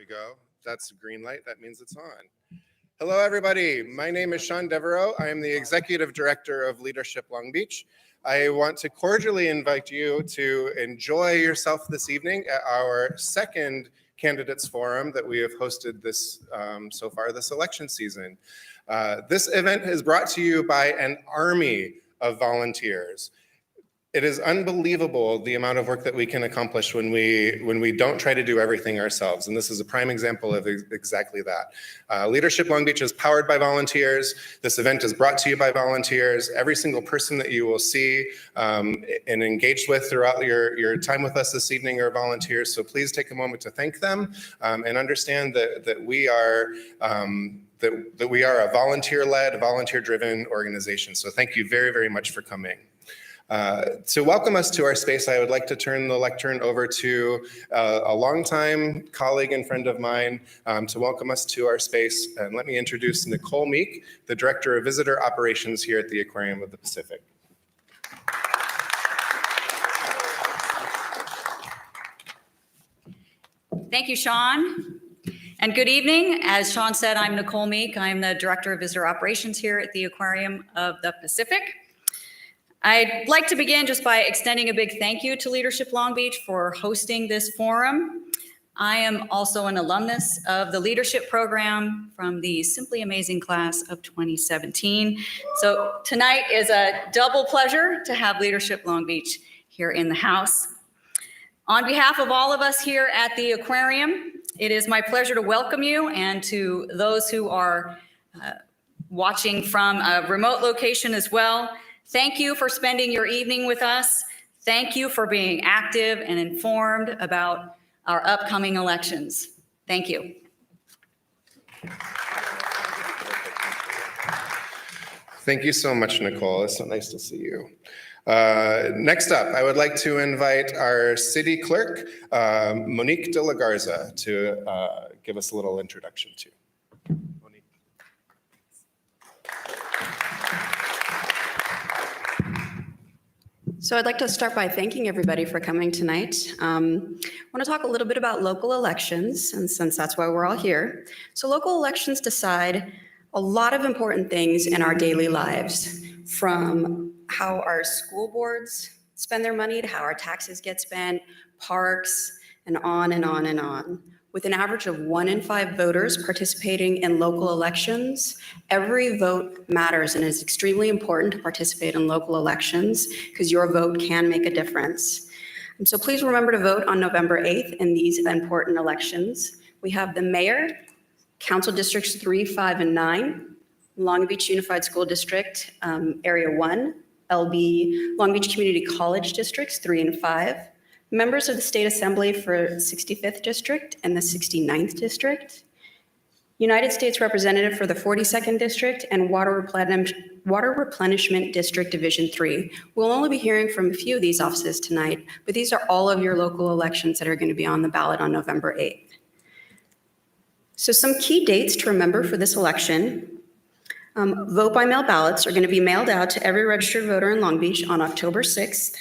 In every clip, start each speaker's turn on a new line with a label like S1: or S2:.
S1: We go. That's a green light. That means it's on. Hello, everybody. My name is Sean Devereaux. I am the Executive Director of Leadership Long Beach. I want to cordially invite you to enjoy yourself this evening at our second Candidates Forum that we have hosted so far this election season. This event is brought to you by an army of volunteers. It is unbelievable the amount of work that we can accomplish when we don't try to do everything ourselves. And this is a prime example of exactly that. Leadership Long Beach is powered by volunteers. This event is brought to you by volunteers. Every single person that you will see and engaged with throughout your time with us this evening are volunteers. So please take a moment to thank them and understand that we are that we are a volunteer-led, volunteer-driven organization. So thank you very, very much for coming. To welcome us to our space, I would like to turn the lectern over to a longtime colleague and friend of mine to welcome us to our space. And let me introduce Nicole Meek, the Director of Visitor Operations here at the Aquarium of the Pacific.
S2: Thank you, Sean. And good evening. As Sean said, I'm Nicole Meek. I'm the Director of Visitor Operations here at the Aquarium of the Pacific. I'd like to begin just by extending a big thank you to Leadership Long Beach for hosting this forum. I am also an alumnus of the leadership program from the Simply Amazing class of 2017. So tonight is a double pleasure to have Leadership Long Beach here in the house. On behalf of all of us here at the Aquarium, it is my pleasure to welcome you, and to those who are watching from a remote location as well. Thank you for spending your evening with us. Thank you for being active and informed about our upcoming elections. Thank you.
S1: Thank you so much, Nicole. It's so nice to see you. Next up, I would like to invite our city clerk, Monique De La Garza, to give us a little introduction to. Monique.
S3: So I'd like to start by thanking everybody for coming tonight. I want to talk a little bit about local elections, and since that's why we're all here. So local elections decide a lot of important things in our daily lives, from how our school boards spend their money to how our taxes get spent, parks, and on and on and on. With an average of 1 in 5 voters participating in local elections, every vote matters, and it's extremely important to participate in local elections because your vote can make a difference. And so please remember to vote on November 8th in these important elections. We have the mayor, council districts 3, 5, and 9, Long Beach Unified School District, Area 1, LB Long Beach Community College Districts 3 and 5, members of the State Assembly for 65th District and the 69th District, United States Representative for the 42nd District, and Water Replenishment District Division 3. We'll only be hearing from a few of these offices tonight, but these are all of your local elections that are going to be on the ballot on November 8th. So some key dates to remember for this election. Vote by mail ballots are going to be mailed out to every registered voter in Long Beach on October 6th.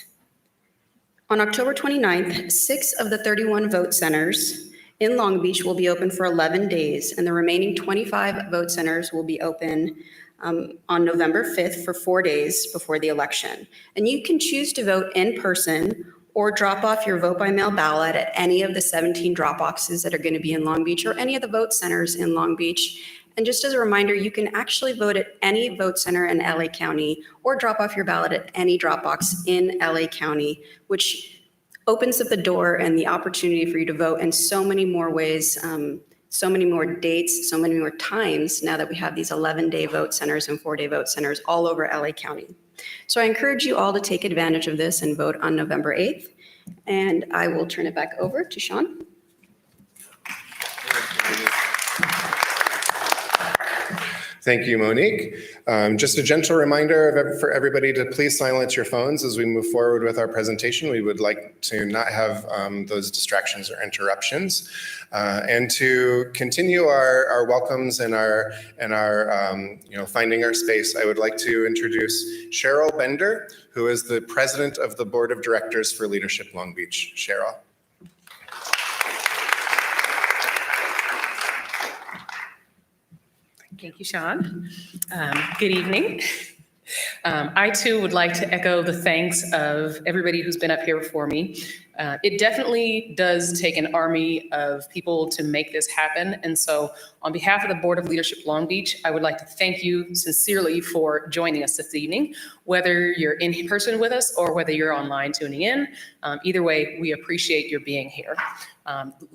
S3: On October 29th, 6 of the 31 vote centers in Long Beach will be open for 11 days, and the remaining 25 vote centers will be open on November 5th for 4 days before the election. And you can choose to vote in person or drop off your vote by mail ballot at any of the 17 drop boxes that are going to be in Long Beach or any of the vote centers in Long Beach. And just as a reminder, you can actually vote at any vote center in LA County or drop off your ballot at any drop box in LA County, which opens up the door and the opportunity for you to vote in so many more ways, so many more dates, so many more times now that we have these 11-day vote centers and 4-day vote centers all over LA County. So I encourage you all to take advantage of this and vote on November 8th. And I will turn it back over to Sean.
S1: Thank you, Monique. Just a gentle reminder for everybody to please silence your phones as we move forward with our presentation. We would like to not have those distractions or interruptions. And to continue our welcomes and our finding our space, I would like to introduce Cheryl Bender, who is the president of the Board of Directors for Leadership Long Beach. Cheryl.
S4: Thank you, Sean. Good evening. I too would like to echo the thanks of everybody who's been up here before me. It definitely does take an army of people to make this happen. And so on behalf of the Board of Leadership Long Beach, I would like to thank you sincerely for joining us this evening, whether you're in person with us or whether you're online tuning in. Either way, we appreciate your being here.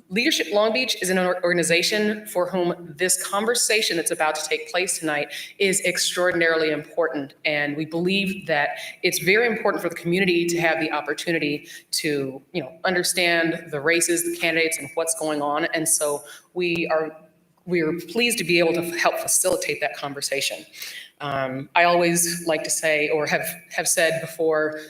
S4: Leadership Long Beach is an organization for whom this conversation that's about to take place tonight is extraordinarily important. And we believe that it's very important for the community to have the opportunity to, understand the races, the candidates, and what's going on. And so we are pleased to be able to help facilitate that conversation. I always like to say, or have said before,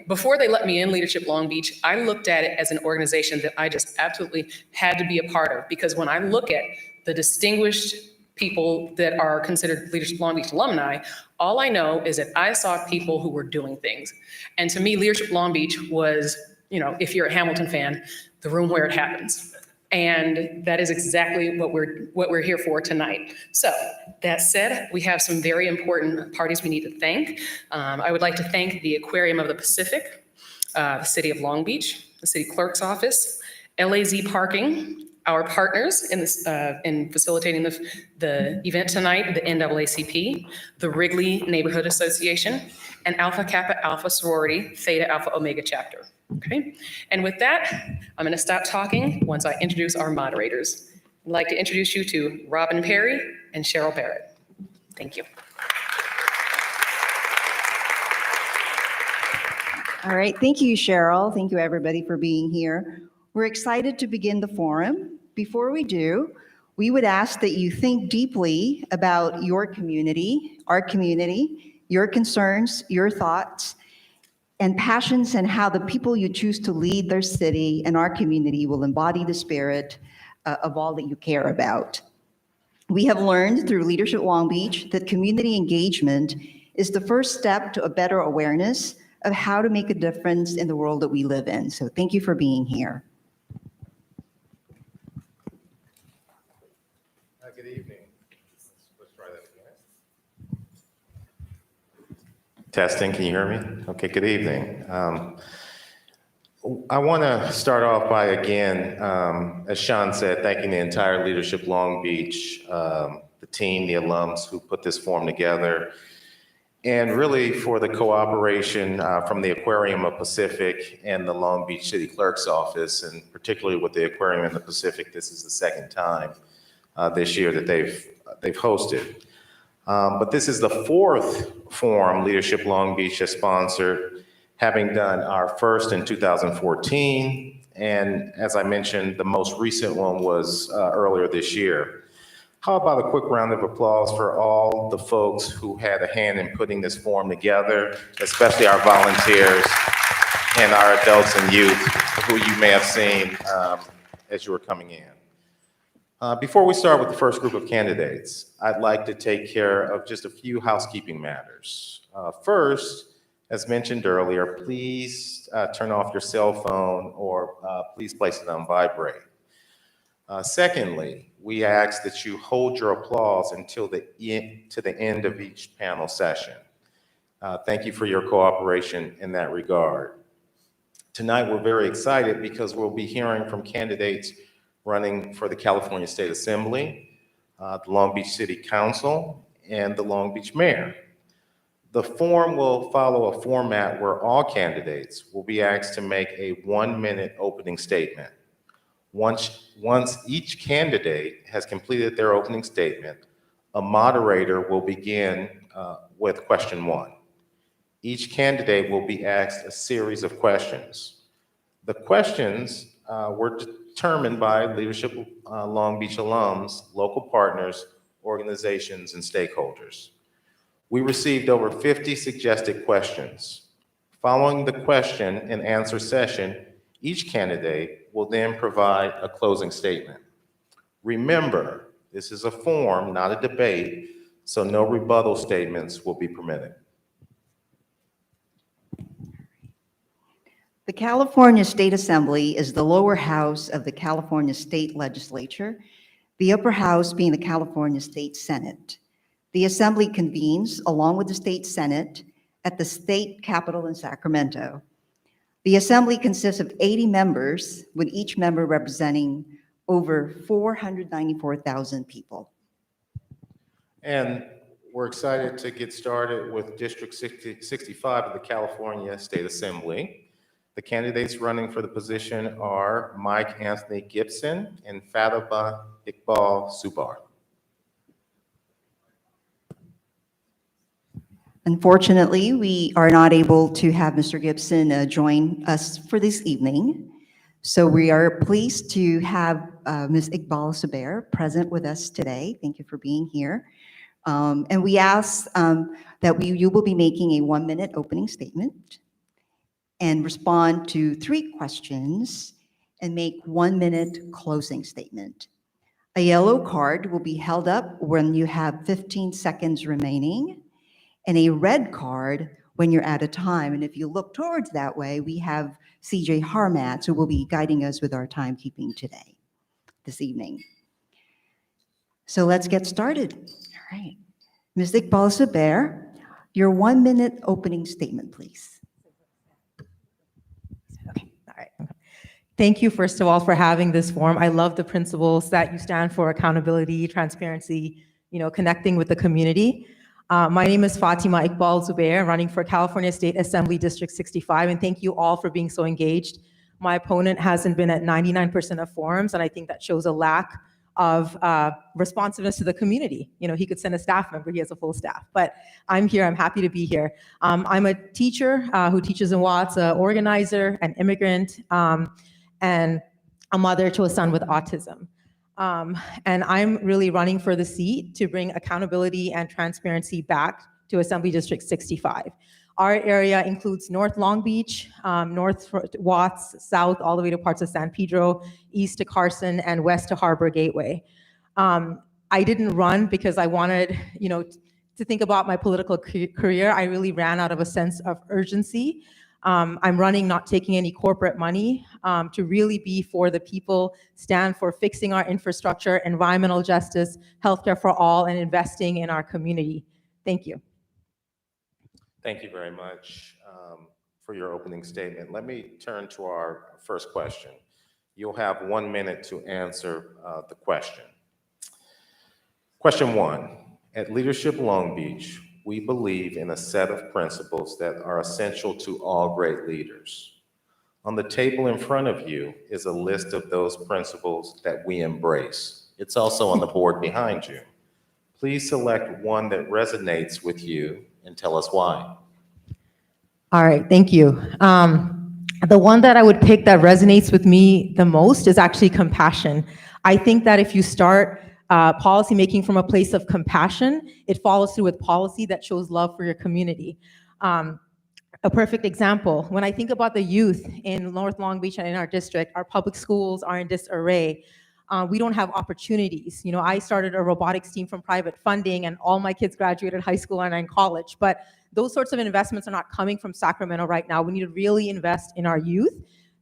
S4: before they let me in Leadership Long Beach, I looked at it as an organization that I just absolutely had to be a part of. Because when I look at the distinguished people that are considered Leadership Long Beach alumni, all I know is that I saw people who were doing things. And to me, Leadership Long Beach was, if you're a Hamilton fan, the room where it happens. And that is exactly what we're here for tonight. So that said, we have some very important parties we need to thank. I would like to thank the Aquarium of the Pacific, the City of Long Beach, the City Clerk's Office, LAZ Parking, our partners in this in facilitating the event tonight, the NAACP, the Wrigley Neighborhood Association, and Alpha Kappa Alpha Sorority Theta Alpha Omega Chapter. Okay, and with that, I'm going to stop talking once I introduce our moderators. I'd like to introduce you to Robin Perry and Cheryl Barrett. Thank you.
S5: All right, thank you, Cheryl. Thank you, everybody, for being here. We're excited to begin the forum. Before we do, we would ask that you think deeply about your community, our community, your concerns, your thoughts, and passions, and how the people you choose to lead their city and our community will embody the spirit of all that you care about. We have learned through Leadership Long Beach that community engagement is the first step to a better awareness of how to make a difference in the world that we live in. So thank you for being here.
S1: Good evening. Let's try that again.
S6: Testing, can you hear me? Okay, good evening. I want to start off by, again, as Sean said, thanking the entire Leadership Long Beach, the team, the alums who put this forum together, and really for the cooperation from the Aquarium of Pacific and the Long Beach City Clerk's Office, and particularly with the Aquarium in the Pacific. This is the second time this year that they've hosted. But this is the fourth forum Leadership Long Beach has sponsored, having done our first in 2014. And as I mentioned, the most recent one was earlier this year. How about a quick round of applause for all the folks who had a hand in putting this forum together, especially our volunteers and our adults and youth who you may have seen as you were coming in. Before we start with the first group of candidates, I'd like to take care of just a few housekeeping matters. First, as mentioned earlier, please turn off your cell phone or please place it on vibrate. Secondly, we ask that you hold your applause until the end of each panel session. Thank you for your cooperation in that regard. Tonight, we're very excited because we'll be hearing from candidates running for the California State Assembly, the Long Beach City Council, and the Long Beach Mayor. The forum will follow a format where all candidates will be asked to make a 1-minute opening statement. Once each candidate has completed their opening statement, a moderator will begin with question 1. Each candidate will be asked a series of questions. The questions were determined by Leadership Long Beach alums, local partners, organizations, and stakeholders. We received over 50 suggested questions. Following the question and answer session, each candidate will then provide a closing statement. Remember, this is a forum, not a debate, so no rebuttal statements will be permitted.
S5: The California State Assembly is the lower house of the California State Legislature, the upper house being the California State Senate. The Assembly convenes along with the State Senate at the State Capitol in Sacramento. The Assembly consists of 80 members, with each member representing over 494,000 people.
S6: And we're excited to get started with District 65 of the California State Assembly. The candidates running for the position are Mike Anthony Gibson and Fataba Iqbal Subar.
S5: Unfortunately, we are not able to have Mr. Gibson join us for this evening. So we are pleased to have Ms. Iqbal Subair present with us today. Thank you for being here. And we ask that you will be making a 1-minute opening statement and respond to 3 questions and make 1-minute closing statement. A yellow card will be held up when you have 15 seconds remaining, and a red card when you're out of time. And if you look towards that way, we have CJ Harmatz, who will be guiding us with our timekeeping today, this evening. So let's get started. All right. Ms. Iqbal Subair, your 1-minute opening statement, please.
S7: Okay, all right. Thank you, first of all, for having this forum. I love the principles that you stand for: accountability, transparency, connecting with the community. My name is Fatima Iqbal Zubair, running for California State Assembly District 65, and thank you all for being so engaged. My opponent hasn't been at 99% of forums, and I think that shows a lack of responsiveness to the community. He could send a staff member, he has a full staff, but I'm here, I'm happy to be here. I'm a teacher who teaches in Watts, an organizer, an immigrant, and a mother to a son with autism. And I'm really running for the seat to bring accountability and transparency back to Assembly District 65. Our area includes North Long Beach, North Watts, South, all the way to parts of San Pedro, East to Carson, and West to Harbor Gateway. I didn't run because I wanted, to think about my political career. I really ran out of a sense of urgency. I'm running, not taking any corporate money, to really be for the people, stand for fixing our infrastructure, environmental justice, healthcare for all, and investing in our community. Thank you.
S6: Thank you very much for your opening statement. Let me turn to our first question. You'll have 1 minute to answer the question. Question 1, at Leadership Long Beach, we believe in a set of principles that are essential to all great leaders. On the table in front of you is a list of those principles that we embrace. It's also on the board behind you. Please select one that resonates with you and tell us why.
S7: All right, thank you. The one that I would pick that resonates with me the most is actually compassion. I think that if you start policy making from a place of compassion, it follows through with policy that shows love for your community. A perfect example, when I think about the youth in North Long Beach and in our district, our public schools are in disarray. We don't have opportunities. I started a robotics team from private funding, and all my kids graduated high school and are in college. But those sorts of investments are not coming from Sacramento right now. We need to really invest in our youth.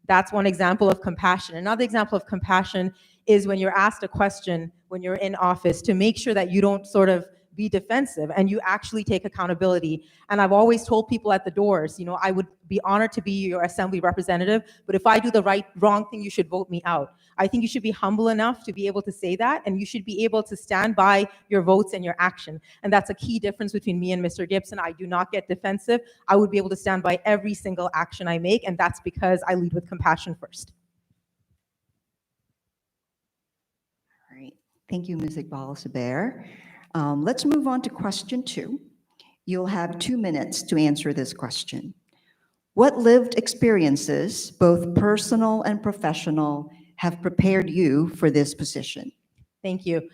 S7: That's one example of compassion. Another example of compassion is when you're asked a question when you're in office, to make sure that you don't sort of be defensive and you actually take accountability. And I've always told people at the doors, I would be honored to be your assembly representative, but if I do the wrong thing, you should vote me out. I think you should be humble enough to be able to say that, and you should be able to stand by your votes and your action. And that's a key difference between me and Mr. Gibson. I do not get defensive. I would be able to stand by every single action I make, and that's because I lead with compassion first.
S5: All right. Thank you, Ms. Iqbal Subair. Let's move on to question 2. You'll have 2 minutes to answer this question. What lived experiences, both personal and professional, have prepared you for this position?
S7: Thank you.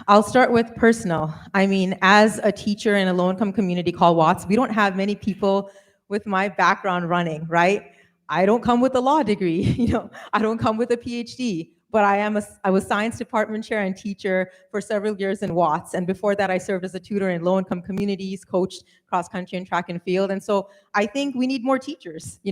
S7: I'll start with personal. As a teacher in a low-income community called Watts, we don't have many people with my background running, right? I don't come with a law degree, I don't come with a PhD. But I was science department chair and teacher for several years in Watts. And before that, I served as a tutor in low-income communities, coached cross-country and track and field. And so I think we need more teachers, we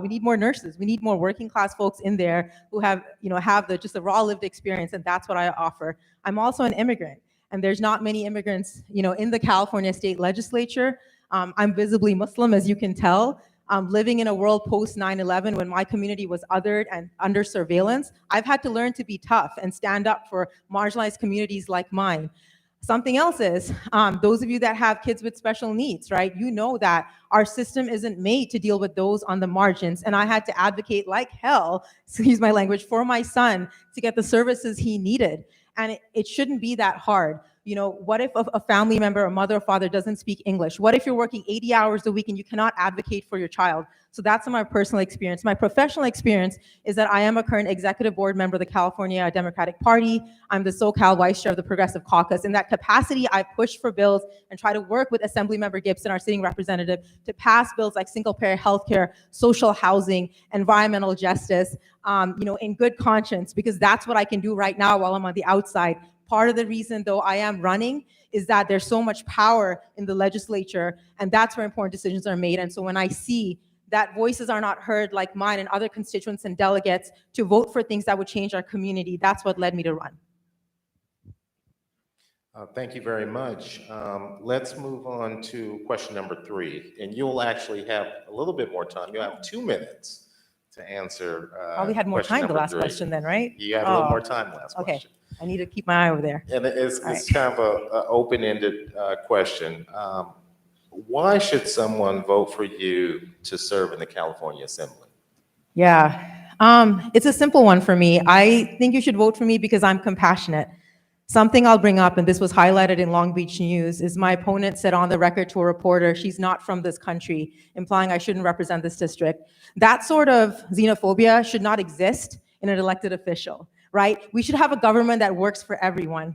S7: need more nurses, we need more working class folks in there who have, have just the raw lived experience, and that's what I offer. I'm also an immigrant. and there's not many immigrants, in the California state legislature. I'm visibly Muslim, as you can tell. Living in a world post 9/11 when my community was othered and under surveillance, I've had to learn to be tough and stand up for marginalized communities like mine. Something else is, those of you that have kids with special needs, right? You know that our system isn't made to deal with those on the margins. And I had to advocate like hell, excuse my language, for my son to get the services he needed. And it shouldn't be that hard. What if a family member, a mother or father doesn't speak English? What if you're working 80 hours a week and you cannot advocate for your child? So that's my personal experience. My professional experience is that I am a current executive board member of the California Democratic Party. I'm the SoCal Vice Chair of the Progressive Caucus. In that capacity, I push for bills and try to work with Assemblymember Gibson, our sitting representative, to pass bills like single-payer healthcare, social housing, environmental justice, in good conscience, because that's what I can do right now while I'm on the outside. Part of the reason, though, I am running is that there's so much power in the legislature, and that's where important decisions are made. And so when I see that voices are not heard like mine and other constituents and delegates to vote for things that would change our community, that's what led me to run.
S6: Thank you very much. Let's move on to question number 3, and you'll actually have a little bit more time. You'll have 2 minutes to answer.
S7: Probably had more
S6: question
S7: time the
S6: number
S7: last
S6: 3.
S7: question then, right?
S6: You had a little
S7: Oh,
S6: more time last
S7: okay.
S6: question.
S7: I need to keep my eye over there.
S6: And it's
S7: All right.
S6: kind of a open-ended question. Why should someone vote for you to serve in the California Assembly?
S7: Yeah, it's a simple one for me. I think you should vote for me because I'm compassionate. Something I'll bring up, and this was highlighted in Long Beach News, is my opponent said on the record to a reporter, she's not from this country, implying I shouldn't represent this district. That sort of xenophobia should not exist in an elected official, right? We should have a government that works for everyone.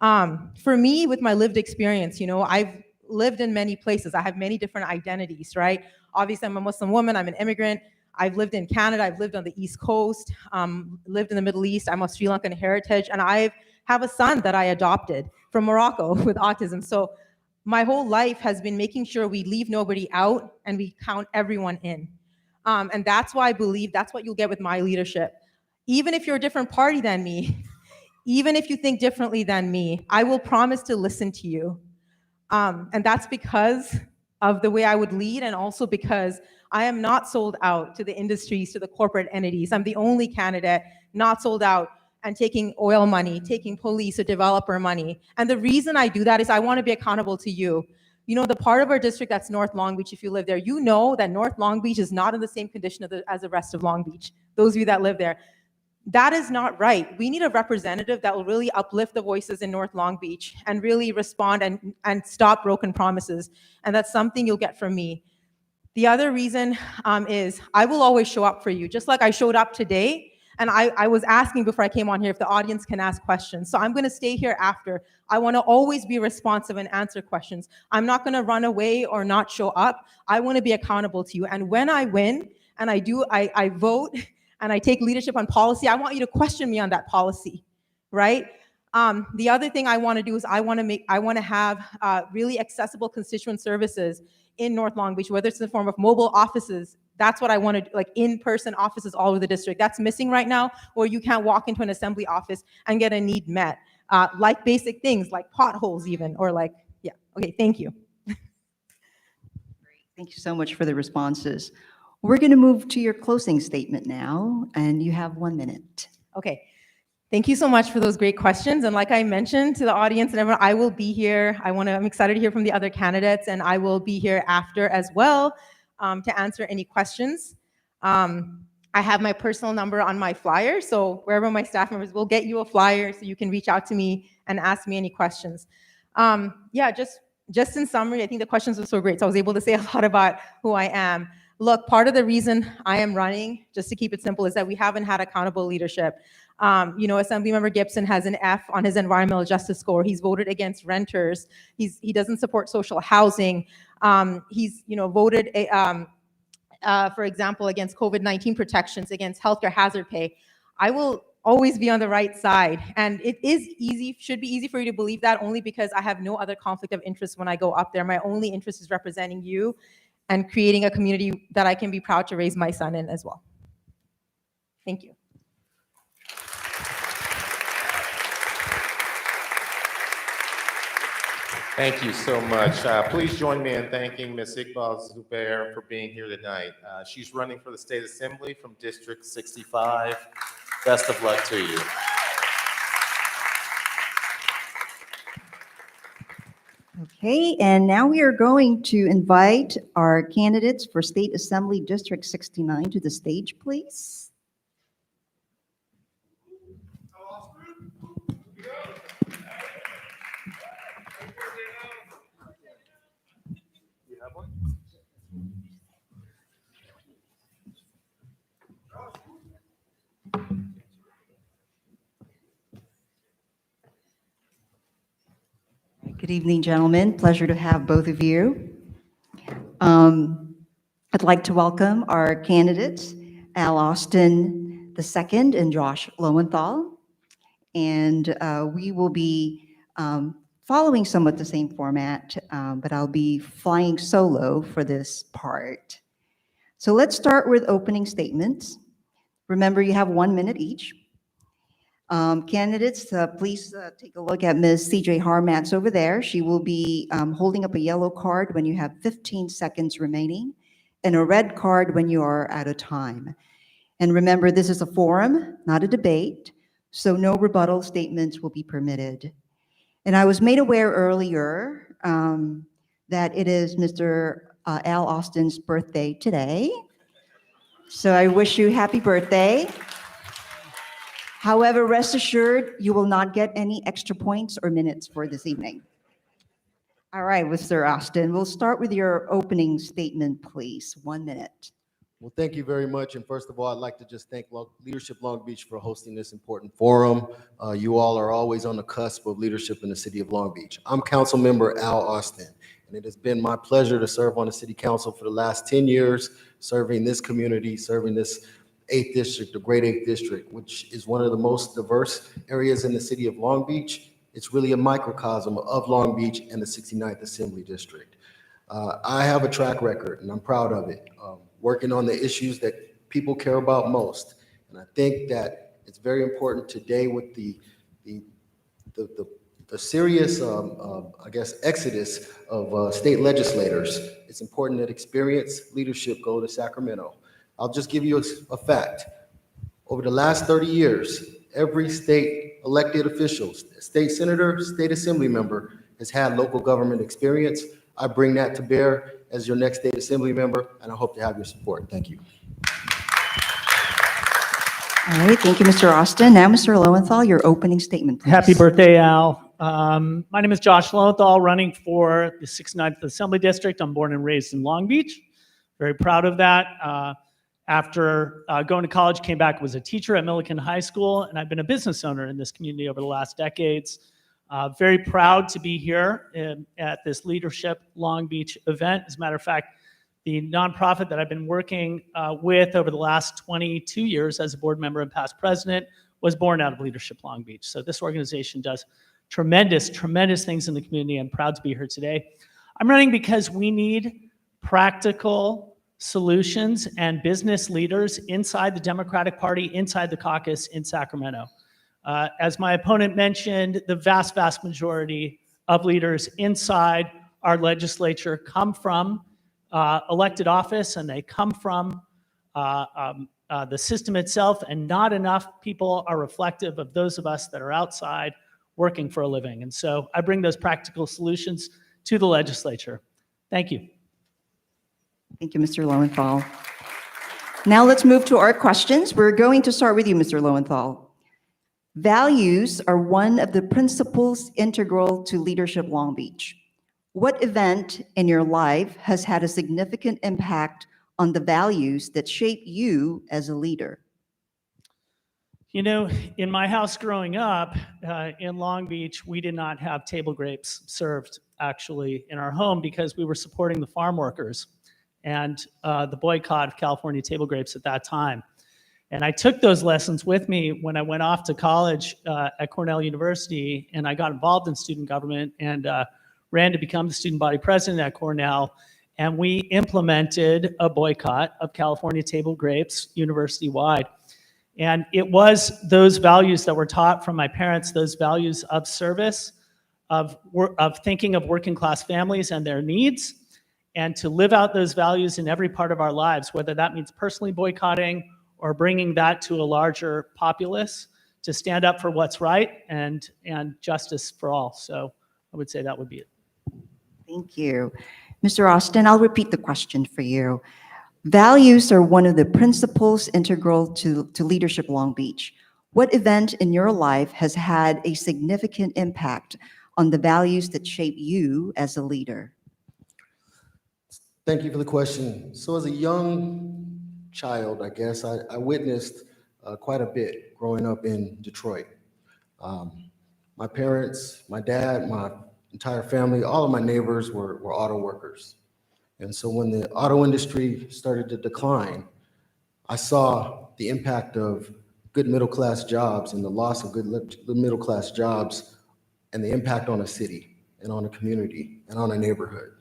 S7: For me, with my lived experience, I've lived in many places. I have many different identities, right? Obviously, I'm a Muslim woman, I'm an immigrant. I've lived in Canada, I've lived on the East Coast, lived in the Middle East, I'm of Sri Lankan heritage, and I have a son that I adopted from Morocco with autism. So my whole life has been making sure we leave nobody out and we count everyone in. And that's why I believe that's what you'll get with my leadership. Even if you're a different party than me, even if you think differently than me, I will promise to listen to you. And that's because of the way I would lead, and also because I am not sold out to the industries, to the corporate entities. I'm the only candidate not sold out and taking oil money, taking police or developer money. And the reason I do that is I want to be accountable to you. The part of our district that's North Long Beach, if you live there, you know that North Long Beach is not in the same condition as the rest of Long Beach, those of you that live there. That is not right. We need a representative that will really uplift the voices in North Long Beach and really respond and stop broken promises. And that's something you'll get from me. The other reason is I will always show up for you, just like I showed up today. And I was asking before I came on here if the audience can ask questions. So I'm going to stay here after. I want to always be responsive and answer questions. I'm not going to run away or not show up. I want to be accountable to you. And when I win and I vote and I take leadership on policy, I want you to question me on that policy, right? The other thing I want to do is I want to have really accessible constituent services in North Long Beach, whether it's in the form of mobile offices. That's what I want to do, like in-person offices all over the district. That's missing right now, where you can't walk into an assembly office and get a need met, like basic things like potholes even, or like, yeah. Okay, thank you.
S5: Thank you so much for the responses. We're going to move to your closing statement now, and you have 1 minute.
S7: Okay. Thank you so much for those great questions. And like I mentioned to the audience and everyone, I will be here. I'm excited to hear from the other candidates, and I will be here after as well to answer any questions. I have my personal number on my flyer, so wherever my staff members will get you a flyer so you can reach out to me and ask me any questions. Yeah, just in summary, I think the questions were so great, so I was able to say a lot about who I am. Look, part of the reason I am running, just to keep it simple, is that we haven't had accountable leadership. Assemblymember Gibson has an F on his environmental justice score. He's voted against renters. He doesn't support social housing. He's voted, for example, against COVID-19 protections, against healthcare hazard pay. I will always be on the right side, and it is easy, should be easy for you to believe that, only because I have no other conflict of interest when I go up there. My only interest is representing you and creating a community that I can be proud to raise my son in as well. Thank you.
S6: Thank you so much. Please join me in thanking Ms. Iqbal Zubair for being here tonight. She's running for the State Assembly from District 65. Best of luck to you.
S5: Okay, and now we are going to invite our candidates for State Assembly District 69 to the stage, please. Good evening, gentlemen. Pleasure to have both of you. I'd like to welcome our candidates, Al Austin II and Josh Lowenthal. And we will be following somewhat the same format, but I'll be flying solo for this part. So let's start with opening statements. Remember, you have 1 minute each. Candidates, please take a look at Ms. CJ Harmatz over there. She will be holding up a yellow card when you have 15 seconds remaining and a red card when you are out of time. And remember, this is a forum, not a debate, so no rebuttal statements will be permitted. And I was made aware earlier that it is Mr. Al Austin's birthday today. So I wish you happy birthday. However, rest assured, you will not get any extra points or minutes for this evening. All right, Mr. Austin, we'll start with your opening statement, please. 1 minute.
S8: Well, thank you very much. And first of all, I'd like to just thank Leadership Long Beach for hosting this important forum. You all are always on the cusp of leadership in the city of Long Beach. I'm Council Member Al Austin, and it has been my pleasure to serve on the city council for the last 10 years, serving this community, serving this 8th District, the Great 8th District, which is one of the most diverse areas in the city of Long Beach. It's really a microcosm of Long Beach and the 69th Assembly District. I have a track record, and I'm proud of it, working on the issues that people care about most. And I think that it's very important today with the serious, I guess, exodus of state legislators. It's important that experienced leadership go to Sacramento. I'll just give you a fact. Over the last 30 years, every state elected official, state senator, state assembly member has had local government experience. I bring that to bear as your next state assembly member, and I hope to have your support. Thank you.
S5: All right, thank you, Mr. Austin. Now, Mr. Lowenthal, your opening statement, please.
S9: Happy birthday, Al. My name is Josh Lowenthal, running for the 69th Assembly District. I'm born and raised in Long Beach. Very proud of that. After going to college, came back, was a teacher at Millikan High School, and I've been a business owner in this community over the last decades. Very proud to be here at this Leadership Long Beach event. As a matter of fact, the nonprofit that I've been working with over the last 22 years as a board member and past president was born out of Leadership Long Beach. So this organization does tremendous, tremendous things in the community. I'm proud to be here today. I'm running because we need practical solutions and business leaders inside the Democratic Party, inside the caucus in Sacramento. As my opponent mentioned, the vast, vast majority of leaders inside our legislature come from elected office, and they come from the system itself, and not enough people are reflective of those of us that are outside working for a living. And so I bring those practical solutions to the legislature. Thank you.
S5: Thank you, Mr. Lowenthal. Now let's move to our questions. We're going to start with you, Mr. Lowenthal. Values are one of the principles integral to Leadership Long Beach. What event in your life has had a significant impact on the values that shape you as a leader?
S9: You know, in my house growing up in Long Beach, we did not have table grapes served actually in our home because we were supporting the farm workers and the boycott of California table grapes at that time. And I took those lessons with me when I went off to college at Cornell University, and I got involved in student government and ran to become the student body president at Cornell. And we implemented a boycott of California table grapes university-wide. And it was those values that were taught from my parents, those values of service, of thinking of working class families and their needs, and to live out those values in every part of our lives, whether that means personally boycotting or bringing that to a larger populace, to stand up for what's right and justice for all. So I would say that would be it.
S5: Thank you. Mr. Austin, I'll repeat the question for you. Values are one of the principles integral to Leadership Long Beach. What event in your life has had a significant impact on the values that shape you as a leader?
S8: Thank you for the question. So as a young child, I guess, I witnessed quite a bit growing up in Detroit. My parents, my dad, my entire family, all of my neighbors were auto workers. And so when the auto industry started to decline, I saw the impact of good middle-class jobs and the loss of good middle-class jobs and the impact on a city and on a community and on a neighborhood.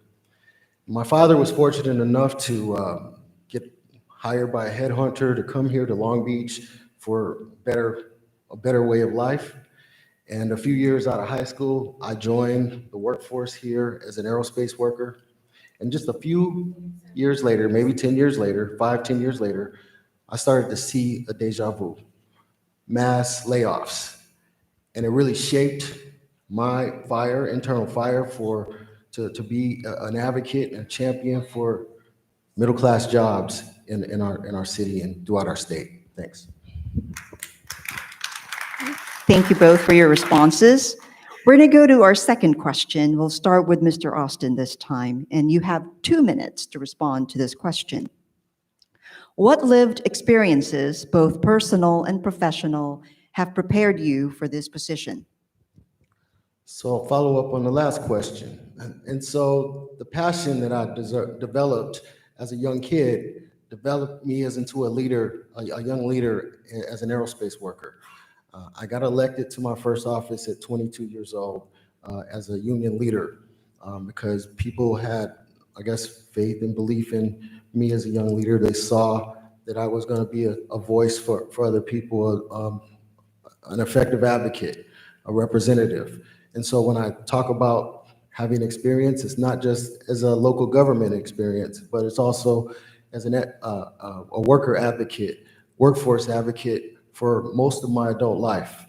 S8: My father was fortunate enough to get hired by a headhunter to come here to Long Beach for a better way of life. And a few years out of high school, I joined the workforce here as an aerospace worker. And just a few years later, maybe 10 years later, 5-10 years later, I started to see a deja vu, mass layoffs. And it really shaped my internal fire to be an advocate and a champion for middle-class jobs in our city and throughout our state. Thanks.
S5: Thank you both for your responses. We're going to go to our second question. We'll start with Mr. Austin this time, and you have 2 minutes to respond to this question. What lived experiences, both personal and professional, have prepared you for this position?
S8: So I'll follow up on the last question. And so the passion that I developed as a young kid developed me into a leader, a young leader as an aerospace worker. I got elected to my first office at 22 years old as a union leader because people had, I guess, faith and belief in me as a young leader. They saw that I was going to be a voice for other people, an effective advocate, a representative. And so when I talk about having experience, it's not just as a local government experience, but it's also as a worker advocate, workforce advocate for most of my adult life.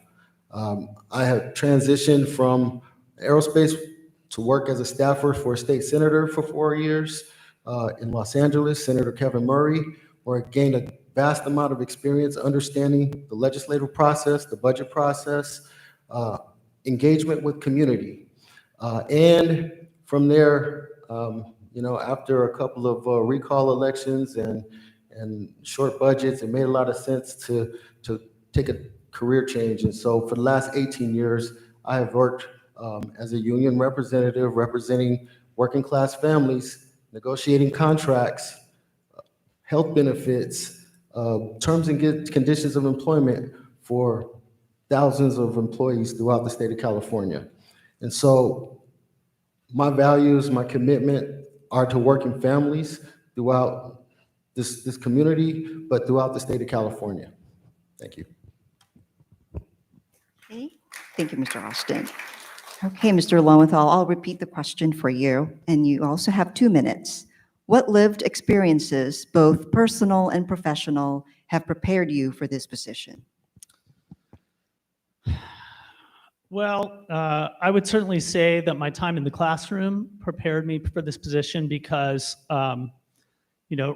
S8: I have transitioned from aerospace to work as a staffer for a state senator for 4 years in Los Angeles, Senator Kevin Murray, where I gained a vast amount of experience understanding the legislative process, the budget process, engagement with community. And from there, after a couple of recall elections and short budgets, it made a lot of sense to take a career change. And so for the last 18 years, I have worked as a union representative representing working class families, negotiating contracts, health benefits, terms and conditions of employment for thousands of employees throughout the state of California. And so my values, my commitment are to working families throughout this community, but throughout the state of California. Thank you.
S5: Okay. Thank you, Mr. Austin. Okay, Mr. Lowenthal, I'll repeat the question for you, and you also have 2 minutes. What lived experiences, both personal and professional, have prepared you for this position?
S9: Well, I would certainly say that my time in the classroom prepared me for this position because,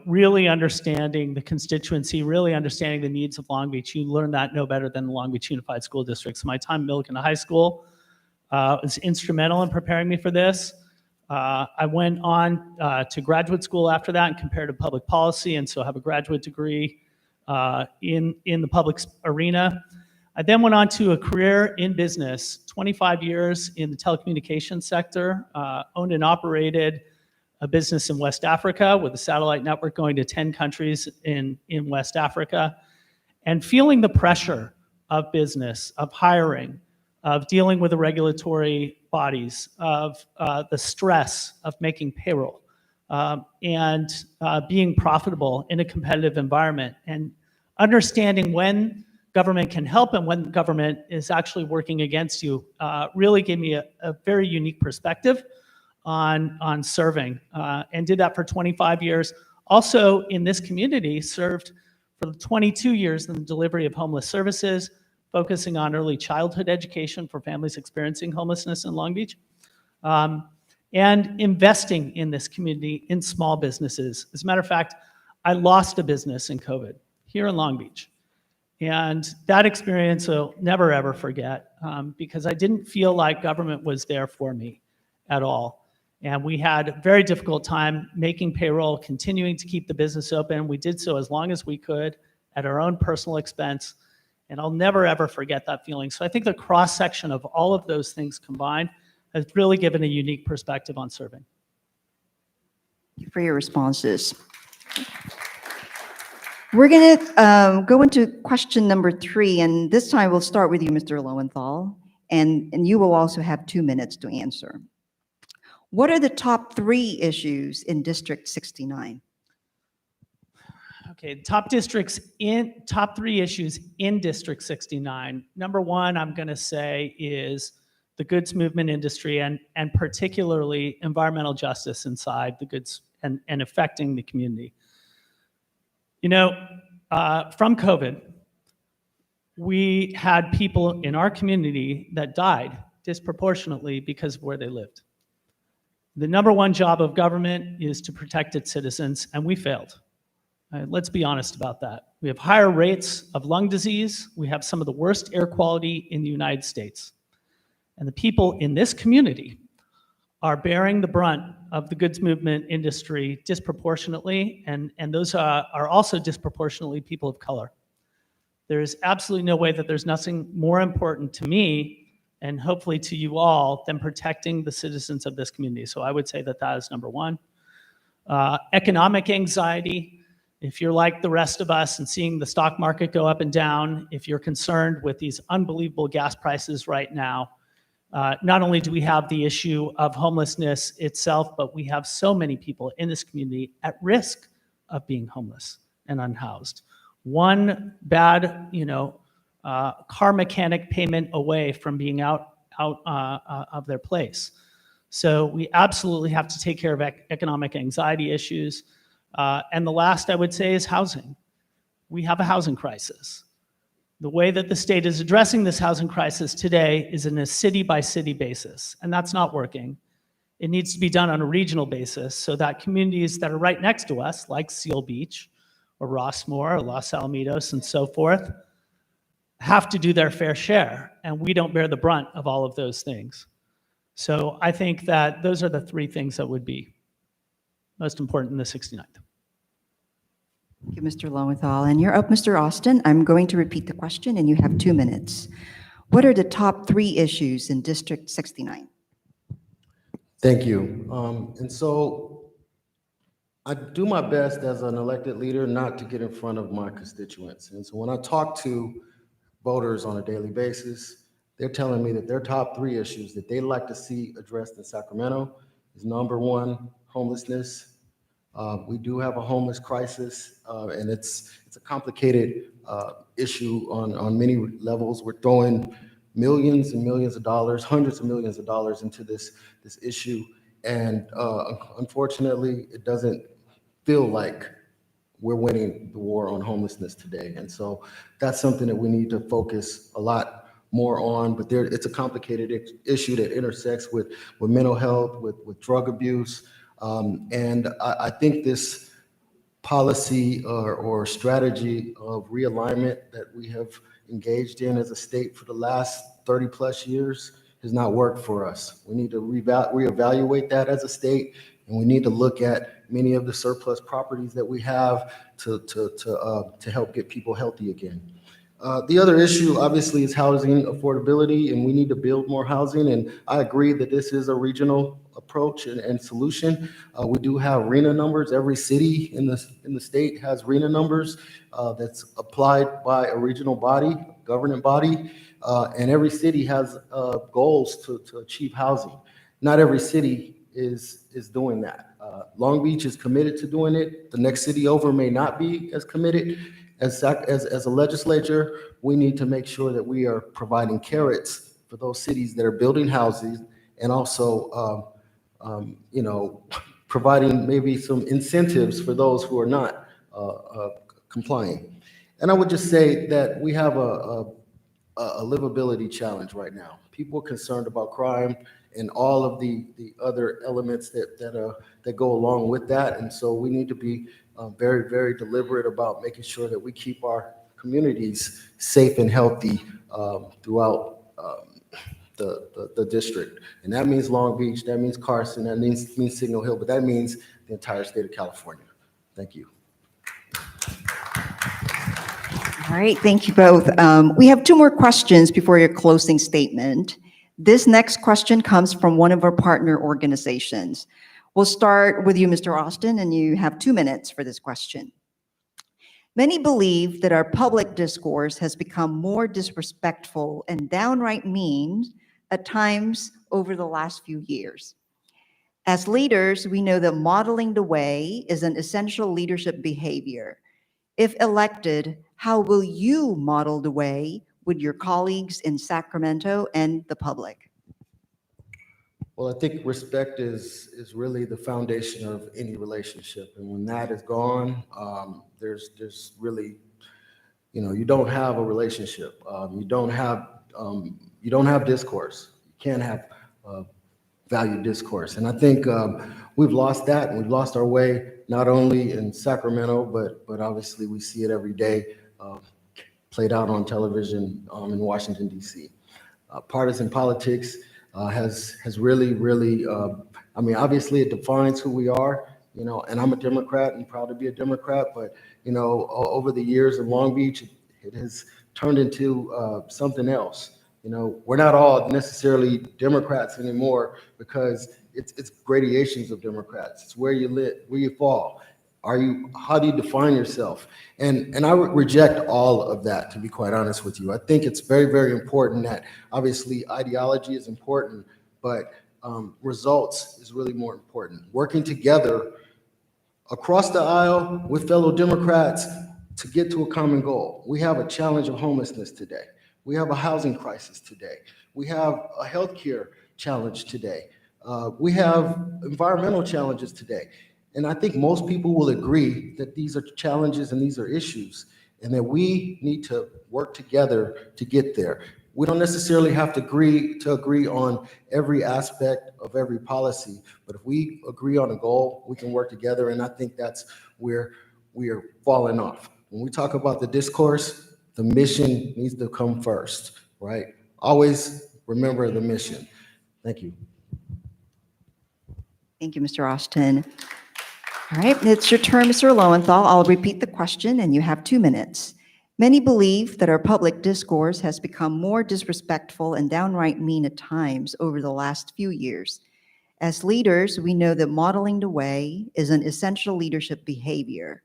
S9: really understanding the constituency, really understanding the needs of Long Beach, you learn that no better than the Long Beach Unified School District. So my time at Millikan High School was instrumental in preparing me for this. I went on to graduate school after that in comparative public policy, and so have a graduate degree in the public arena. I then went on to a career in business, 25 years in the telecommunications sector, owned and operated a business in West Africa with a satellite network going to 10 countries in West Africa, and feeling the pressure of business, of hiring, of dealing with the regulatory bodies, of the stress of making payroll, and being profitable in a competitive environment, and understanding when government can help and when government is actually working against you really gave me a very unique perspective on serving, and did that for 25 years. Also in this community, served for 22 years in the delivery of homeless services, focusing on early childhood education for families experiencing homelessness in Long Beach, and investing in this community in small businesses. As a matter of fact, I lost a business in COVID here in Long Beach. And that experience I'll never, ever forget, because I didn't feel like government was there for me at all. And we had a very difficult time making payroll, continuing to keep the business open. We did so as long as we could at our own personal expense. And I'll never, ever forget that feeling. So I think the cross-section of all of those things combined has really given a unique perspective on serving.
S5: Thank you for your responses. We're going to go into question number 3, and this time we'll start with you, Mr. Lowenthal, and you will also have 2 minutes to answer. What are the top 3 issues in District 69?
S9: Okay, top 3 issues in District 69. Number 1, I'm going to say, is the goods movement industry and particularly environmental justice inside the goods and affecting the community. You know, from COVID, we had people in our community that died disproportionately because of where they lived. The number 1 job of government is to protect its citizens, and we failed. Let's be honest about that. We have higher rates of lung disease. We have some of the worst air quality in the United States. And the people in this community are bearing the brunt of the goods movement industry disproportionately, and those are also disproportionately people of color. There is absolutely no way that there's nothing more important to me and hopefully to you all than protecting the citizens of this community. So I would say that that is number 1. Economic anxiety. If you're like the rest of us and seeing the stock market go up and down, if you're concerned with these unbelievable gas prices right now, not only do we have the issue of homelessness itself, but we have so many people in this community at risk of being homeless and unhoused. One bad, car mechanic payment away from being out of their place. So we absolutely have to take care of economic anxiety issues. And the last I would say is housing. We have a housing crisis. The way that the state is addressing this housing crisis today is in a city-by-city basis, and that's not working. It needs to be done on a regional basis so that communities that are right next to us, like Seal Beach or Rossmore or Los Alamitos and so forth, have to do their fair share, and we don't bear the brunt of all of those things. So I think that those are the 3 things that would be most important in the 69th.
S5: Thank you, Mr. Lowenthal. And you're up, Mr. Austin. I'm going to repeat the question, and you have 2 minutes. What are the top 3 issues in District 69?
S8: Thank you. And so I do my best as an elected leader not to get in front of my constituents. And so when I talk to voters on a daily basis, they're telling me that their top 3 issues that they'd like to see addressed in Sacramento is number 1, homelessness. We do have a homeless crisis, and it's a complicated issue on many levels. We're throwing millions and millions of dollars, hundreds of millions of dollars into this issue, and unfortunately, it doesn't feel like we're winning the war on homelessness today. And so that's something that we need to focus a lot more on. But it's a complicated issue that intersects with mental health, with drug abuse. And I think this policy or strategy of realignment that we have engaged in as a state for the last 30 plus years has not worked for us. We need to reevaluate that as a state, and we need to look at many of the surplus properties that we have to help get people healthy again. The other issue, obviously, is housing affordability, and we need to build more housing. And I agree that this is a regional approach and solution. We do have RHNA numbers. Every city in the state has RHNA numbers that's applied by a regional body, governing body, and every city has goals to achieve housing. Not every city is doing that. Long Beach is committed to doing it. The next city over may not be as committed. As a legislature, we need to make sure that we are providing carrots for those cities that are building houses and also, providing maybe some incentives for those who are not complying. And I would just say that we have a livability challenge right now. People are concerned about crime and all of the other elements that go along with that. And so we need to be very, very deliberate about making sure that we keep our communities safe and healthy throughout the district. And that means Long Beach, that means Carson, that means Signal Hill, but that means the entire state of California. Thank you.
S5: All right, thank you both. We have two more questions before your closing statement. This next question comes from one of our partner organizations. We'll start with you, Mr. Austin, and you have 2 minutes for this question. Many believe that our public discourse has become more disrespectful and downright mean at times over the last few years. As leaders, we know that modeling the way is an essential leadership behavior. If elected, how will you model the way with your colleagues in Sacramento and the public?
S8: Well, I think respect is really the foundation of any relationship. And when that is gone, there's really, you don't have a relationship. You don't have discourse. You can't have valued discourse. And I think we've lost that, and we've lost our way, not only in Sacramento, but obviously we see it every day played out on television in Washington, D.C. Partisan politics has really, obviously it defines who we are, and I'm a Democrat and proud to be a Democrat, but, over the years in Long Beach, it has turned into something else. We're not all necessarily Democrats anymore because it's gradations of Democrats. It's where you live, where you fall. How do you define yourself? And I would reject all of that, to be quite honest with you. I think it's very, very important that obviously ideology is important, but results is really more important. Working together across the aisle with fellow Democrats to get to a common goal. We have a challenge of homelessness today. We have a housing crisis today. We have a healthcare challenge today. We have environmental challenges today. And I think most people will agree that these are challenges and these are issues, and that we need to work together to get there. We don't necessarily have to agree on every aspect of every policy, but if we agree on a goal, we can work together, and I think that's where we are falling off. When we talk about the discourse, the mission needs to come first, right? Always remember the mission. Thank you.
S5: Thank you, Mr. Austin. All right, it's your turn, Mr. Lowenthal. I'll repeat the question, and you have 2 minutes. Many believe that our public discourse has become more disrespectful and downright mean at times over the last few years. As leaders, we know that modeling the way is an essential leadership behavior.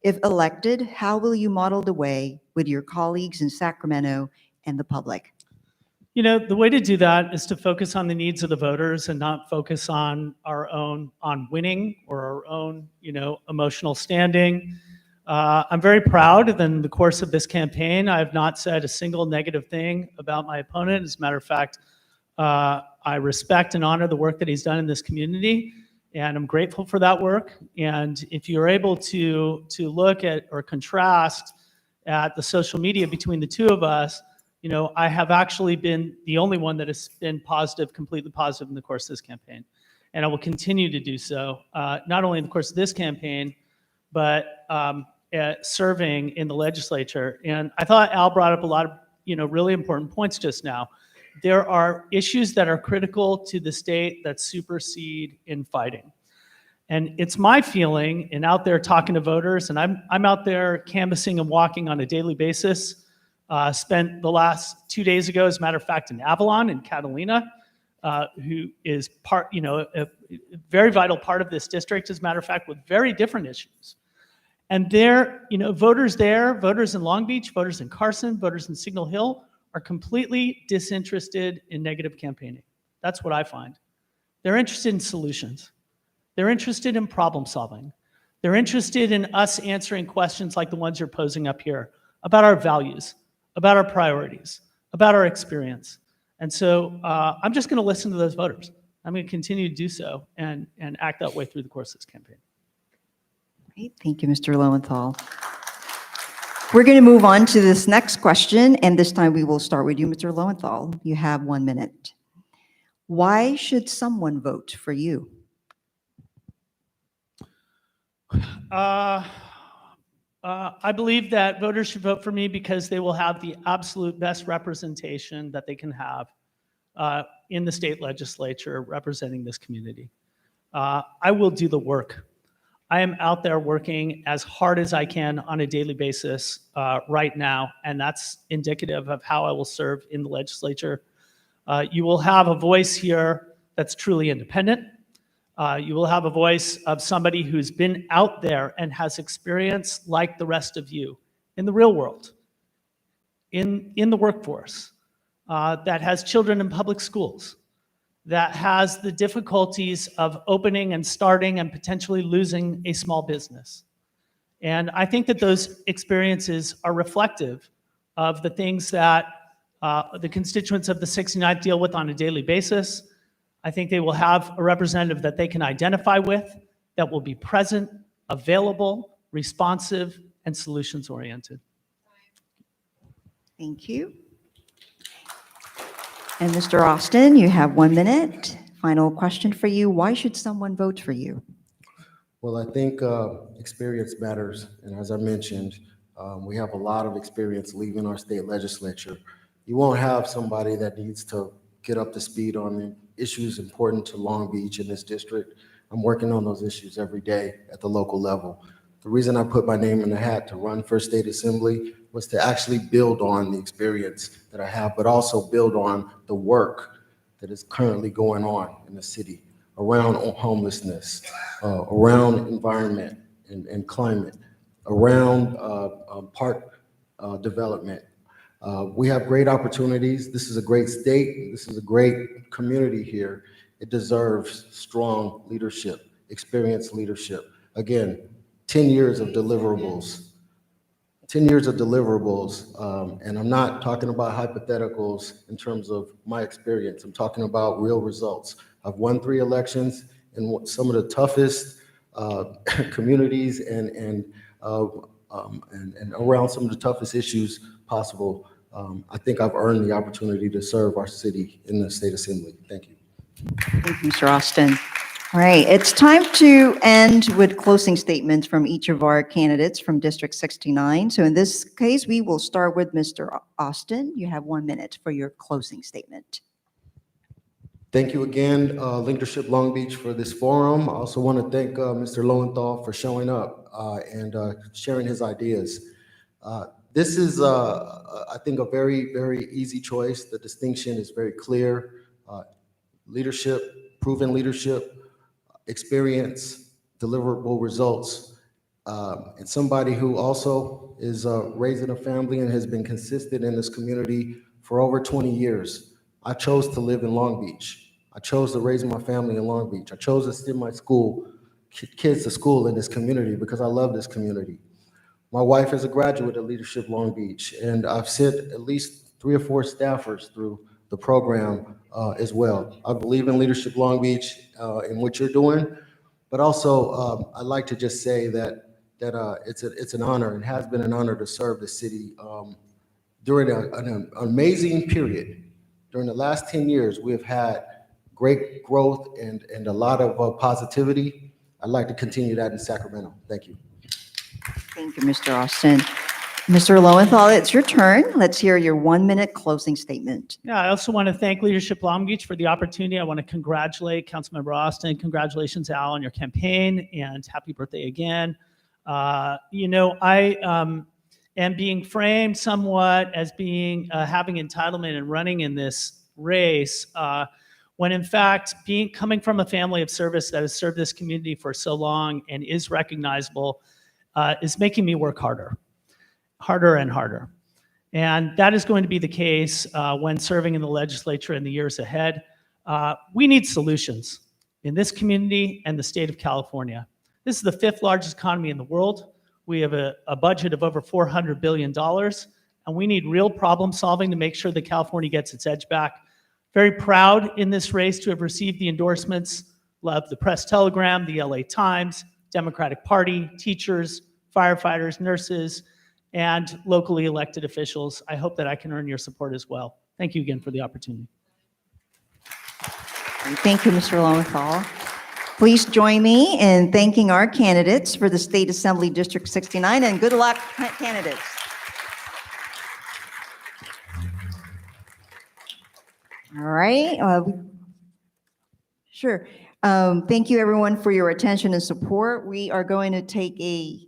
S5: If elected, how will you model the way with your colleagues in Sacramento and the public?
S9: The way to do that is to focus on the needs of the voters and not focus on on winning or our own, emotional standing. I'm very proud that in the course of this campaign, I have not said a single negative thing about my opponent. As a matter of fact, I respect and honor the work that he's done in this community, and I'm grateful for that work. And if you're able to look at or contrast at the social media between the two of us, I have actually been the only one that has been positive, completely positive in the course of this campaign. And I will continue to do so, not only in the course of this campaign, but serving in the legislature. And I thought Al brought up a lot of, really important points just now. There are issues that are critical to the state that supersede infighting. And it's my feeling, and out there talking to voters, and I'm out there canvassing and walking on a daily basis. Spent the last 2 days ago, as a matter of fact, in Avalon and Catalina, who is a very vital part of this district, as a matter of fact, with very different issues. And voters in Long Beach, voters in Carson, voters in Signal Hill are completely disinterested in negative campaigning. That's what I find. They're interested in solutions. They're interested in problem solving. They're interested in us answering questions like the ones you're posing up here about our values, about our priorities, about our experience. And so I'm just going to listen to those voters. I'm going to continue to do so and act that way through the course of this campaign.
S5: Great. Thank you, Mr. Lowenthal. We're going to move on to this next question, and this time we will start with you, Mr. Lowenthal. You have 1 minute. Why should someone vote for you?
S9: I believe that voters should vote for me because they will have the absolute best representation that they can have in the state legislature representing this community. I will do the work. I am out there working as hard as I can on a daily basis right now, and that's indicative of how I will serve in the legislature. You will have a voice here that's truly independent. You will have a voice of somebody who's been out there and has experience like the rest of you in the real world, in the workforce, that has children in public schools, that has the difficulties of opening and starting and potentially losing a small business. And I think that those experiences are reflective of the things that the constituents of the 69th deal with on a daily basis. I think they will have a representative that they can identify with, that will be present, available, responsive, and solutions-oriented.
S5: Thank you. And Mr. Austin, you have 1 minute. Final question for you. Why should someone vote for you?
S8: Well, I think experience matters. And as I mentioned, we have a lot of experience leaving our state legislature. You won't have somebody that needs to get up to speed on the issues important to Long Beach in this district. I'm working on those issues every day at the local level. The reason I put my name in the hat to run for state assembly was to actually build on the experience that I have, but also build on the work that is currently going on in the city around homelessness, around environment and climate, around park development. We have great opportunities. This is a great state. This is a great community here. It deserves strong leadership, experienced leadership. Again, 10 years of deliverables. 10 years of deliverables, and I'm not talking about hypotheticals in terms of my experience. I'm talking about real results. I've won 3 elections in some of the toughest communities and around some of the toughest issues possible. I think I've earned the opportunity to serve our city in the state assembly. Thank you.
S5: Thank you, Mr. Austin. All right, it's time to end with closing statements from each of our candidates from District 69. So in this case, we will start with Mr. Austin. You have 1 minute for your closing statement.
S8: Thank you again, Leadership Long Beach, for this forum. I also want to thank Mr. Lowenthal for showing up and sharing his ideas. This is, I think, a very, very easy choice. The distinction is very clear. Leadership, proven leadership, experience, deliverable results, and somebody who also is raising a family and has been consistent in this community for over 20 years. I chose to live in Long Beach. I chose to raise my family in Long Beach. I chose to send my kids to school in this community because I love this community. My wife is a graduate of Leadership Long Beach, and I've sent at least 3 or 4 staffers through the program as well. I believe in Leadership Long Beach and what you're doing, but also I'd like to just say that it's an honor and has been an honor to serve the city during an amazing period. During the last 10 years, we have had great growth and a lot of positivity. I'd like to continue that in Sacramento. Thank you.
S5: Thank you, Mr. Austin. Mr. Lowenthal, it's your turn. Let's hear your 1 minute closing statement.
S9: Yeah, I also want to thank Leadership Long Beach for the opportunity. I want to congratulate Councilmember Austin. Congratulations, Al, on your campaign, and happy birthday again. You know, I am being framed somewhat as being having entitlement and running in this race, when in fact, coming from a family of service that has served this community for so long and is recognizable, is making me work harder and harder. And that is going to be the case when serving in the legislature in the years ahead. We need solutions in this community and the state of California. This is the fifth largest economy in the world. We have a budget of over $400 billion, and we need real problem solving to make sure that California gets its edge back. Very proud in this race to have received the endorsements of the Press Telegram, the LA Times, Democratic Party, teachers, firefighters, nurses, and locally elected officials. I hope that I can earn your support as well. Thank you again for the opportunity.
S5: Thank you, Mr. Lowenthal. Please join me in thanking our candidates for the State Assembly District 69, and good luck, candidates. All right. Sure. Thank you, everyone, for your attention and support. We are going to take a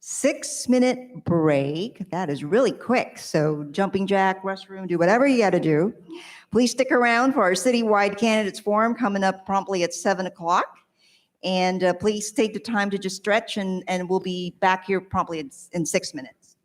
S5: 6-minute break. That is really quick. So jumping jack, restroom, do whatever you got to do. Please stick around for our citywide candidates forum coming up promptly at 7 o'clock. And please take the time to just stretch, and we'll be back here promptly in 6 minutes.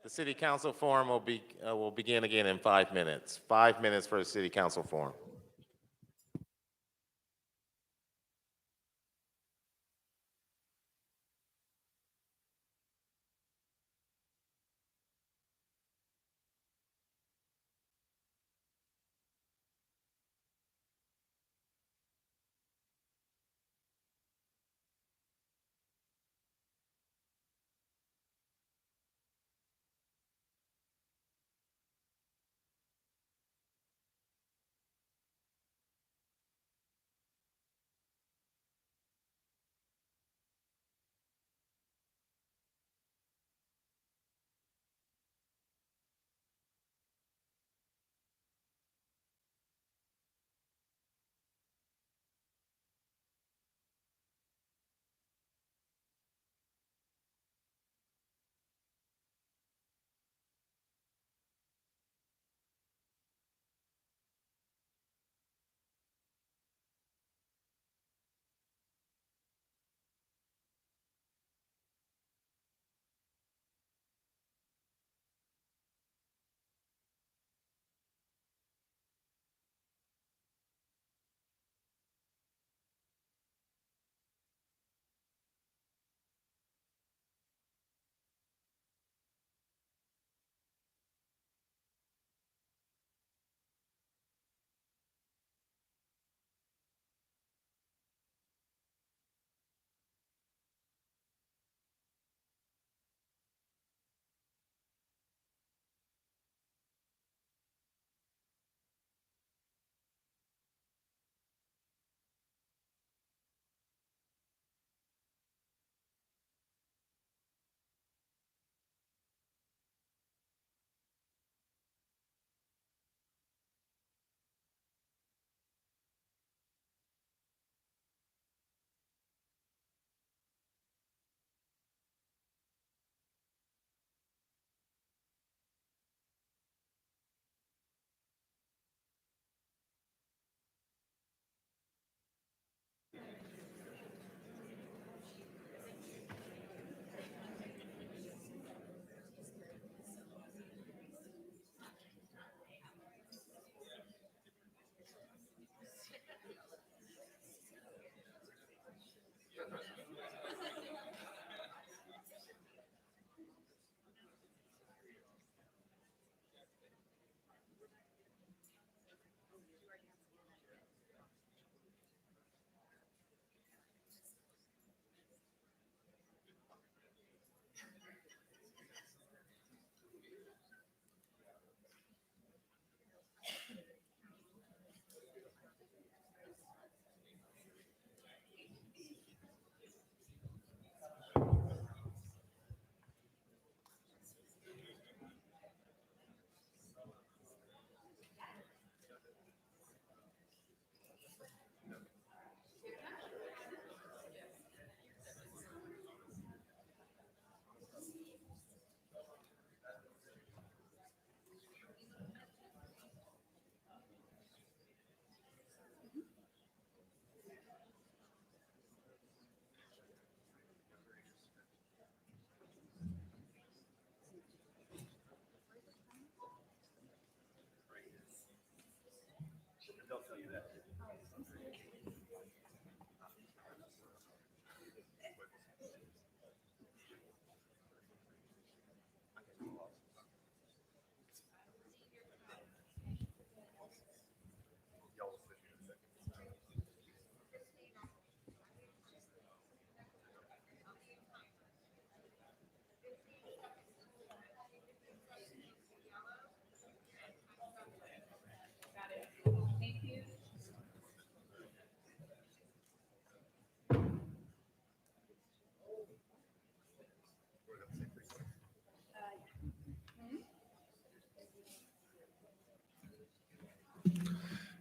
S6: The city council forum will begin again in 5 minutes. 5 minutes for the city council forum.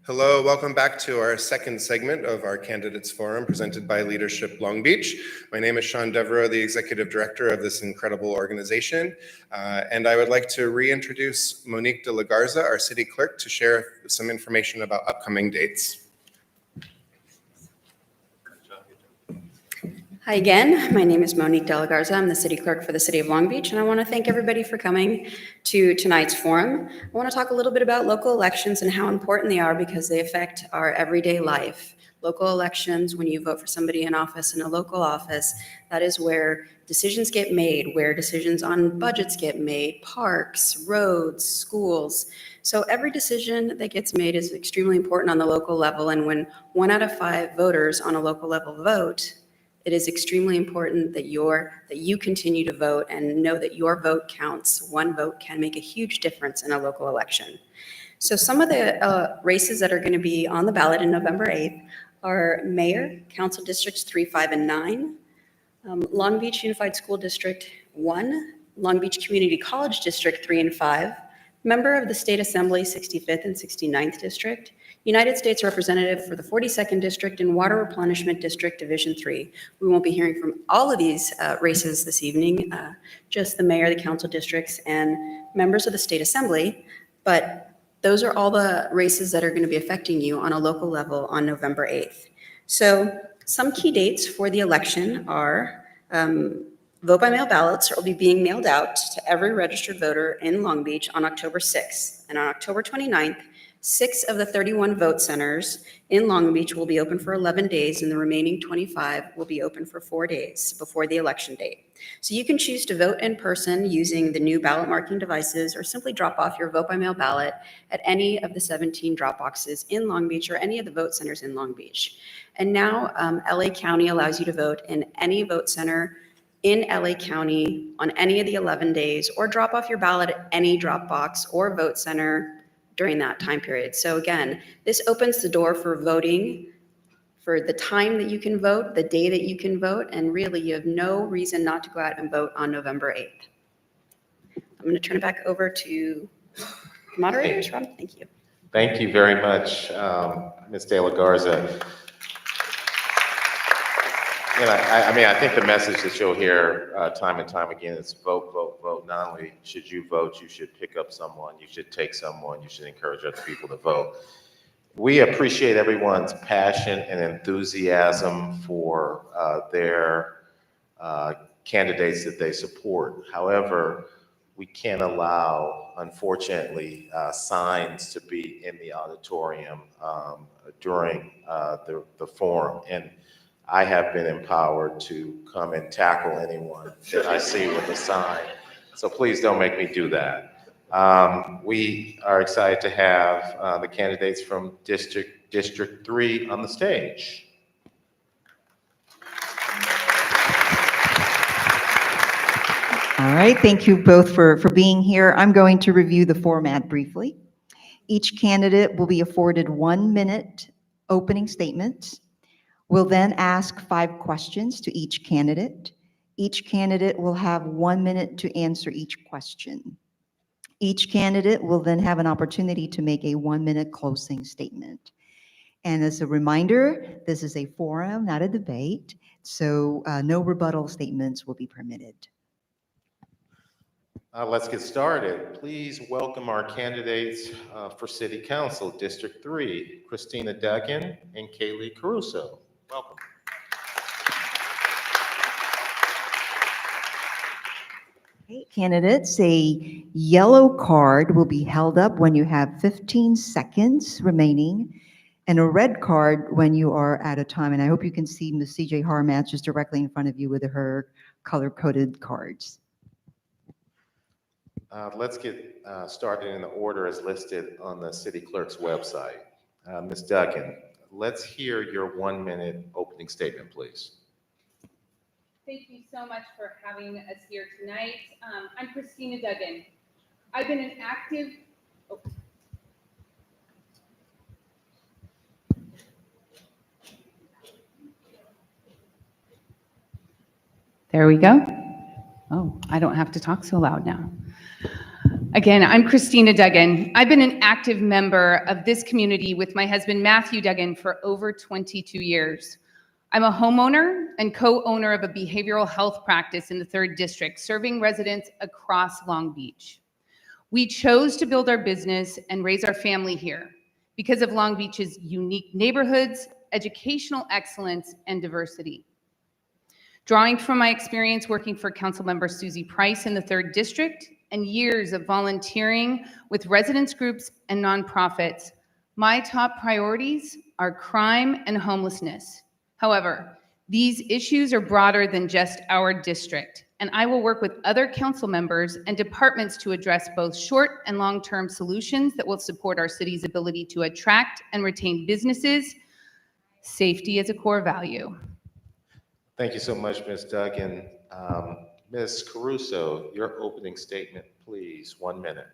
S1: Hello, welcome back to our second segment of our Candidates Forum presented by Leadership Long Beach. My name is Sean Devereaux, the Executive Director of this incredible organization. And I would like to reintroduce Monique de la Garza, our City Clerk, to share some information about upcoming dates.
S3: Hi again. My name is Monique De La Garza. I'm the city clerk for the city of Long Beach, and I want to thank everybody for coming to tonight's forum. I want to talk a little bit about local elections and how important they are because they affect our everyday life. Local elections, when you vote for somebody in office in a local office, that is where decisions get made, where decisions on budgets get made, parks, roads, schools. So every decision that gets made is extremely important on the local level, and when 1 out of 5 voters on a local level vote, it is extremely important that you continue to vote and know that your vote counts. One vote can make a huge difference in a local election. So some of the races that are going to be on the ballot in November 8th are mayor, council districts 3, 5, and 9, Long Beach Unified School District 1, Long Beach Community College District 3 and 5, member of the State Assembly 65th and 69th District, United States Representative for the 42nd District and Water Replenishment District Division 3. We won't be hearing from all of these races this evening, just the mayor, the council districts, and members of the State Assembly, but those are all the races that are going to be affecting you on a local level on November 8th. So some key dates for the election are vote by mail ballots will be being mailed out to every registered voter in Long Beach on October 6th. And on October 29th, 6 of the 31 vote centers in Long Beach will be open for 11 days, and the remaining 25 will be open for 4 days before the election date. So you can choose to vote in person using the new ballot marking devices or simply drop off your vote by mail ballot at any of the 17 drop boxes in Long Beach or any of the vote centers in Long Beach. And now LA County allows you to vote in any vote center in LA County on any of the 11 days, or drop off your ballot at any drop box or vote center during that time period. So again, this opens the door for voting for the time that you can vote, the day that you can vote, and really you have no reason not to go out and vote on November 8th. I'm going to turn it back over to moderators. Rob, thank you.
S6: Thank you very much, Ms. De La Garza. And I think the message that you'll hear time and time again is vote, vote, vote. Not only should you vote, you should pick up someone, you should take someone, you should encourage other people to vote. We appreciate everyone's passion and enthusiasm for their candidates that they support. However, we can't allow, unfortunately, signs to be in the auditorium during the forum. And I have been empowered to come and tackle anyone that I see with a sign. So please don't make me do that. We are excited to have the candidates from District 3 on the stage.
S5: All right, thank you both for being here. I'm going to review the format briefly. Each candidate will be afforded 1 minute opening statements. We'll then ask 5 questions to each candidate. Each candidate will have 1 minute to answer each question. Each candidate will then have an opportunity to make a 1 minute closing statement. And as a reminder, this is a forum, not a debate, so no rebuttal statements will be permitted.
S6: Let's get started. Please welcome our candidates for City Council, District 3, Christina Duggan and Kaylee Caruso. Welcome.
S5: Okay, candidates, a yellow card will be held up when you have 15 seconds remaining, and a red card when you are out of time. And I hope you can see Ms. CJ Harmatz just directly in front of you with her color-coded cards.
S6: Let's get started in the order as listed on the city clerk's website. Ms. Duggan, let's hear your 1 minute opening statement, please.
S10: Thank you so much for having us here tonight. I'm Christina Duggan. I've been an active, There we go. Oh, I don't have to talk so loud now. Again, I'm Christina Duggan. I've been an active member of this community with my husband, Matthew Duggan, for over 22 years. I'm a homeowner and co-owner of a behavioral health practice in the 3rd District, serving residents across Long Beach. We chose to build our business and raise our family here because of Long Beach's unique neighborhoods, educational excellence, and diversity. Drawing from my experience working for Councilmember Susie Price in the 3rd District and years of volunteering with residents groups and nonprofits, my top priorities are crime and homelessness. However, these issues are broader than just our district, and I will work with other council members and departments to address both short and long-term solutions that will support our city's ability to attract and retain businesses. Safety is a core value.
S6: Thank you so much, Ms. Duggan. Ms. Caruso, your opening statement, please. 1 minute.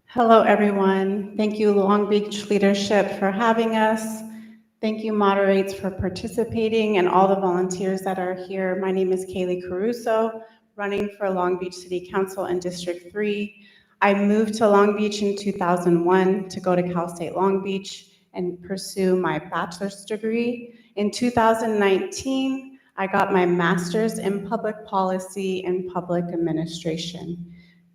S11: Hello, everyone. Thank you, Long Beach leadership, for having us. Thank you, moderates, for participating, and all the volunteers that are here. My name is Kaylee Caruso, running for Long Beach City Council in District 3. I moved to Long Beach in 2001 to go to Cal State Long Beach and pursue my bachelor's degree. In 2019, I got my master's in public policy and public administration.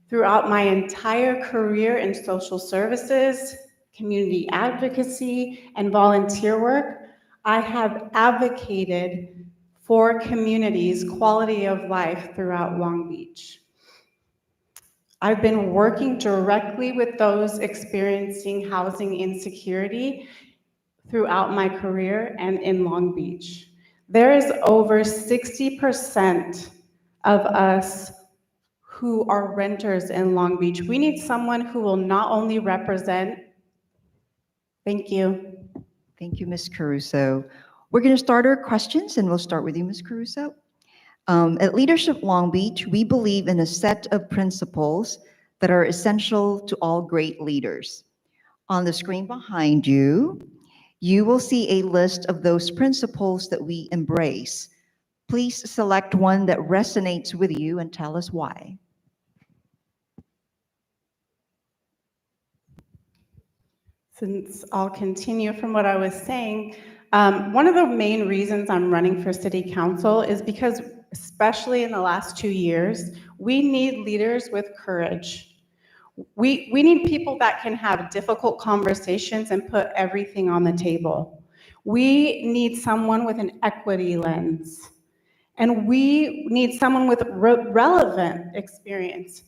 S11: Throughout my entire career in social services, community advocacy, and volunteer work, I have advocated for communities' quality of life throughout Long Beach. I've been working directly with those experiencing housing insecurity throughout my career and in Long Beach. There is over 60% of us who are renters in Long Beach. We need someone who will not only represent. Thank you.
S5: Thank you, Ms. Caruso. We're going to start our questions, and we'll start with you, Ms. Caruso. At Leadership Long Beach, we believe in a set of principles that are essential to all great leaders. On the screen behind you, you will see a list of those principles that we embrace. Please select one that resonates with you and tell us why.
S11: Since I'll continue from what I was saying, one of the main reasons I'm running for city council is because, especially in the last 2 years, we need leaders with courage. We need people that can have difficult conversations and put everything on the table. We need someone with an equity lens. And we need someone with relevant experience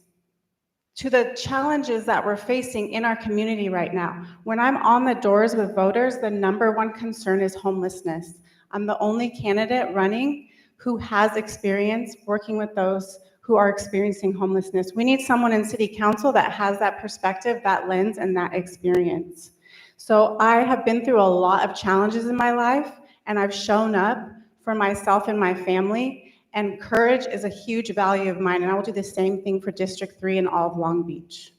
S11: to the challenges that we're facing in our community right now. When I'm on the doors with voters, the #1 concern is homelessness. I'm the only candidate running who has experience working with those who are experiencing homelessness. We need someone in city council that has that perspective, that lens, and that experience. So I have been through a lot of challenges in my life, and I've shown up for myself and my family. And courage is a huge value of mine, and I will do the same thing for District 3 and all of Long Beach.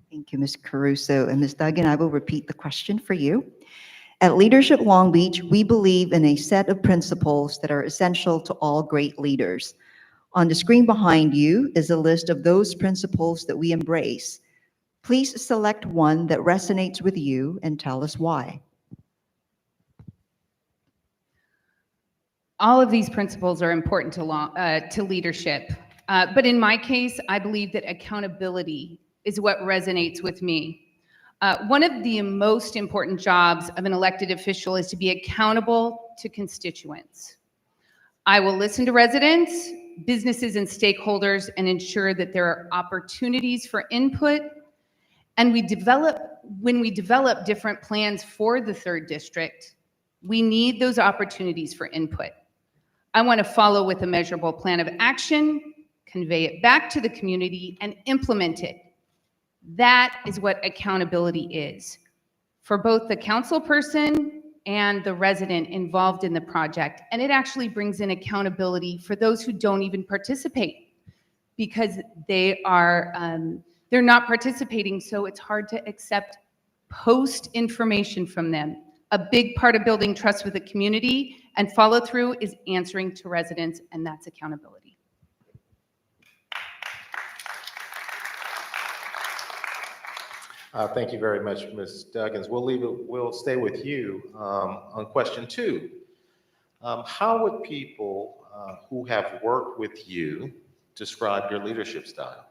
S5: Thank you, Ms. Caruso. And Ms. Duggan, I will repeat the question for you. At Leadership Long Beach, we believe in a set of principles that are essential to all great leaders. On the screen behind you is a list of those principles that we embrace. Please select one that resonates with you and tell us why.
S10: All of these principles are important to leadership. But in my case, I believe that accountability is what resonates with me. One of the most important jobs of an elected official is to be accountable to constituents. I will listen to residents, businesses, and stakeholders and ensure that there are opportunities for input. And when we develop different plans for the 3rd District, we need those opportunities for input. I want to follow with a measurable plan of action, convey it back to the community, and implement it. That is what accountability is for both the council person and the resident involved in the project. And it actually brings in accountability for those who don't even participate because they're not participating, so it's hard to accept post information from them. A big part of building trust with the community and follow through is answering to residents, and that's accountability.
S6: Thank you very much, Ms. Duggins. We'll stay with you on question 2. How would people who have worked with you describe your leadership style?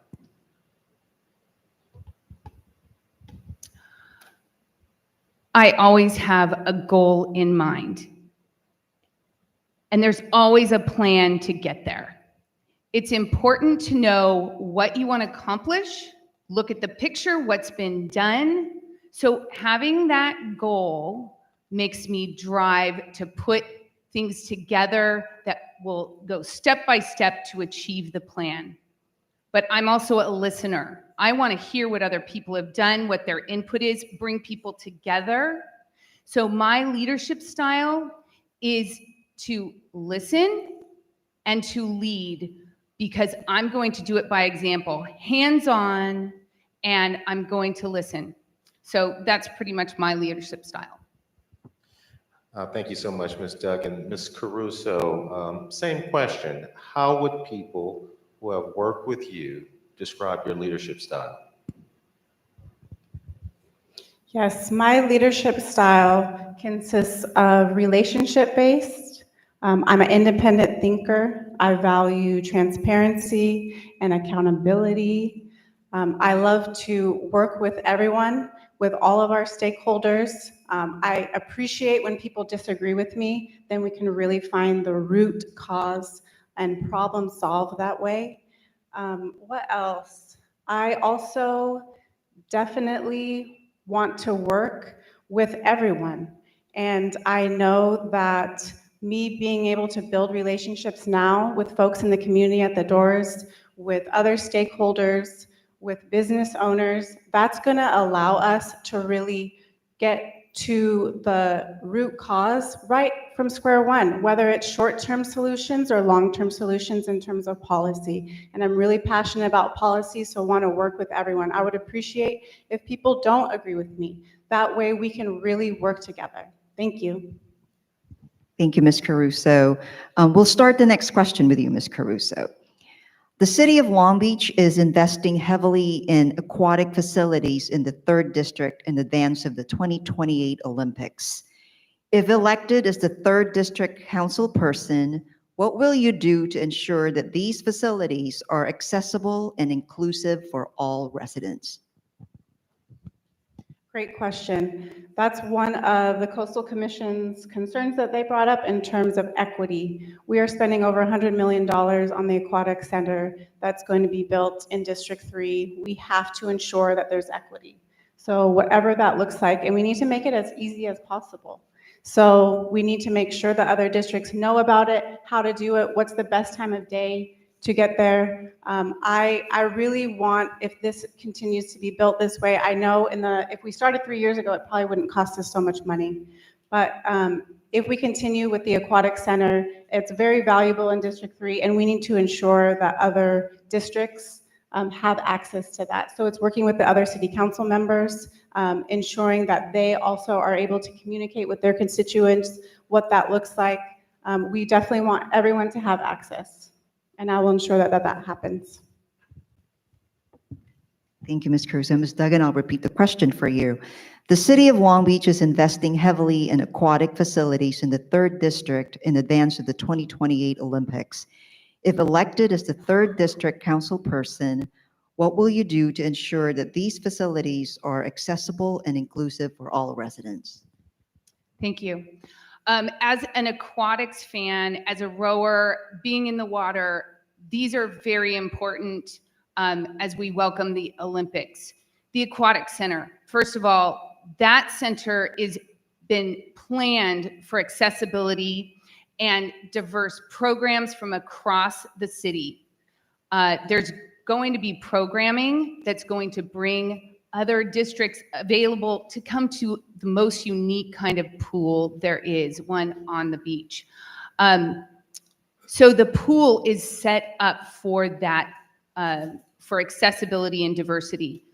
S10: I always have a goal in mind. and there's always a plan to get there. It's important to know what you want to accomplish, look at the picture, what's been done. So having that goal makes me drive to put things together that will go step by step to achieve the plan. But I'm also a listener. I want to hear what other people have done, what their input is, bring people together. So my leadership style is to listen and to lead, because I'm going to do it by example, hands-on, and I'm going to listen. So that's pretty much my leadership style.
S6: Thank you so much, Ms. Duggan. Ms. Caruso, same question. How would people who have worked with you describe your leadership style?
S11: Yes, my leadership style consists of relationship-based. I'm an independent thinker. I value transparency and accountability. I love to work with everyone, with all of our stakeholders. I appreciate when people disagree with me, then we can really find the root cause and problem solve that way. What else? I also definitely want to work with everyone. And I know that me being able to build relationships now with folks in the community at the doors, with other stakeholders, with business owners, that's gonna allow us to really get to the root cause right from square one, whether it's short-term solutions or long-term solutions in terms of policy. And I'm really passionate about policy, so want to work with everyone. I would appreciate if people don't agree with me. That way we can really work together. Thank you.
S5: Thank you, Ms. Caruso. We'll start the next question with you, Ms. Caruso. The city of Long Beach is investing heavily in aquatic facilities in the 3rd District in advance of the 2028 Olympics. If elected as the 3rd District council person, what will you do to ensure that these facilities are accessible and inclusive for all residents?
S11: Great question. That's one of the Coastal Commission's concerns that they brought up in terms of equity. We are spending over $100 million on the aquatic center that's going to be built in District 3. We have to ensure that there's equity. So whatever that looks like, and we need to make it as easy as possible. So we need to make sure that other districts know about it, how to do it, what's the best time of day to get there. I really want, if this continues to be built this way, I know if we started 3 years ago, it probably wouldn't cost us so much money. But if we continue with the aquatic center, it's very valuable in District 3, and we need to ensure that other districts have access to that. So it's working with the other city council members, ensuring that they also are able to communicate with their constituents what that looks like. We definitely want everyone to have access, and I will ensure that that happens.
S5: Thank you, Ms. Caruso. Ms. Duggan, I'll repeat the question for you. The city of Long Beach is investing heavily in aquatic facilities in the 3rd District in advance of the 2028 Olympics. If elected as the 3rd District council person, what will you do to ensure that these facilities are accessible and inclusive for all residents?
S10: Thank you. As an aquatics fan, as a rower, being in the water, these are very important as we welcome the Olympics. The Aquatic Center, first of all, that center is been planned for accessibility and diverse programs from across the city. There's going to be programming that's going to bring other districts available to come to the most unique kind of pool there is, one on the beach. So the pool is set up for that, for accessibility and diversity.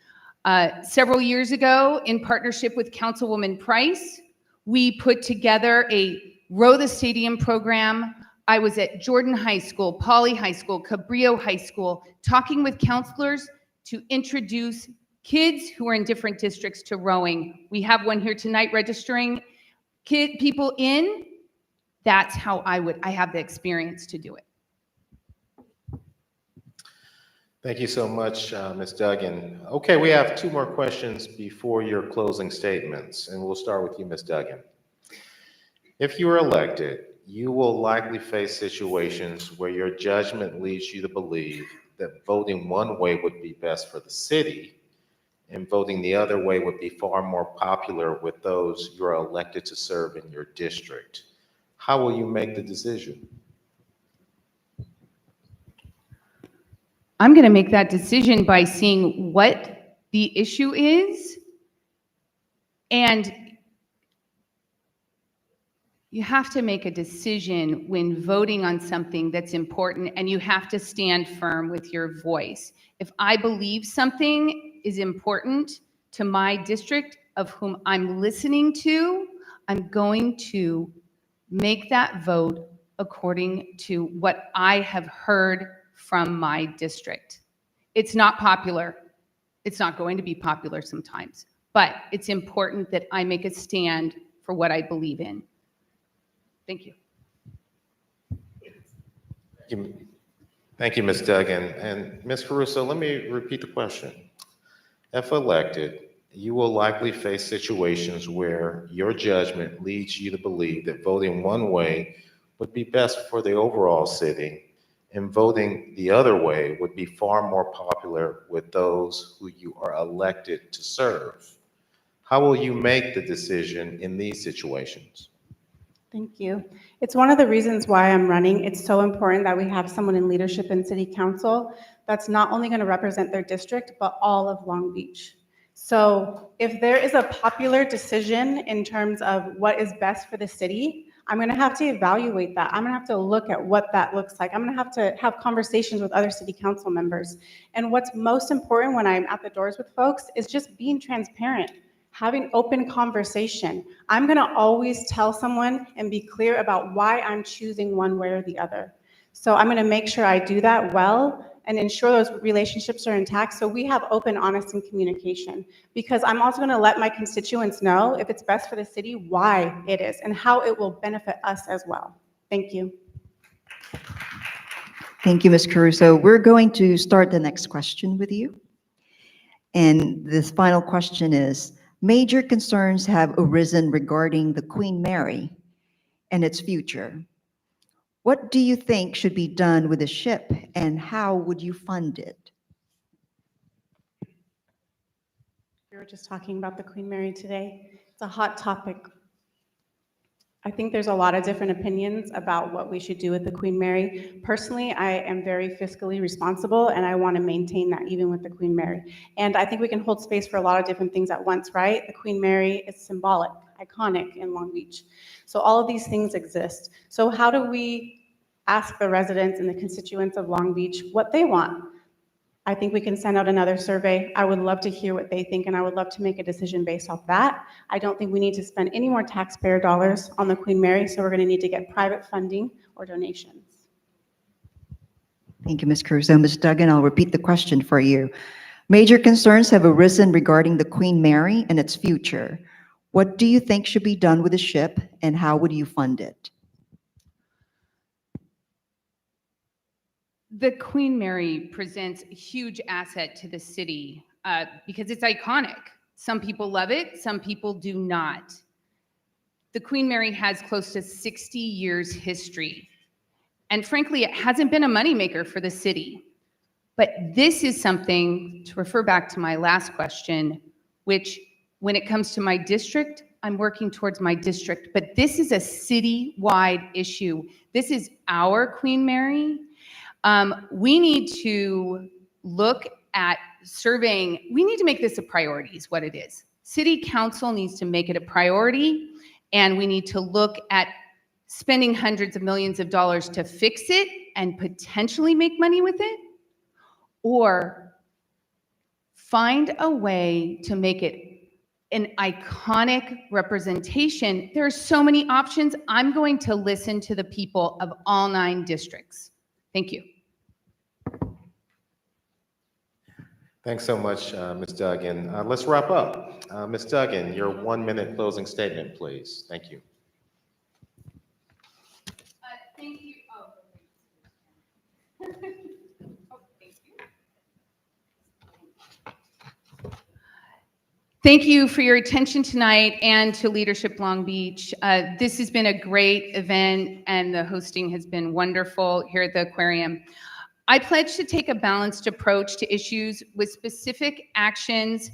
S10: Several years ago, in partnership with Councilwoman Price, we put together a Row the Stadium program. I was at Jordan High School, Pauley High School, Cabrillo High School, talking with counselors to introduce kids who are in different districts to rowing. We have one here tonight registering people in. That's how I have the experience to do it.
S6: Thank you so much, Ms. Duggan. Okay, we have 2 more questions before your closing statements, and we'll start with you, Ms. Duggan. If you were elected, you will likely face situations where your judgment leads you to believe that voting one way would be best for the city and voting the other way would be far more popular with those you are elected to serve in your district. How will you make the decision?
S10: I'm going to make that decision by seeing what the issue is. And you have to make a decision when voting on something that's important, and you have to stand firm with your voice. If I believe something is important to my district of whom I'm listening to, I'm going to make that vote according to what I have heard from my district. It's not popular. It's not going to be popular sometimes, but it's important that I make a stand for what I believe in. Thank you.
S6: Thank you, Ms. Duggan. And Ms. Caruso, let me repeat the question. If elected, you will likely face situations where your judgment leads you to believe that voting one way would be best for the overall city, and voting the other way would be far more popular with those who you are elected to serve. How will you make the decision in these situations?
S11: Thank you. It's one of the reasons why I'm running. It's so important that we have someone in leadership in City Council that's not only going to represent their district, but all of Long Beach. So if there is a popular decision in terms of what is best for the city, I'm going to have to evaluate that. I'm going to have to look at what that looks like. I'm going to have conversations with other city council members. And what's most important when I'm at the doors with folks is just being transparent, having open conversation. I'm going to always tell someone and be clear about why I'm choosing one way or the other. So I'm going to make sure I do that well and ensure those relationships are intact so we have open, honest, and communication. Because I'm also going to let my constituents know if it's best for the city, why it is, and how it will benefit us as well. Thank you.
S5: Thank you, Ms. Caruso. We're going to start the next question with you. And this final question is, major concerns have arisen regarding the Queen Mary and its future. What do you think should be done with the ship, and how would you fund it?
S11: We were just talking about the Queen Mary today. It's a hot topic. I think there's a lot of different opinions about what we should do with the Queen Mary. Personally, I am very fiscally responsible, and I want to maintain that even with the Queen Mary. And I think we can hold space for a lot of different things at once, right? The Queen Mary is symbolic, iconic in Long Beach. So all of these things exist. So how do we ask the residents and the constituents of Long Beach what they want? I think we can send out another survey. I would love to hear what they think, and I would love to make a decision based off that. I don't think we need to spend any more taxpayer dollars on the Queen Mary, so we're going to need to get private funding or donations.
S5: Thank you, Ms. Caruso. Ms. Duggan, I'll repeat the question for you. Major concerns have arisen regarding the Queen Mary and its future. What do you think should be done with the ship, and how would you fund it?
S10: The Queen Mary presents a huge asset to the city because it's iconic. Some people love it, some people do not. The Queen Mary has close to 60 years history. And frankly, it hasn't been a moneymaker for the city. But this is something, to refer back to my last question, which when it comes to my district, I'm working towards my district, but this is a city-wide issue. This is our Queen Mary. We need to look at surveying. We need to make this a priority is what it is. City council needs to make it a priority, and we need to look at spending hundreds of millions of dollars to fix it and potentially make money with it, or find a way to make it an iconic representation. There are so many options. I'm going to listen to the people of all 9 districts. Thank you.
S6: Thanks so much, Ms. Duggan. Let's wrap up. Ms. Duggan, your 1-minute closing statement, please. Thank you.
S10: Thank you. Thank you. Thank you for your attention tonight and to Leadership Long Beach. This has been a great event and the hosting has been wonderful here at the aquarium. I pledge to take a balanced approach to issues with specific actions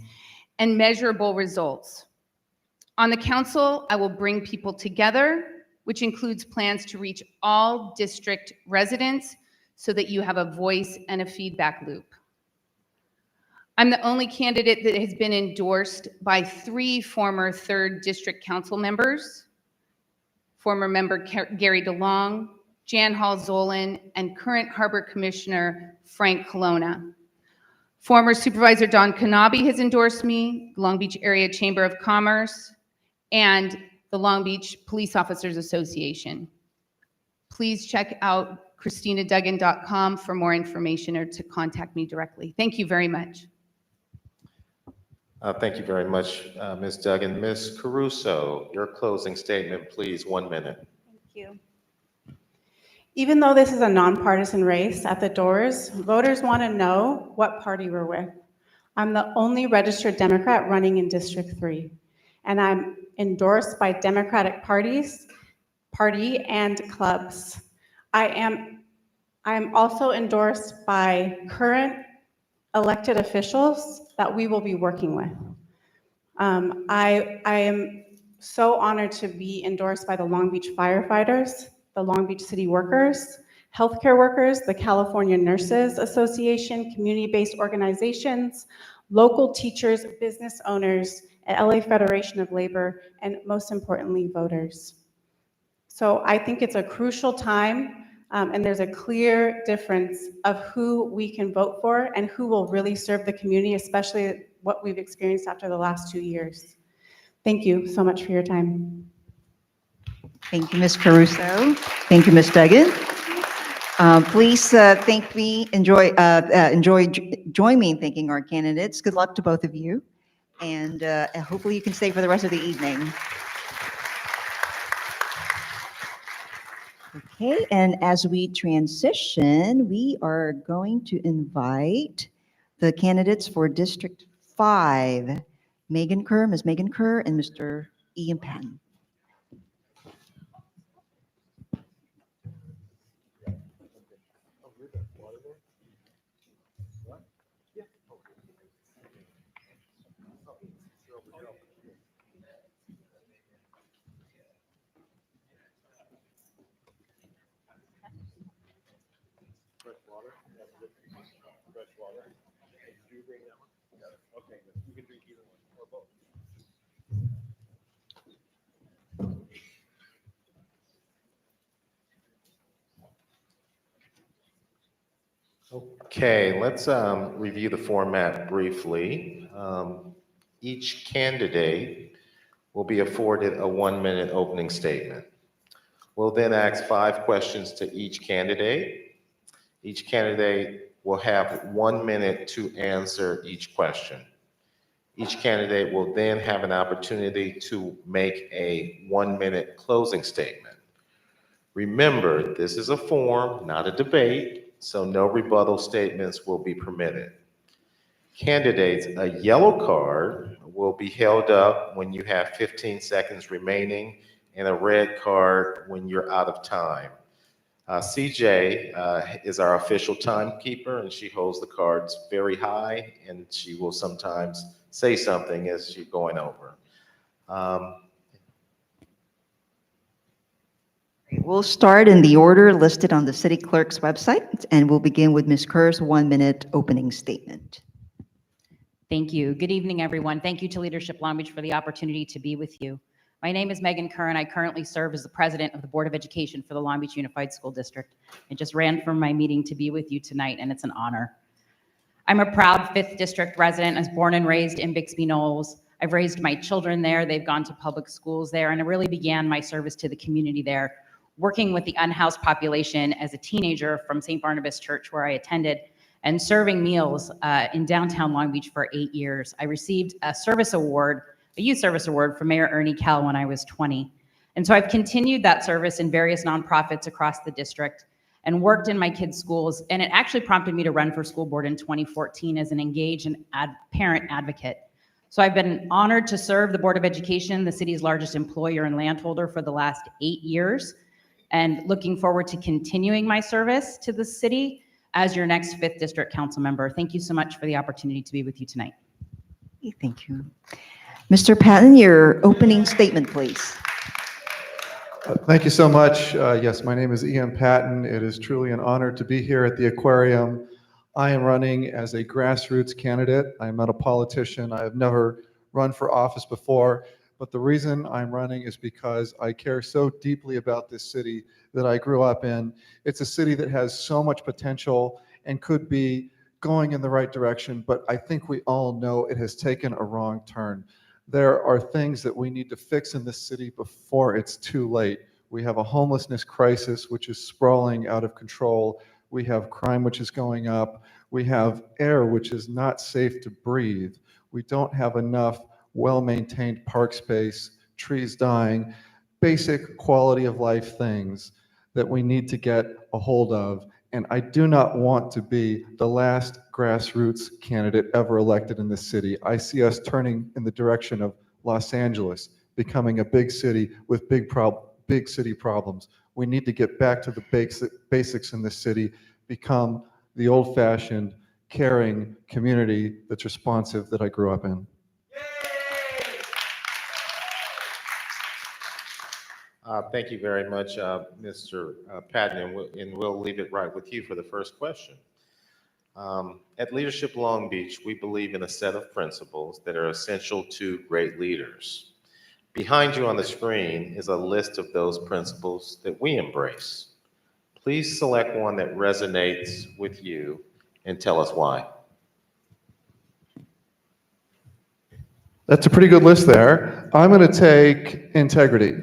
S10: and measurable results. On the council, I will bring people together, which includes plans to reach all district residents so that you have a voice and a feedback loop. I'm the only candidate that has been endorsed by 3 former 3rd District Council members, former member Gary DeLong, Jan Hall-Zollin, and current Harbor Commissioner Frank Colonna. Former Supervisor Don Knabe has endorsed me, the Long Beach Area Chamber of Commerce, and the Long Beach Police Officers Association. Please check out ChristinaDuggan.com for more information or to contact me directly. Thank you very much.
S6: Thank you very much, Ms. Duggan. Ms. Caruso, your closing statement, please, 1 minute.
S11: Thank you. Even though this is a nonpartisan race at the doors, voters want to know what party we're with. I'm the only registered Democrat running in District 3, and I'm endorsed by Democratic party and clubs. I am also endorsed by current elected officials that we will be working with. I am so honored to be endorsed by the Long Beach firefighters, the Long Beach city workers, healthcare workers, the California Nurses Association, community-based organizations, local teachers, business owners, LA Federation of Labor, and most importantly, voters. So I think it's a crucial time. And there's a clear difference of who we can vote for and who will really serve the community, especially what we've experienced after the last 2 years. Thank you so much for your time.
S5: Thank you, Ms. Caruso. Thank you, Ms. Duggan. Please join me in thanking our candidates. Good luck to both of you. And hopefully you can stay for the rest of the evening. Okay, and as we transition, we are going to invite the candidates for District 5, Megan Kerr, Ms. Megan Kerr, and Mr. Ian Patton.
S6: Okay, let's review the format briefly. Each candidate will be afforded a 1-minute opening statement. We'll then ask 5 questions to each candidate. Each candidate will have 1 minute to answer each question. Each candidate will then have an opportunity to make a 1-minute closing statement. Remember, this is a forum, not a debate, so no rebuttal statements will be permitted. Candidates, a yellow card will be held up when you have 15 seconds remaining and a red card when you're out of time. CJ is our official timekeeper, and she holds the cards very high, and she will sometimes say something as she's going over.
S5: We'll start in the order listed on the city clerk's website, and we'll begin with Ms. Kerr's 1-minute opening statement.
S12: Thank you. Good evening, everyone. Thank you to Leadership Long Beach for the opportunity to be with you. My name is Megan Kerr, and I currently serve as the president of the Board of Education for the Long Beach Unified School District. I just ran from my meeting to be with you tonight, and it's an honor. I'm a proud 5th District resident. I was born and raised in Bixby Knolls. I've raised my children there. They've gone to public schools there, and I really began my service to the community there, working with the unhoused population as a teenager from St. Barnabas Church, where I attended, and serving meals in downtown Long Beach for 8 years. I received a youth service award from Mayor Ernie Kell when I was 20. And so I've continued that service in various nonprofits across the district and worked in my kids' schools. And it actually prompted me to run for school board in 2014 as an engaged and parent advocate. So I've been honored to serve the Board of Education, the city's largest employer and landholder, for the last 8 years, and looking forward to continuing my service to the city as your next 5th District Council member. Thank you so much for the opportunity to be with you tonight.
S5: Thank you. Mr. Patton, your opening statement, please.
S13: Thank you so much. Yes, my name is Ian Patton. It is truly an honor to be here at the Aquarium. I am running as a grassroots candidate. I am not a politician. I have never run for office before, but the reason I'm running is because I care so deeply about this city that I grew up in. It's a city that has so much potential and could be going in the right direction, but I think we all know it has taken a wrong turn. There are things that we need to fix in this city before it's too late. We have a homelessness crisis, which is sprawling out of control. We have crime, which is going up. We have air, which is not safe to breathe. We don't have enough well-maintained park space, trees dying, basic quality of life things that we need to get a hold of. And I do not want to be the last grassroots candidate ever elected in this city. I see us turning in the direction of Los Angeles, becoming a big city with big city problems. We need to get back to the basics in this city, become the old-fashioned, caring community that's responsive that I grew up in.
S6: Thank you very much, Mr. Patton, and we'll leave it right with you for the first question. At Leadership Long Beach, we believe in a set of principles that are essential to great leaders. Behind you on the screen is a list of those principles that we embrace. Please select one that resonates with you and tell us why.
S13: That's a pretty good list there. I'm going to take integrity,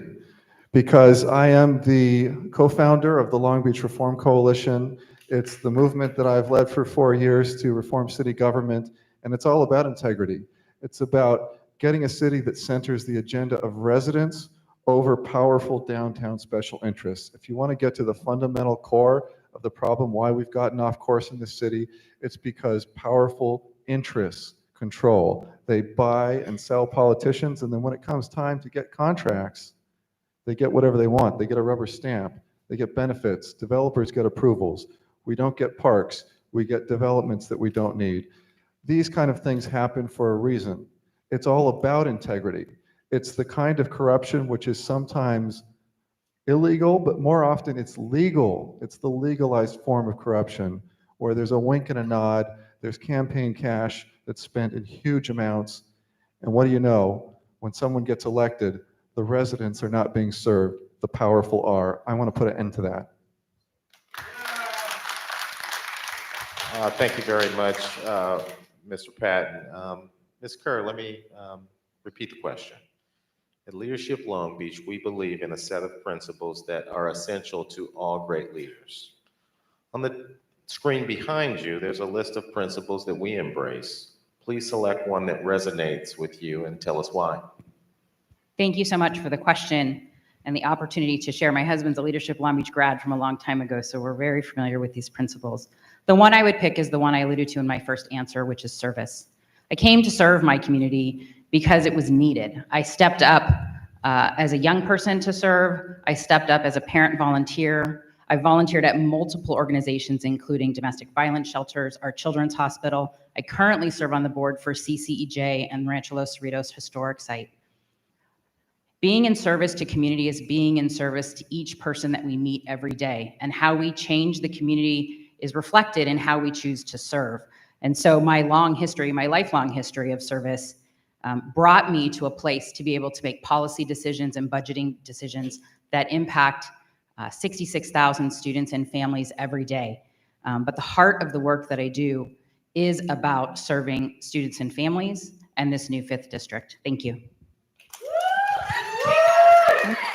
S13: because I am the co-founder of the Long Beach Reform Coalition. It's the movement that I've led for 4 years to reform city government, and it's all about integrity. It's about getting a city that centers the agenda of residents over powerful downtown special interests. If you want to get to the fundamental core of the problem, why we've gotten off course in this city, it's because powerful interests control. They buy and sell politicians, and then when it comes time to get contracts, they get whatever they want. They get a rubber stamp. They get benefits. Developers get approvals. We don't get parks. We get developments that we don't need. These kind of things happen for a reason. It's all about integrity. It's the kind of corruption which is sometimes illegal, but more often it's legal. It's the legalized form of corruption where there's a wink and a nod. There's campaign cash that's spent in huge amounts. And what do you know? When someone gets elected, the residents are not being served, the powerful are. I want to put an end to that.
S6: Thank you very much, Mr. Patton. Ms. Kerr, let me repeat the question. At Leadership Long Beach, we believe in a set of principles that are essential to all great leaders. On the screen behind you, there's a list of principles that we embrace. Please select one that resonates with you and tell us why.
S12: Thank you so much for the question and the opportunity to share. My husband's a Leadership Long Beach grad from a long time ago, so we're very familiar with these principles. The one I would pick is the one I alluded to in my first answer, which is service. I came to serve my community because it was needed. I stepped up as a young person to serve. I stepped up as a parent volunteer. I volunteered at multiple organizations, including domestic violence shelters, our children's hospital. I currently serve on the board for CCEJ and Rancho Los Cerritos Historic Site. Being in service to community is being in service to each person that we meet every day, and how we change the community is reflected in how we choose to serve. And so my lifelong history of service brought me to a place to be able to make policy decisions and budgeting decisions that impact 66,000 students and families every day. But the heart of the work that I do is about serving students and families and this new 5th district. Thank you.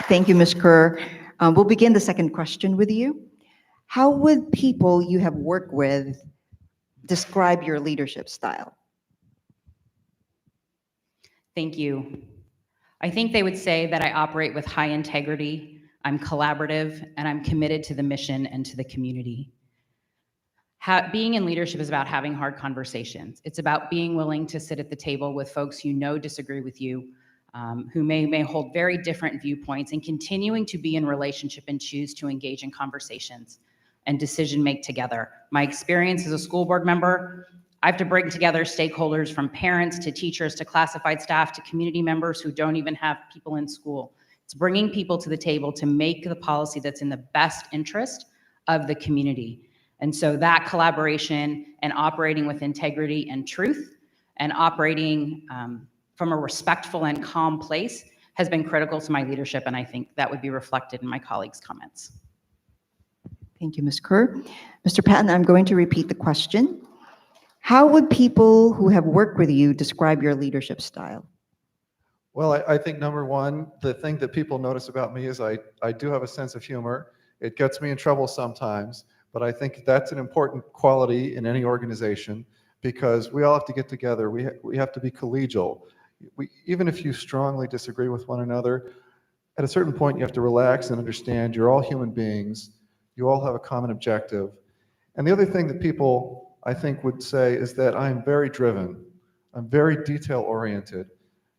S5: Thank you, Ms. Kerr. We'll begin the second question with you. How would people you have worked with describe your leadership style?
S12: Thank you. I think they would say that I operate with high integrity, I'm collaborative, and I'm committed to the mission and to the community. Being in leadership is about having hard conversations. It's about being willing to sit at the table with folks you know disagree with you, who may hold very different viewpoints, and continuing to be in relationship and choose to engage in conversations and decision make together. My experience as a school board member, I have to bring together stakeholders from parents to teachers to classified staff to community members who don't even have people in school. It's bringing people to the table to make the policy that's in the best interest of the community. And so that collaboration and operating with integrity and truth and operating from a respectful and calm place has been critical to my leadership, and I think that would be reflected in my colleagues' comments.
S5: Thank you, Ms. Kerr. Mr. Patton, I'm going to repeat the question. How would people who have worked with you describe your leadership style?
S13: Well, I think number one, the thing that people notice about me is I do have a sense of humor. It gets me in trouble sometimes, but I think that's an important quality in any organization because we all have to get together. We have to be collegial. Even if you strongly disagree with one another, at a certain point you have to relax and understand you're all human beings. You all have a common objective. And the other thing that people, I think, would say is that I'm very driven. I'm very detail-oriented.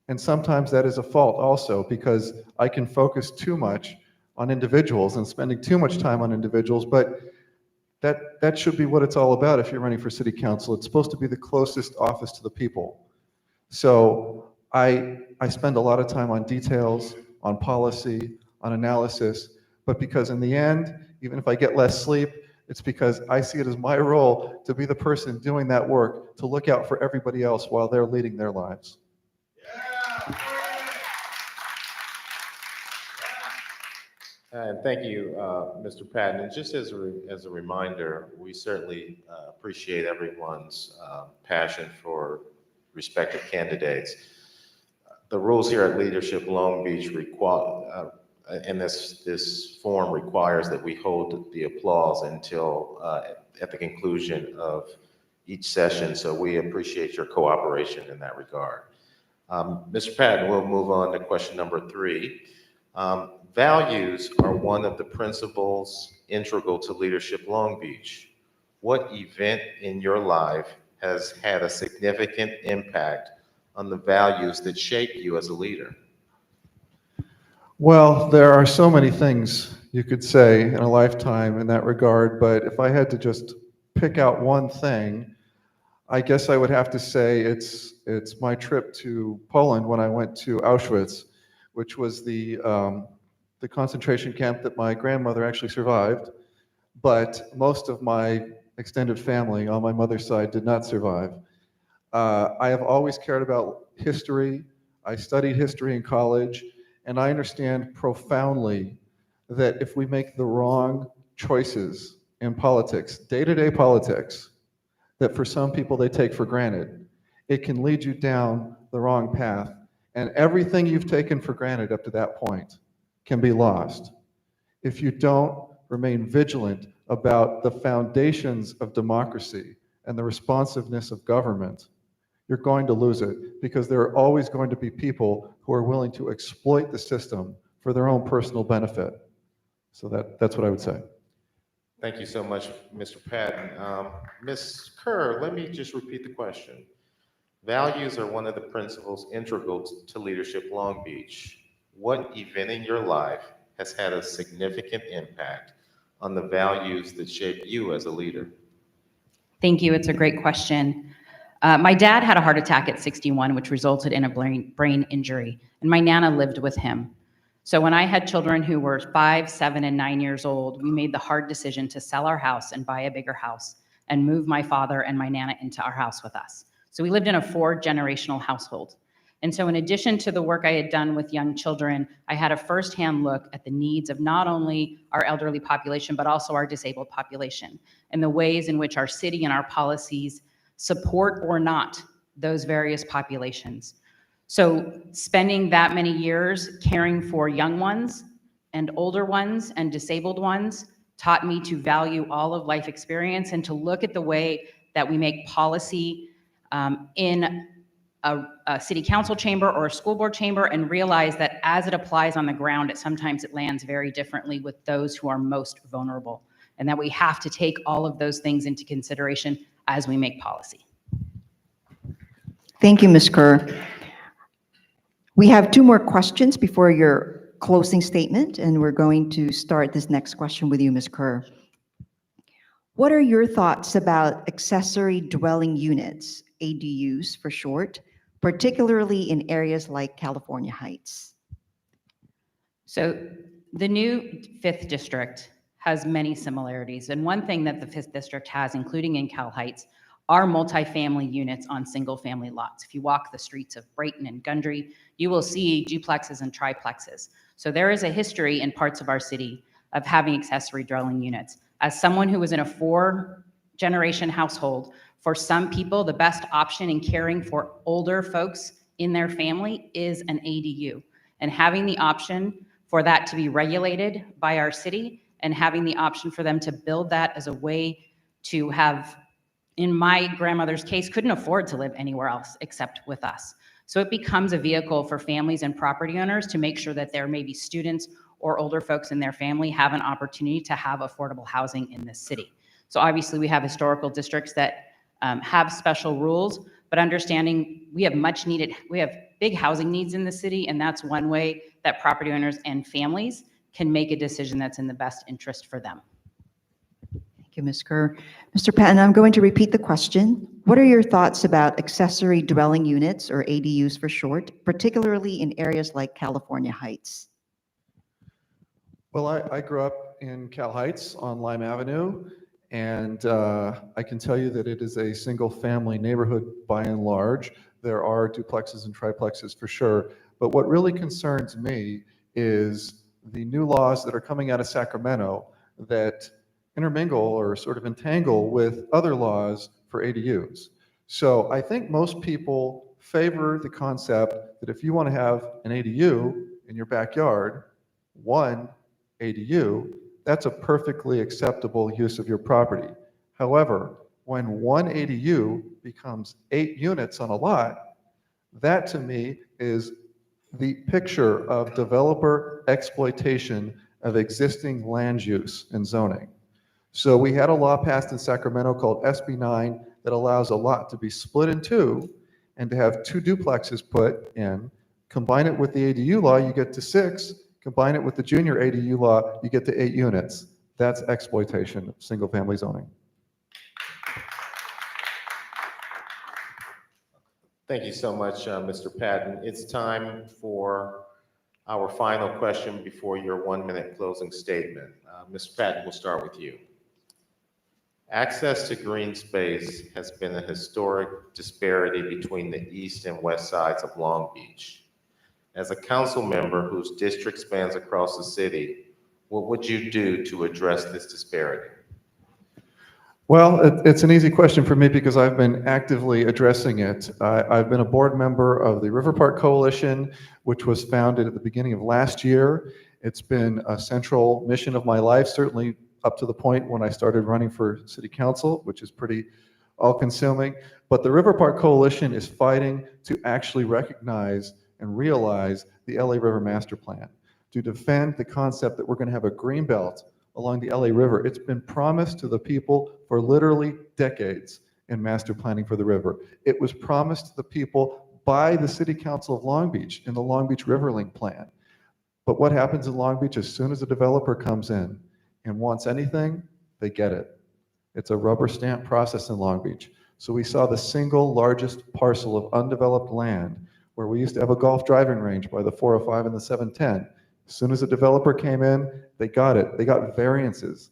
S13: And sometimes that is a fault also because I can focus too much on individuals and spending too much time on individuals, but that should be what it's all about if you're running for city council. It's supposed to be the closest office to the people. So I spend a lot of time on details, on policy, on analysis, but because in the end, even if I get less sleep, it's because I see it as my role to be the person doing that work, to look out for everybody else while they're leading their lives.
S6: And thank you, Mr. Patton. And just as a reminder, we certainly appreciate everyone's passion for respective candidates. The rules here at Leadership Long Beach require, and this forum requires that we hold the applause until at the conclusion of each session. So we appreciate your cooperation in that regard. Mr. Patton, we'll move on to question number 3. Values are one of the principles integral to Leadership Long Beach. What event in your life has had a significant impact on the values that shape you as a leader?
S13: Well, there are so many things you could say in a lifetime in that regard, but if I had to just pick out one thing, I guess I would have to say it's my trip to Poland when I went to Auschwitz, which was the concentration camp that my grandmother actually survived, but most of my extended family on my mother's side did not survive. I have always cared about history. I studied history in college, and I understand profoundly that if we make the wrong choices in politics, day-to-day politics, that for some people they take for granted, it can lead you down the wrong path. And everything you've taken for granted up to that point can be lost if you don't remain vigilant about the foundations of democracy and the responsiveness of government. You're going to lose it because there are always going to be people who are willing to exploit the system for their own personal benefit. So that's what I would say.
S6: Thank you so much, Mr. Patton. Ms. Kerr, let me just repeat the question. Values are one of the principles integral to Leadership Long Beach. What event in your life has had a significant impact on the values that shape you as a leader?
S12: Thank you. It's a great question. My dad had a heart attack at 61, which resulted in a brain injury, and my Nana lived with him. So when I had children who were 5, 7, and 9 years old, we made the hard decision to sell our house and buy a bigger house and move my father and my Nana into our house with us. So we lived in a 4-generational household. And so in addition to the work I had done with young children, I had a firsthand look at the needs of not only our elderly population, but also our disabled population, and the ways in which our city and our policies support or not those various populations. So spending that many years caring for young ones and older ones and disabled ones taught me to value all of life experience and to look at the way that we make policy in a city council chamber or a school board chamber and realize that as it applies on the ground, sometimes it lands very differently with those who are most vulnerable. and that we have to take all of those things into consideration as we make policy.
S5: Thank you, Ms. Kerr. We have 2 more questions before your closing statement, and we're going to start this next question with you, Ms. Kerr. What are your thoughts about accessory dwelling units, ADUs for short, particularly in areas like California Heights?
S12: So the new 5th district has many similarities. And one thing that the 5th district has, including in Cal Heights, are multifamily units on single-family lots. If you walk the streets of Brighton and Gundry, you will see duplexes and triplexes. So there is a history in parts of our city of having accessory dwelling units. As someone who was in a 4-generation household, for some people, the best option in caring for older folks in their family is an ADU. And having the option for that to be regulated by our city and having the option for them to build that as a way to have, in my grandmother's case, couldn't afford to live anywhere else except with us. So it becomes a vehicle for families and property owners to make sure that there may be students or older folks in their family have an opportunity to have affordable housing in this city. So obviously we have historical districts that have special rules, but understanding we have big housing needs in the city, and that's one way that property owners and families can make a decision that's in the best interest for them.
S5: Thank you, Ms. Kerr. Mr. Patton, I'm going to repeat the question. What are your thoughts about accessory dwelling units, or ADUs for short, particularly in areas like California Heights?
S13: Well, I grew up in Cal Heights on Lime Avenue, and I can tell you that it is a single-family neighborhood by and large. There are duplexes and triplexes for sure, but what really concerns me is the new laws that are coming out of Sacramento that intermingle or sort of entangle with other laws for ADUs. So I think most people favor the concept that if you want to have an ADU in your backyard, one ADU, that's a perfectly acceptable use of your property. However, when one ADU becomes 8 units on a lot, that to me is the picture of developer exploitation of existing land use and zoning. So we had a law passed in Sacramento called SB 9 that allows a lot to be split in 2 and to have 2 duplexes put in. Combine it with the ADU law, you get to 6. Combine it with the junior ADU law, you get to 8 units. That's exploitation of single-family zoning.
S6: Thank you so much, Mr. Patton. It's time for our final question before your 1-minute closing statement. Mr. Patton, we'll start with you. Access to green space has been a historic disparity between the east and west sides of Long Beach. As a council member whose district spans across the city, what would you do to address this disparity?
S13: Well, it's an easy question for me because I've been actively addressing it. I've been a board member of the River Park Coalition, which was founded at the beginning of last year. It's been a central mission of my life, certainly up to the point when I started running for city council, which is pretty all-consuming. But the River Park Coalition is fighting to actually recognize and realize the LA River Master Plan, to defend the concept that we're going to have a green belt along the LA River. It's been promised to the people for literally decades in master planning for the river. It was promised to the people by the City Council of Long Beach in the Long Beach Riverlink Plan. But what happens in Long Beach as soon as a developer comes in and wants anything, they get it. It's a rubber stamp process in Long Beach. So we saw the single largest parcel of undeveloped land where we used to have a golf driving range by the 405 and the 710. As soon as a developer came in, they got it. They got variances.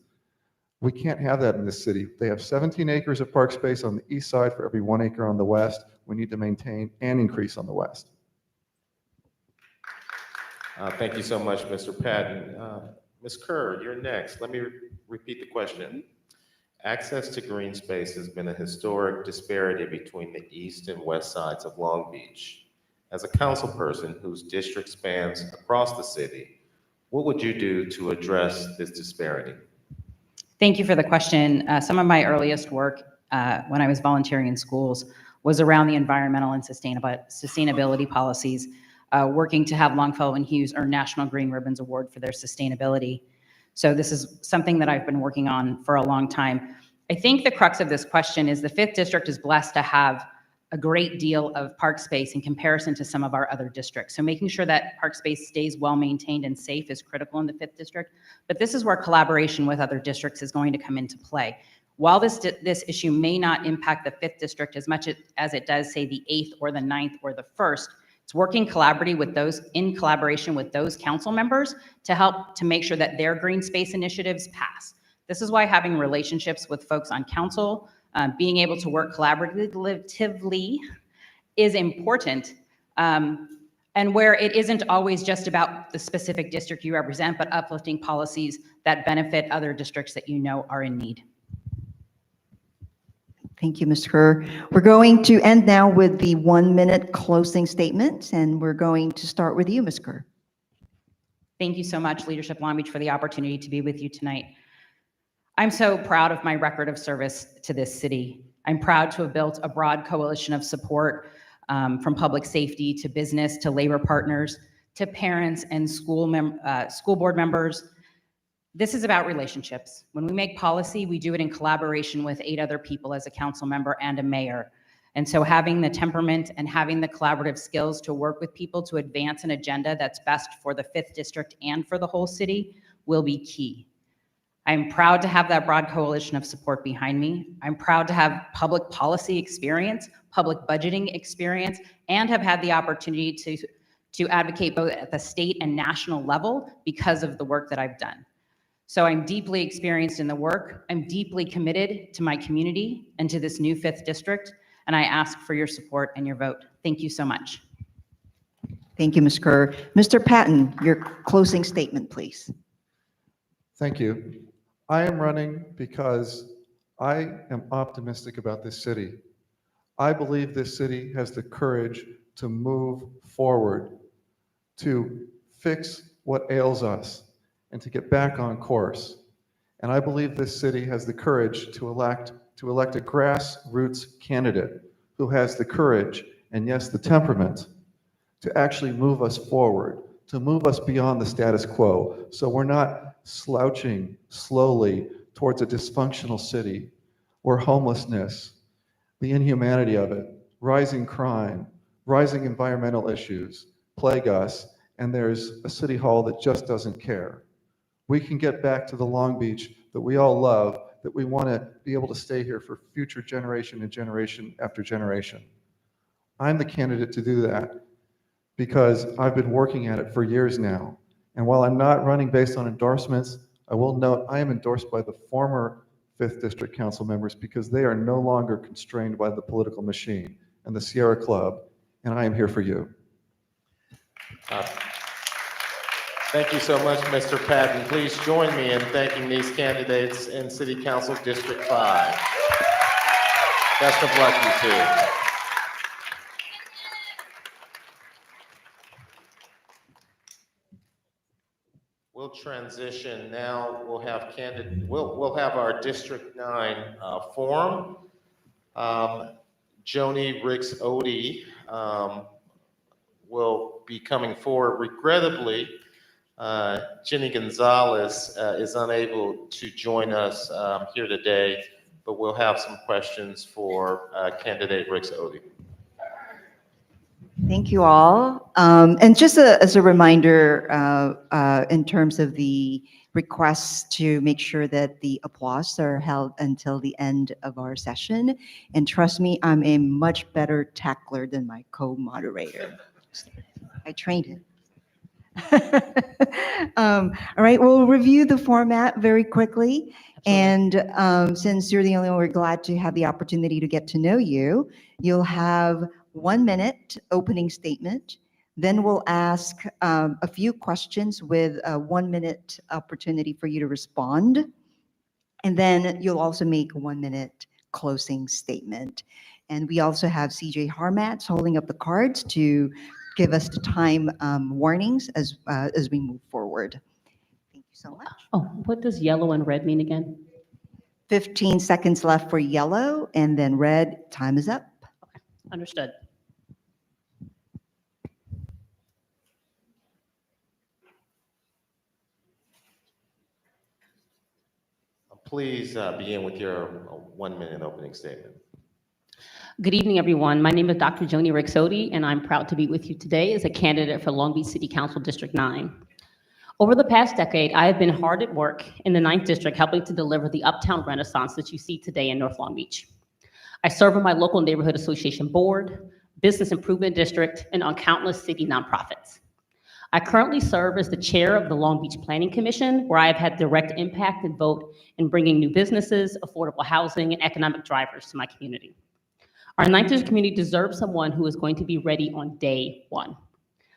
S13: We can't have that in this city. They have 17 acres of park space on the east side for every 1 acre on the west. We need to maintain and increase on the west.
S6: Thank you so much, Mr. Patton. Ms. Kerr, you're next. Let me repeat the question. Access to green space has been a historic disparity between the east and west sides of Long Beach. As a council person whose district spans across the city, what would you do to address this disparity?
S12: Thank you for the question. Some of my earliest work when I was volunteering in schools was around the environmental and sustainability policies, working to have Longfellow and Hughes earn National Green Ribbons Award for their sustainability. So this is something that I've been working on for a long time. I think the crux of this question is the 5th District is blessed to have a great deal of park space in comparison to some of our other districts. So making sure that park space stays well maintained and safe is critical in the 5th District. But this is where collaboration with other districts is going to come into play. While this issue may not impact the 5th District as much as it does, say, the 8th or the 9th or the 1st, it's working collaboratively with those, in collaboration with those council members to help to make sure that their green space initiatives pass. This is why having relationships with folks on council, being able to work collaboratively is important, and where it isn't always just about the specific district you represent, but uplifting policies that benefit other districts that you know are in need.
S5: Thank you, Ms. Kerr. We're going to end now with the 1-minute closing statement, and we're going to start with you, Ms. Kerr.
S12: Thank you so much, Leadership Long Beach, for the opportunity to be with you tonight. I'm so proud of my record of service to this city. I'm proud to have built a broad coalition of support from public safety to business to labor partners to parents and school board members. This is about relationships. When we make policy, we do it in collaboration with 8 other people as a council member and a mayor. And so having the temperament and having the collaborative skills to work with people to advance an agenda that's best for the 5th District and for the whole city will be key. I'm proud to have that broad coalition of support behind me. I'm proud to have public policy experience, public budgeting experience, and have had the opportunity to advocate both at the state and national level because of the work that I've done. So I'm deeply experienced in the work. I'm deeply committed to my community and to this new 5th District, and I ask for your support and your vote. Thank you so much.
S5: Thank you, Ms. Kerr. Mr. Patton, your closing statement, please.
S13: Thank you. I am running because I am optimistic about this city. I believe this city has the courage to move forward, to fix what ails us, and to get back on course. And I believe this city has the courage to elect a grassroots candidate who has the courage and, yes, the temperament to actually move us forward, to move us beyond the status quo. So we're not slouching slowly towards a dysfunctional city where homelessness, the inhumanity of it, rising crime, rising environmental issues plague us, and there's a city hall that just doesn't care. We can get back to the Long Beach that we all love, that we want to be able to stay here for future generation and generation after generation. I'm the candidate to do that because I've been working at it for years now. And while I'm not running based on endorsements, I will note I am endorsed by the former 5th District Council members because they are no longer constrained by the political machine and the Sierra Club, and I am here for you.
S6: Thank you so much, Mr. Patton. Please join me in thanking these candidates in City Council District 5. Best of luck, you two. We'll transition now. We'll have we'll have our District 9 forum. Joni Ricks Odie will be coming forward. Regrettably, Jenny Gonzalez is unable to join us here today, but we'll have some questions for candidate Ricks Odie.
S5: Thank you all. And just as a reminder, in terms of the requests to make sure that the applause are held until the end of our session. And trust me, I'm a much better tackler than my co-moderator. I trained him. All right, we'll review the format very quickly. And since you're the only one, we're glad to have the opportunity to get to know you. You'll have 1 minute opening statement. Then we'll ask a few questions with a 1 minute opportunity for you to respond. And then you'll also make a 1 minute closing statement. And we also have CJ Harmatz holding up the cards to give us the time warnings as we move forward. Thank you so much.
S14: Oh, what does yellow and red mean again?
S5: 15 seconds left for yellow, and then red, time is up.
S14: Okay, understood.
S6: Please begin with your 1-minute opening statement.
S14: Good evening, everyone. My name is Dr. Joni Rixodi, and I'm proud to be with you today as a candidate for Long Beach City Council District 9. Over the past decade, I have been hard at work in the 9th District helping to deliver the uptown renaissance that you see today in North Long Beach. I serve on my local neighborhood association board, business improvement district, and on countless city nonprofits. I currently serve as the chair of the Long Beach Planning Commission, where I have had direct impact and vote in bringing new businesses, affordable housing, and economic drivers to my community. Our 9th District community deserves someone who is going to be ready on day one.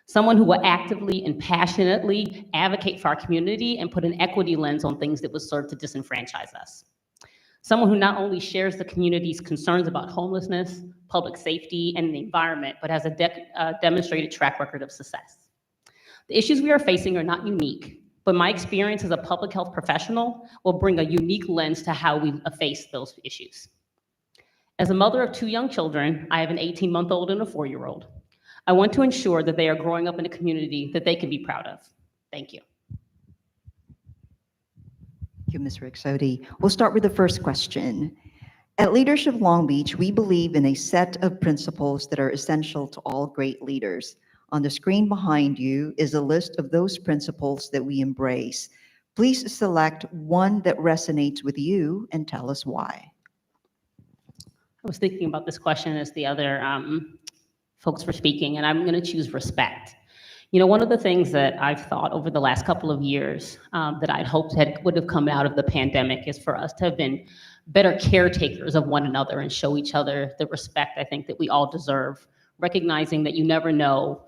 S14: Someone who will actively and passionately advocate for our community and put an equity lens on things that would serve to disenfranchise us. Someone who not only shares the community's concerns about homelessness, public safety, and the environment, but has a demonstrated track record of success. The issues we are facing are not unique, but my experience as a public health professional will bring a unique lens to how we face those issues. As a mother of 2 young children, I have an 18-month-old and a 4-year-old. I want to ensure that they are growing up in a community that they can be proud of. Thank you.
S5: Thank you, Ms. Rixodi. We'll start with the first question. At Leadership Long Beach, we believe in a set of principles that are essential to all great leaders. On the screen behind you is a list of those principles that we embrace. Please select one that resonates with you and tell us why.
S14: I was thinking about this question as the other folks were speaking, and I'm going to choose respect. You know, one of the things that I've thought over the last couple of years that I'd hoped would have come out of the pandemic is for us to have been better caretakers of one another and show each other the respect I think that we all deserve, recognizing that you never know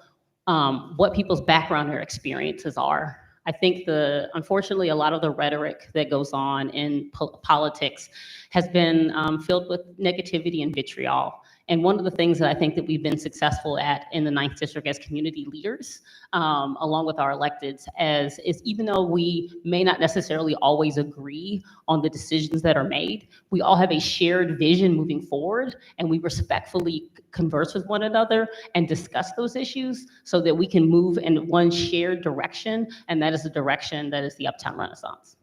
S14: what people's background or experiences are. I think unfortunately, a lot of the rhetoric that goes on in politics has been filled with negativity and vitriol. And one of the things that I think that we've been successful at in the 9th District as community leaders, along with our electeds, is even though we may not necessarily always agree on the decisions that are made, we all have a shared vision moving forward, and we respectfully converse with one another and discuss those issues so that we can move in one shared direction, and that is the direction that is the Uptown Renaissance.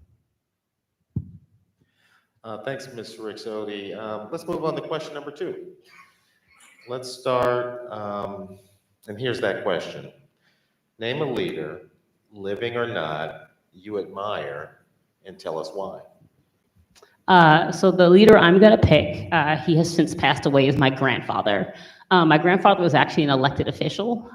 S6: Thanks, Ms. Rixodi. Let's move on to question number 2. Let's start, and here's that question. Name a leader, living or not, you admire, and tell us why.
S14: So the leader I'm going to pick, he has since passed away, is my grandfather. My grandfather was actually an elected official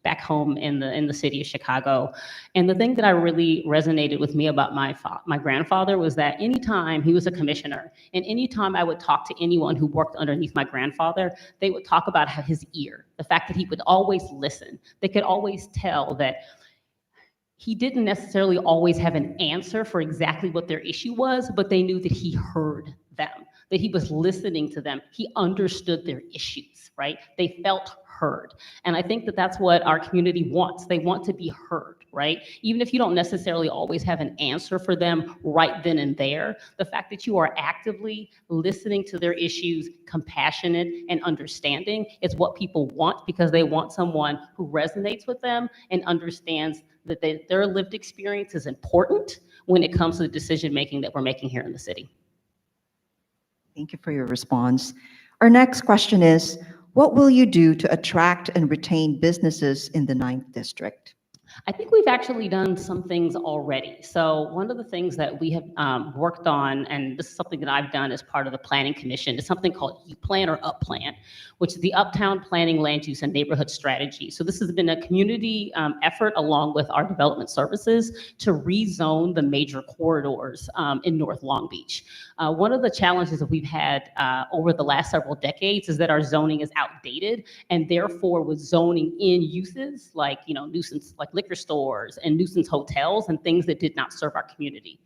S14: back home in the city of Chicago. And the thing that I really resonated with me about my grandfather was that anytime he was a commissioner, and anytime I would talk to anyone who worked underneath my grandfather, they would talk about how his ear, the fact that he would always listen. They could always tell that he didn't necessarily always have an answer for exactly what their issue was, but they knew that he heard them, that he was listening to them. He understood their issues, right? They felt heard. And I think that that's what our community wants. They want to be heard, right? Even if you don't necessarily always have an answer for them right then and there, the fact that you are actively listening to their issues, compassionate and understanding is what people want, because they want someone who resonates with them and understands that their lived experience is important when it comes to the decision-making that we're making here in the city.
S5: Thank you for your response. Our next question is, what will you do to attract and retain businesses in the 9th District?
S14: I think we've actually done some things already. So one of the things that we have worked on, and this is something that I've done as part of the Planning Commission, is something called UPlan or UpPlan, which is the Uptown Planning, Land Use, and Neighborhood Strategy. So this has been a community effort along with our development services to rezone the major corridors in North Long Beach. One of the challenges that we've had over the last several decades is that our zoning is outdated, and therefore with zoning in uses like, nuisance, like liquor stores and nuisance hotels and things that did not serve our community.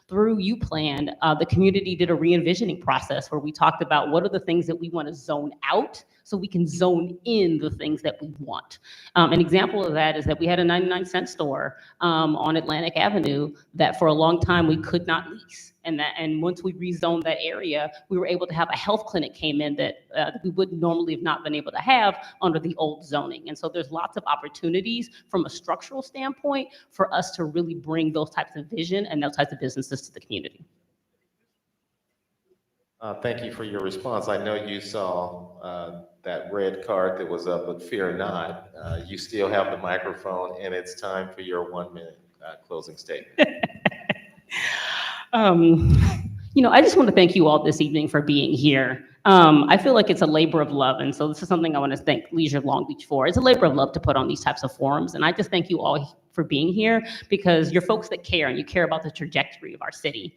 S14: Through UPlan, the community did a re-envisioning process where we talked about what are the things that we want to zone out so we can zone in the things that we want. An example of that is that we had a 99-cent store on Atlantic Avenue that for a long time we could not lease. And once we rezoned that area, we were able to have a health clinic came in that we would normally have not been able to have under the old zoning. And so there's lots of opportunities from a structural standpoint for us to really bring those types of vision and those types of businesses to the community.
S6: Thank you for your response. I know you saw that red card that was up, but fear not. You still have the microphone, and it's time for your 1-minute closing statement.
S14: I just want to thank you all this evening for being here. I feel like it's a labor of love, and so this is something I want to thank Leisure Long Beach for. It's a labor of love to put on these types of forums, and I just thank you all for being here because you're folks that care, and you care about the trajectory of our city.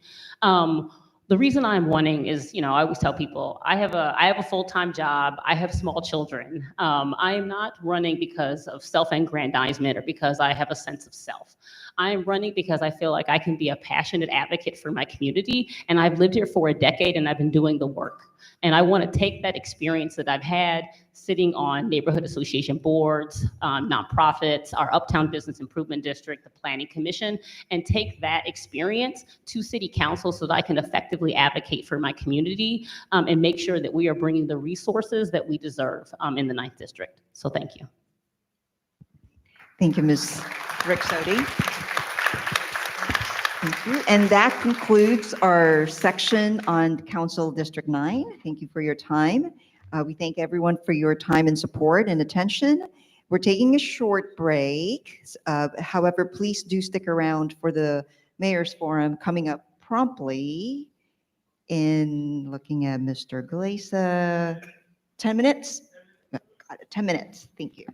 S14: The reason I'm running is, I always tell people, I have a full-time job, I have small children. I am not running because of self-aggrandizement or because I have a sense of self. I'm running because I feel like I can be a passionate advocate for my community, and I've lived here for a decade and I've been doing the work. And I want to take that experience that I've had sitting on neighborhood association boards, nonprofits, our Uptown Business Improvement District, the Planning Commission, and take that experience to City Council so that I can effectively advocate for my community and make sure that we are bringing the resources that we deserve in the 9th District. So thank you.
S5: Thank you, Ms. Rixote. Thank you. And that concludes our section on Council District 9. Thank you for your time. We thank everyone for your time and support and attention. We're taking a short break. However, please do stick around for the Mayor's Forum coming up promptly in, looking at Mr. Galesa, 10 minutes? Got it, 10 minutes. Thank you.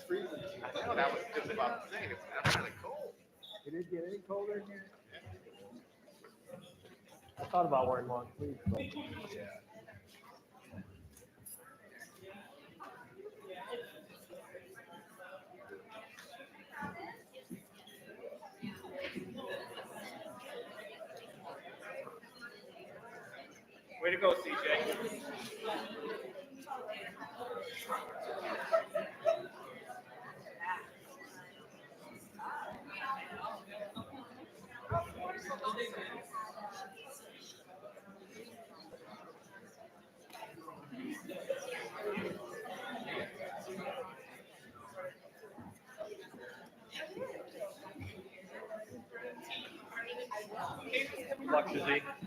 S1: I know that was just about to say, it's really cold.
S9: Did it get any colder in here? I thought about wearing long sleeves, but. Way to go, CJ.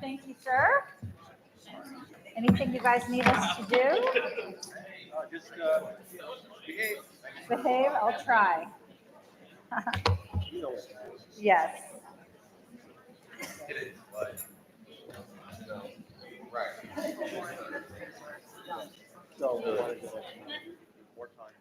S15: Thank you, sir. Anything you guys need us to do?
S9: Just behave.
S15: Behave, I'll try. Yes.
S9: So, more time.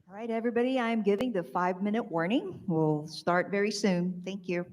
S5: All right, everybody, I'm giving the 5-minute warning. We'll start very soon. Thank you.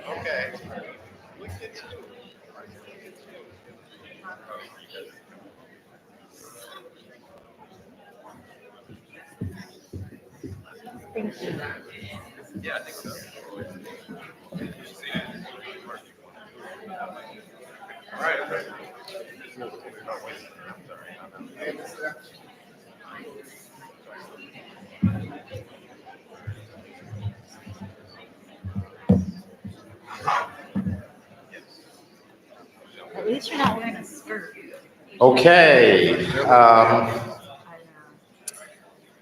S1: Okay.
S15: Thank you.
S1: Yeah, I think so. All right. Okay.
S15: At least you're not wearing a skirt.
S6: Okay.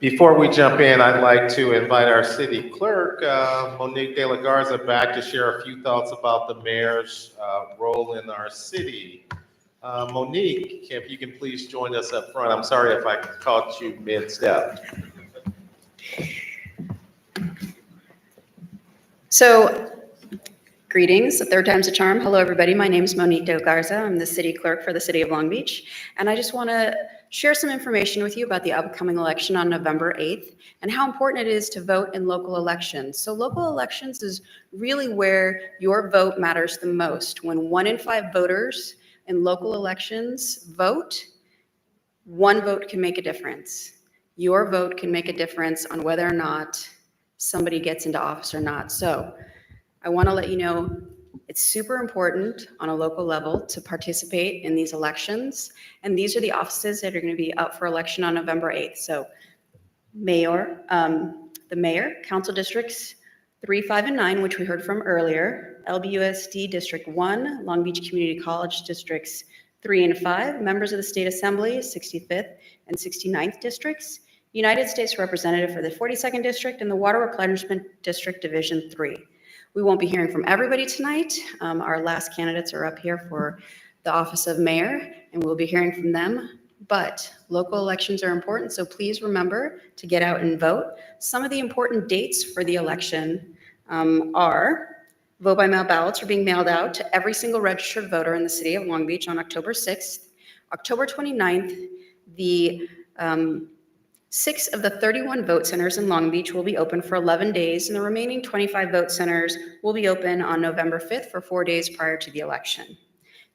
S6: Before we jump in, I'd like to invite our city clerk, Monique De La Garza, back to share a few thoughts about the mayor's role in our city. Monique, if you can please join us up front. I'm sorry if I caught you mid-step.
S3: So, greetings, the third time's a charm. Hello, everybody. My name is Monique De Garza. I'm the city clerk for the city of Long Beach. And I just want to share some information with you about the upcoming election on November 8th and how important it is to vote in local elections. So local elections is really where your vote matters the most. When 1 in 5 voters in local elections vote, 1 vote can make a difference. Your vote can make a difference on whether or not somebody gets into office or not. So I want to let you know it's super important on a local level to participate in these elections. And these are the offices that are going to be up for election on November 8th. So the mayor, council districts 3, 5, and 9, which we heard from earlier, LBUSD District 1, Long Beach Community College Districts 3 and 5, members of the State Assembly, 65th and 69th districts, United States Representative for the 42nd District, and the Water Replenishment District Division 3. We won't be hearing from everybody tonight. Our last candidates are up here for the office of mayor, and we'll be hearing from them. But local elections are important, so please remember to get out and vote. Some of the important dates for the election are vote by mail ballots are being mailed out to every single registered voter in the city of Long Beach on October 6th. October 29th, the 6 of the 31 vote centers in Long Beach will be open for 11 days, and the remaining 25 vote centers will be open on November 5th for 4 days prior to the election.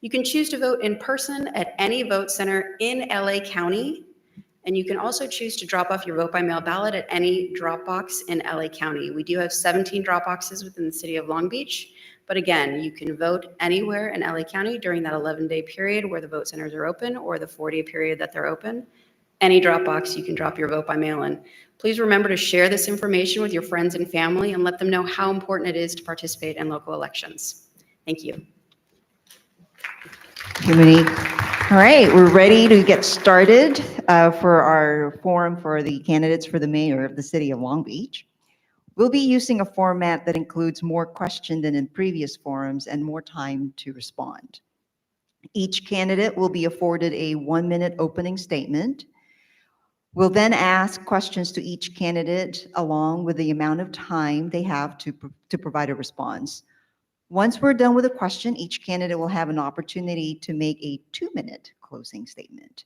S3: You can choose to vote in person at any vote center in LA County, and you can also choose to drop off your vote by mail ballot at any drop box in LA County. We do have 17 drop boxes within the city of Long Beach, but again, you can vote anywhere in LA County during that 11-day period where the vote centers are open or the 4-day period that they're open. Any drop box, you can drop your vote by mail in. Please remember to share this information with your friends and family and let them know how important it is to participate in local elections. Thank you.
S5: Thank you, Monique. All right, we're ready to get started for our forum for the candidates for the mayor of the city of Long Beach. We'll be using a format that includes more questions than in previous forums and more time to respond. Each candidate will be afforded a 1-minute opening statement. We'll then ask questions to each candidate along with the amount of time they have to provide a response. Once we're done with a question, each candidate will have an opportunity to make a 2-minute closing statement.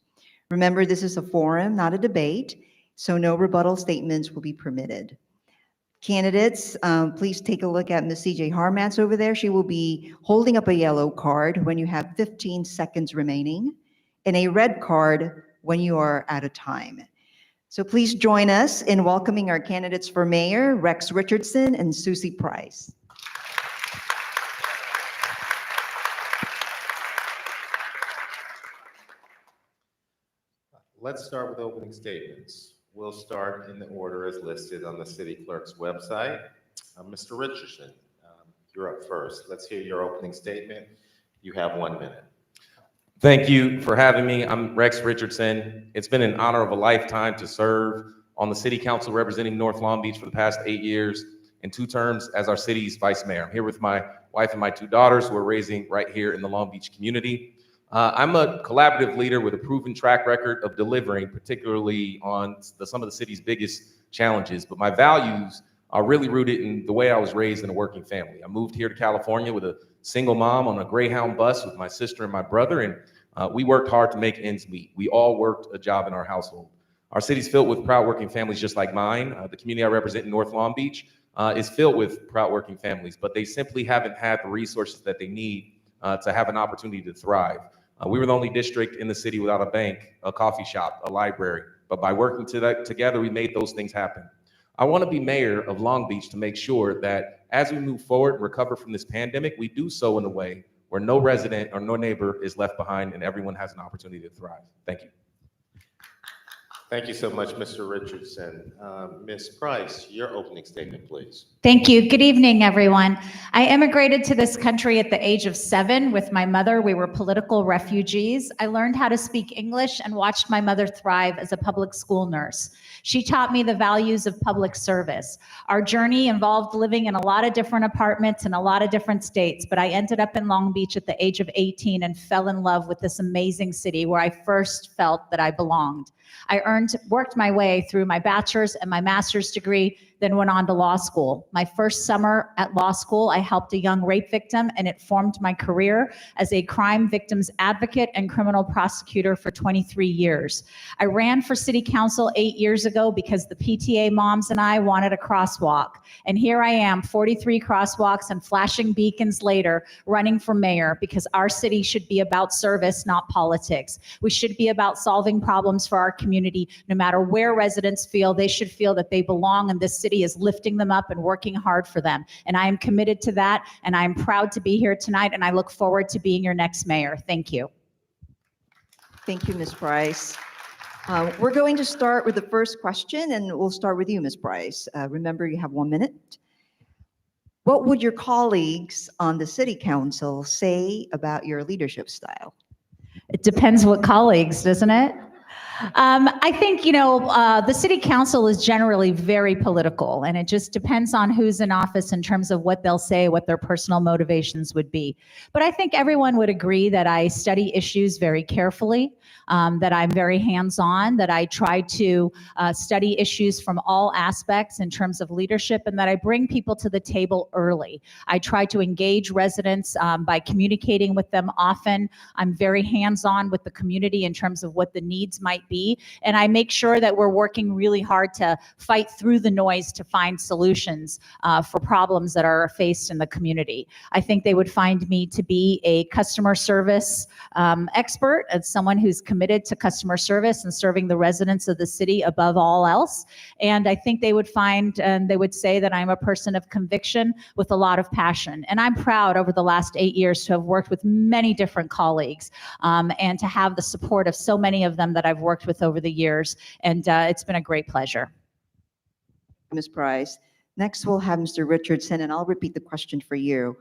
S5: Remember, this is a forum, not a debate, so no rebuttal statements will be permitted. Candidates, please take a look at Ms. CJ Harmatz over there. She will be holding up a yellow card when you have 15 seconds remaining and a red card when you are out of time. So please join us in welcoming our candidates for mayor, Rex Richardson and Susie Price.
S6: Let's start with opening statements. We'll start in the order as listed on the city clerk's website. Mr. Richardson, you're up first. Let's hear your opening statement. You have 1 minute.
S16: Thank you for having me. I'm Rex Richardson. It's been an honor of a lifetime to serve on the city council representing North Long Beach for the past 8 years and 2 terms as our city's vice mayor. I'm here with my wife and my 2 daughters who are raising right here in the Long Beach community. I'm a collaborative leader with a proven track record of delivering, particularly on some of the city's biggest challenges. But my values are really rooted in the way I was raised in a working family. I moved here to California with a single mom on a Greyhound bus with my sister and my brother, and we worked hard to make ends meet. We all worked a job in our household. Our city's filled with proud working families just like mine. The community I represent in North Long Beach is filled with proud working families, but they simply haven't had the resources that they need to have an opportunity to thrive. We were the only district in the city without a bank, a coffee shop, a library, but by working together, we made those things happen. I want to be mayor of Long Beach to make sure that as we move forward and recover from this pandemic, we do so in a way where no resident or no neighbor is left behind and everyone has an opportunity to thrive. Thank you.
S6: Thank you so much, Mr. Richardson. Ms. Price, your opening statement, please.
S15: Thank you. Good evening, everyone. I immigrated to this country at the age of 7 with my mother. We were political refugees. I learned how to speak English and watched my mother thrive as a public school nurse. She taught me the values of public service. Our journey involved living in a lot of different apartments in a lot of different states, but I ended up in Long Beach at the age of 18 and fell in love with this amazing city where I first felt that I belonged. I worked my way through my bachelor's and my master's degree, then went on to law school. My first summer at law school, I helped a young rape victim, and it formed my career as a crime victims advocate and criminal prosecutor for 23 years. I ran for city council 8 years ago because the PTA moms and I wanted a crosswalk. And here I am, 43 crosswalks and flashing beacons later, running for mayor because our city should be about service, not politics. We should be about solving problems for our community, no matter where residents feel. They should feel that they belong, and this city is lifting them up and working hard for them. And I am committed to that, and I am proud to be here tonight, and I look forward to being your next mayor. Thank you.
S5: Thank you, Ms. Price. We're going to start with the first question, and we'll start with you, Ms. Price. Remember, you have 1 minute. What would your colleagues on the city council say about your leadership style?
S15: It depends what colleagues, doesn't it? I think, the city council is generally very political, and it just depends on who's in office in terms of what they'll say, what their personal motivations would be. But I think everyone would agree that I study issues very carefully, that I'm very hands-on, that I try to study issues from all aspects in terms of leadership, and that I bring people to the table early. I try to engage residents by communicating with them often. I'm very hands-on with the community in terms of what the needs might be, and I make sure that we're working really hard to fight through the noise to find solutions for problems that are faced in the community. I think they would find me to be a customer service expert, as someone who's committed to customer service and serving the residents of the city above all else. And I think they would find, and they would say that I'm a person of conviction with a lot of passion. And I'm proud over the last 8 years to have worked with many different colleagues and to have the support of so many of them that I've worked with over the years. And it's been a great pleasure.
S5: Ms. Price. Next, we'll have Mr. Richardson, and I'll repeat the question for you.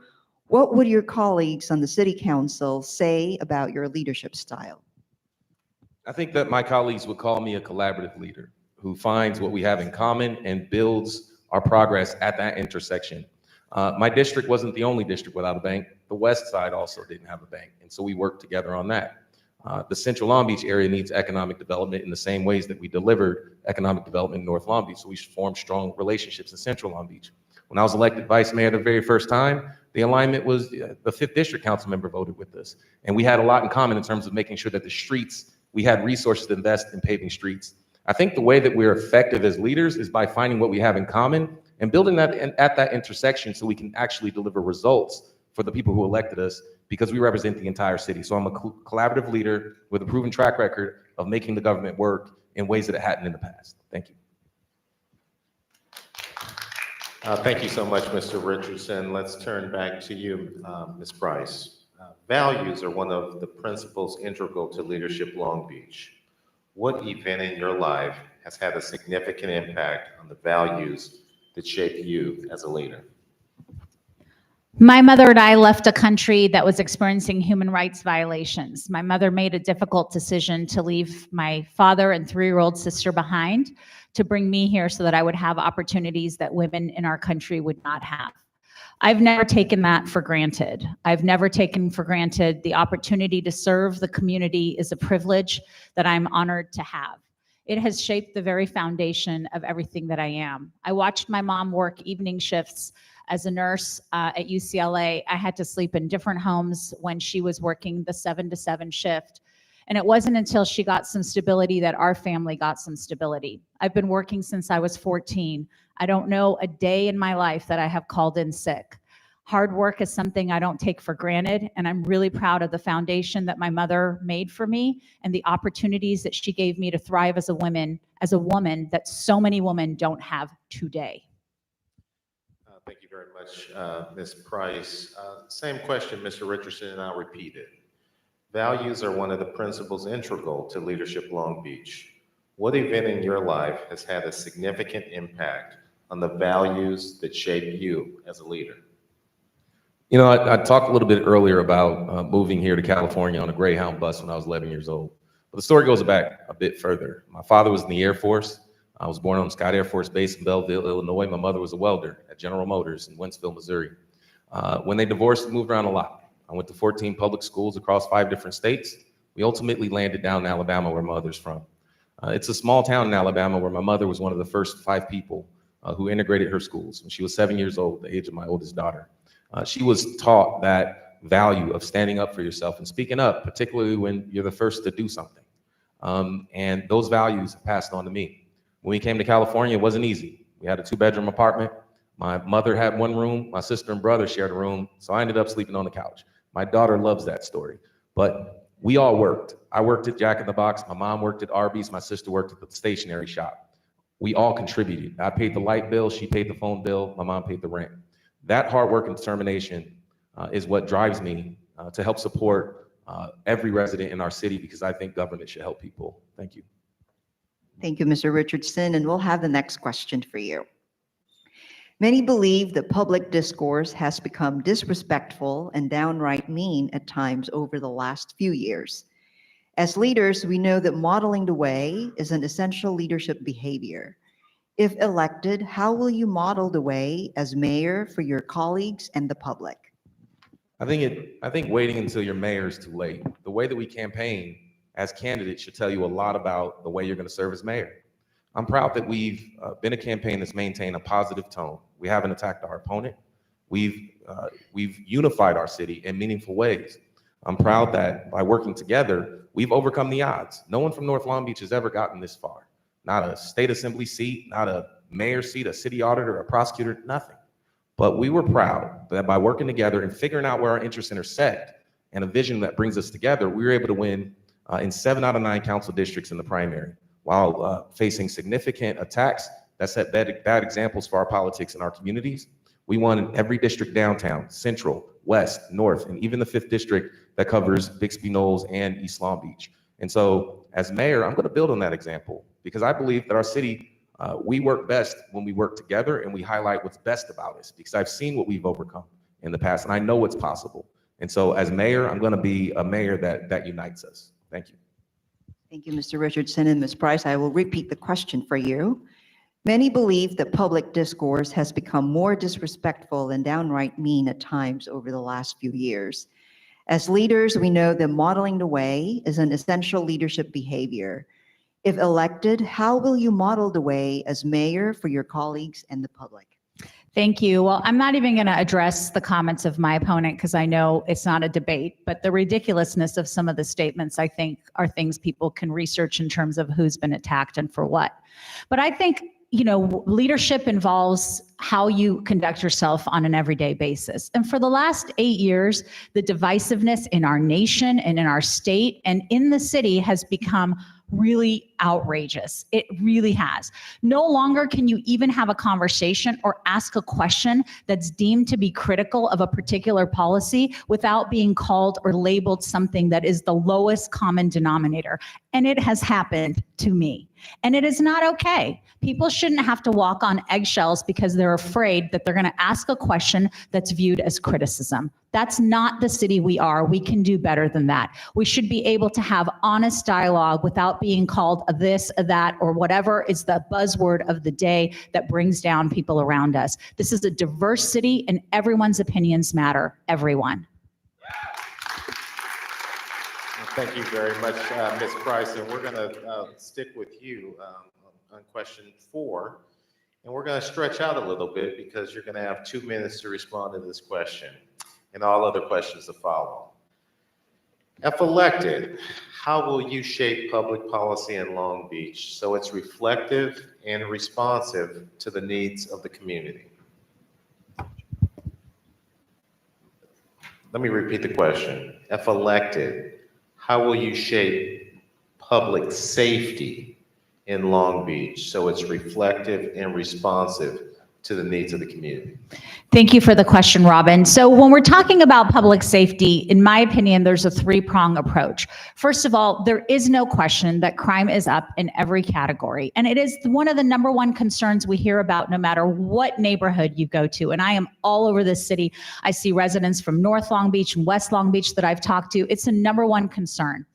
S5: What would your colleagues on the city council say about your leadership style?
S16: I think that my colleagues would call me a collaborative leader who finds what we have in common and builds our progress at that intersection. My district wasn't the only district without a bank. The West Side also didn't have a bank, and so we worked together on that. The Central Long Beach area needs economic development in the same ways that we delivered economic development in North Long Beach, so we formed strong relationships in Central Long Beach. When I was elected vice mayor the very first time, the alignment was the 5th District council member voted with us, and we had a lot in common in terms of making sure that the streets, we had resources to invest in paving streets. I think the way that we're effective as leaders is by finding what we have in common and building that at that intersection so we can actually deliver results for the people who elected us, because we represent the entire city. So I'm a collaborative leader with a proven track record of making the government work in ways that it hadn't in the past. Thank you.
S6: Thank you so much, Mr. Richardson. Let's turn back to you, Ms. Price. Values are one of the principles integral to Leadership Long Beach. What event in your life has had a significant impact on the values that shape you as a leader?
S15: My mother and I left a country that was experiencing human rights violations. My mother made a difficult decision to leave my father and 3-year-old sister behind to bring me here so that I would have opportunities that women in our country would not have. I've never taken that for granted. I've never taken for granted the opportunity to serve the community is a privilege that I'm honored to have. It has shaped the very foundation of everything that I am. I watched my mom work evening shifts as a nurse at UCLA. I had to sleep in different homes when she was working the 7 to 7 shift. And it wasn't until she got some stability that our family got some stability. I've been working since I was 14. I don't know a day in my life that I have called in sick. Hard work is something I don't take for granted, and I'm really proud of the foundation that my mother made for me and the opportunities that she gave me to thrive as a woman that so many women don't have today.
S6: Thank you very much, Ms. Price. Same question, Mr. Richardson, and I'll repeat it. Values are one of the principles integral to Leadership Long Beach. What event in your life has had a significant impact on the values that shape you as a leader?
S16: You know, I talked a little bit earlier about moving here to California on a Greyhound bus when I was 11 years old. But the story goes back a bit further. My father was in the Air Force. I was born on Scott Air Force Base in Belleville, Illinois. My mother was a welder at General Motors in Wentzville, Missouri. When they divorced, we moved around a lot. I went to 14 public schools across 5 different states. We ultimately landed down in Alabama, where my mother's from. It's a small town in Alabama where my mother was one of the first 5 people who integrated her schools. When she was 7 years old, the age of my oldest daughter. She was taught that value of standing up for yourself and speaking up, particularly when you're the first to do something. And those values passed on to me. When we came to California, it wasn't easy. We had a 2-bedroom apartment. My mother had 1 room. My sister and brother shared a room. So I ended up sleeping on the couch. My daughter loves that story. But we all worked. I worked at Jack in the Box. My mom worked at Arby's. My sister worked at the stationery shop. We all contributed. I paid the light bill. She paid the phone bill. My mom paid the rent. That hard work and determination is what drives me to help support every resident in our city, because I think government should help people. Thank you.
S5: Thank you, Mr. Richardson, and we'll have the next question for you. Many believe that public discourse has become disrespectful and downright mean at times over the last few years. As leaders, we know that modeling the way is an essential leadership behavior. If elected, how will you model the way as mayor for your colleagues and the public?
S16: I think waiting until you're mayor is too late. The way that we campaign as candidates should tell you a lot about the way you're going to serve as mayor. I'm proud that we've been a campaign that's maintained a positive tone. We haven't attacked our opponent. We've unified our city in meaningful ways. I'm proud that by working together, we've overcome the odds. No one from North Long Beach has ever gotten this far. Not a state assembly seat, not a mayor's seat, a city auditor, a prosecutor, nothing. But we were proud that by working together and figuring out where our interests intersect and a vision that brings us together, we were able to win in 7 out of 9 council districts in the primary, while facing significant attacks that set bad examples for our politics in our communities. We won in every district downtown, central, west, north, and even the 5th district that covers Bixby Knolls and East Long Beach. And so as mayor, I'm going to build on that example, because I believe that our city, we work best when we work together and we highlight what's best about us, because I've seen what we've overcome in the past and I know what's possible. And so as mayor, I'm going to be a mayor that unites us. Thank you.
S5: Thank you, Mr. Richardson. And Ms. Price, I will repeat the question for you. Many believe that public discourse has become more disrespectful and downright mean at times over the last few years. As leaders, we know that modeling the way is an essential leadership behavior. If elected, how will you model the way as mayor for your colleagues and the public?
S15: Thank you. Well, I'm not even going to address the comments of my opponent because I know it's not a debate, but the ridiculousness of some of the statements, I think, are things people can research in terms of who's been attacked and for what. But I think, you know, leadership involves how you conduct yourself on an everyday basis. And for the last 8 years, the divisiveness in our nation and in our state and in the city has become really outrageous. It really has. No longer can you even have a conversation or ask a question that's deemed to be critical of a particular policy without being called or labeled something that is the lowest common denominator. And it has happened to me. And it is not okay. People shouldn't have to walk on eggshells because they're afraid that they're going to ask a question that's viewed as criticism. That's not the city we are. We can do better than that. We should be able to have honest dialogue without being called a this, a that, or whatever is the buzzword of the day that brings down people around us. This is a diverse city and everyone's opinions matter. Everyone.
S6: Thank you very much, Ms. Price. And we're going to stick with you on question 4. And we're going to stretch out a little bit because you're going to have 2 minutes to respond to this question and all other questions to follow. If elected, how will you shape public policy in Long Beach so it's reflective and responsive to the needs of the community? Let me repeat the question. If elected, how will you shape public safety in Long Beach so it's reflective and responsive to the needs of the community?
S15: Thank you for the question, Robin. So when we're talking about public safety, in my opinion, there's a three-prong approach. First of all, there is no question that crime is up in every category. And it is one of the number one concerns we hear about no matter what neighborhood you go to. And I am all over this city. I see residents from North Long Beach and West Long Beach that I've talked to. It's the number one concern.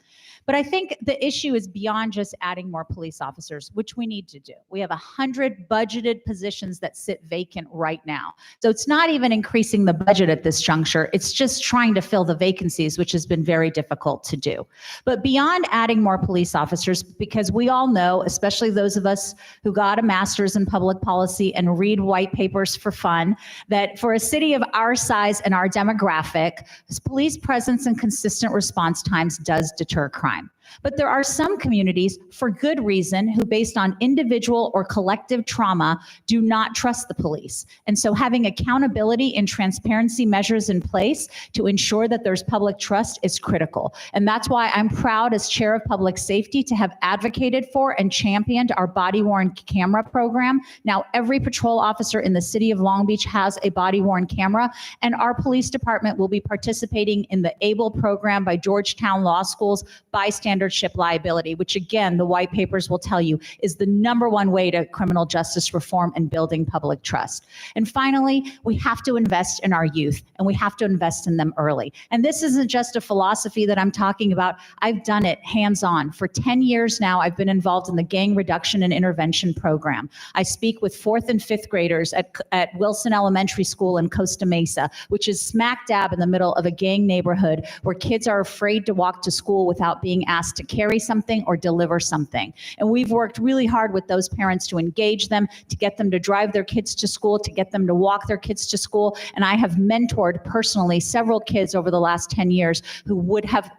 S15: But I think the issue is beyond just adding more police officers, which we need to do. We have 100 budgeted positions that sit vacant right now. So it's not even increasing the budget at this juncture. It's just trying to fill the vacancies, which has been very difficult to do. But beyond adding more police officers, because we all know, especially those of us who got a master's in public policy and read white papers for fun, that for a city of our size and our demographic, police presence and consistent response times does deter crime. But there are some communities, for good reason, who based on individual or collective trauma, do not trust the police. And so having accountability and transparency measures in place to ensure that there's public trust is critical. And that's why I'm proud as chair of public safety to have advocated for and championed our body-worn camera program. Now every patrol officer in the city of Long Beach has a body-worn camera, and our police department will be participating in the ABLE program by Georgetown Law School's bystandership liability, which again, the white papers will tell you is the number one way to criminal justice reform and building public trust. And finally, we have to invest in our youth, and we have to invest in them early. And this isn't just a philosophy that I'm talking about. I've done it hands-on. For 10 years now, I've been involved in the Gang Reduction and Intervention Program. I speak with 4th and 5th graders at Wilson Elementary School in Costa Mesa, which is smack dab in the middle of a gang neighborhood where kids are afraid to walk to school without being asked to carry something or deliver something. And we've worked really hard with those parents to engage them, to get them to drive their kids to school, to get them to walk their kids to school. And I have mentored personally several kids over the last 10 years who would have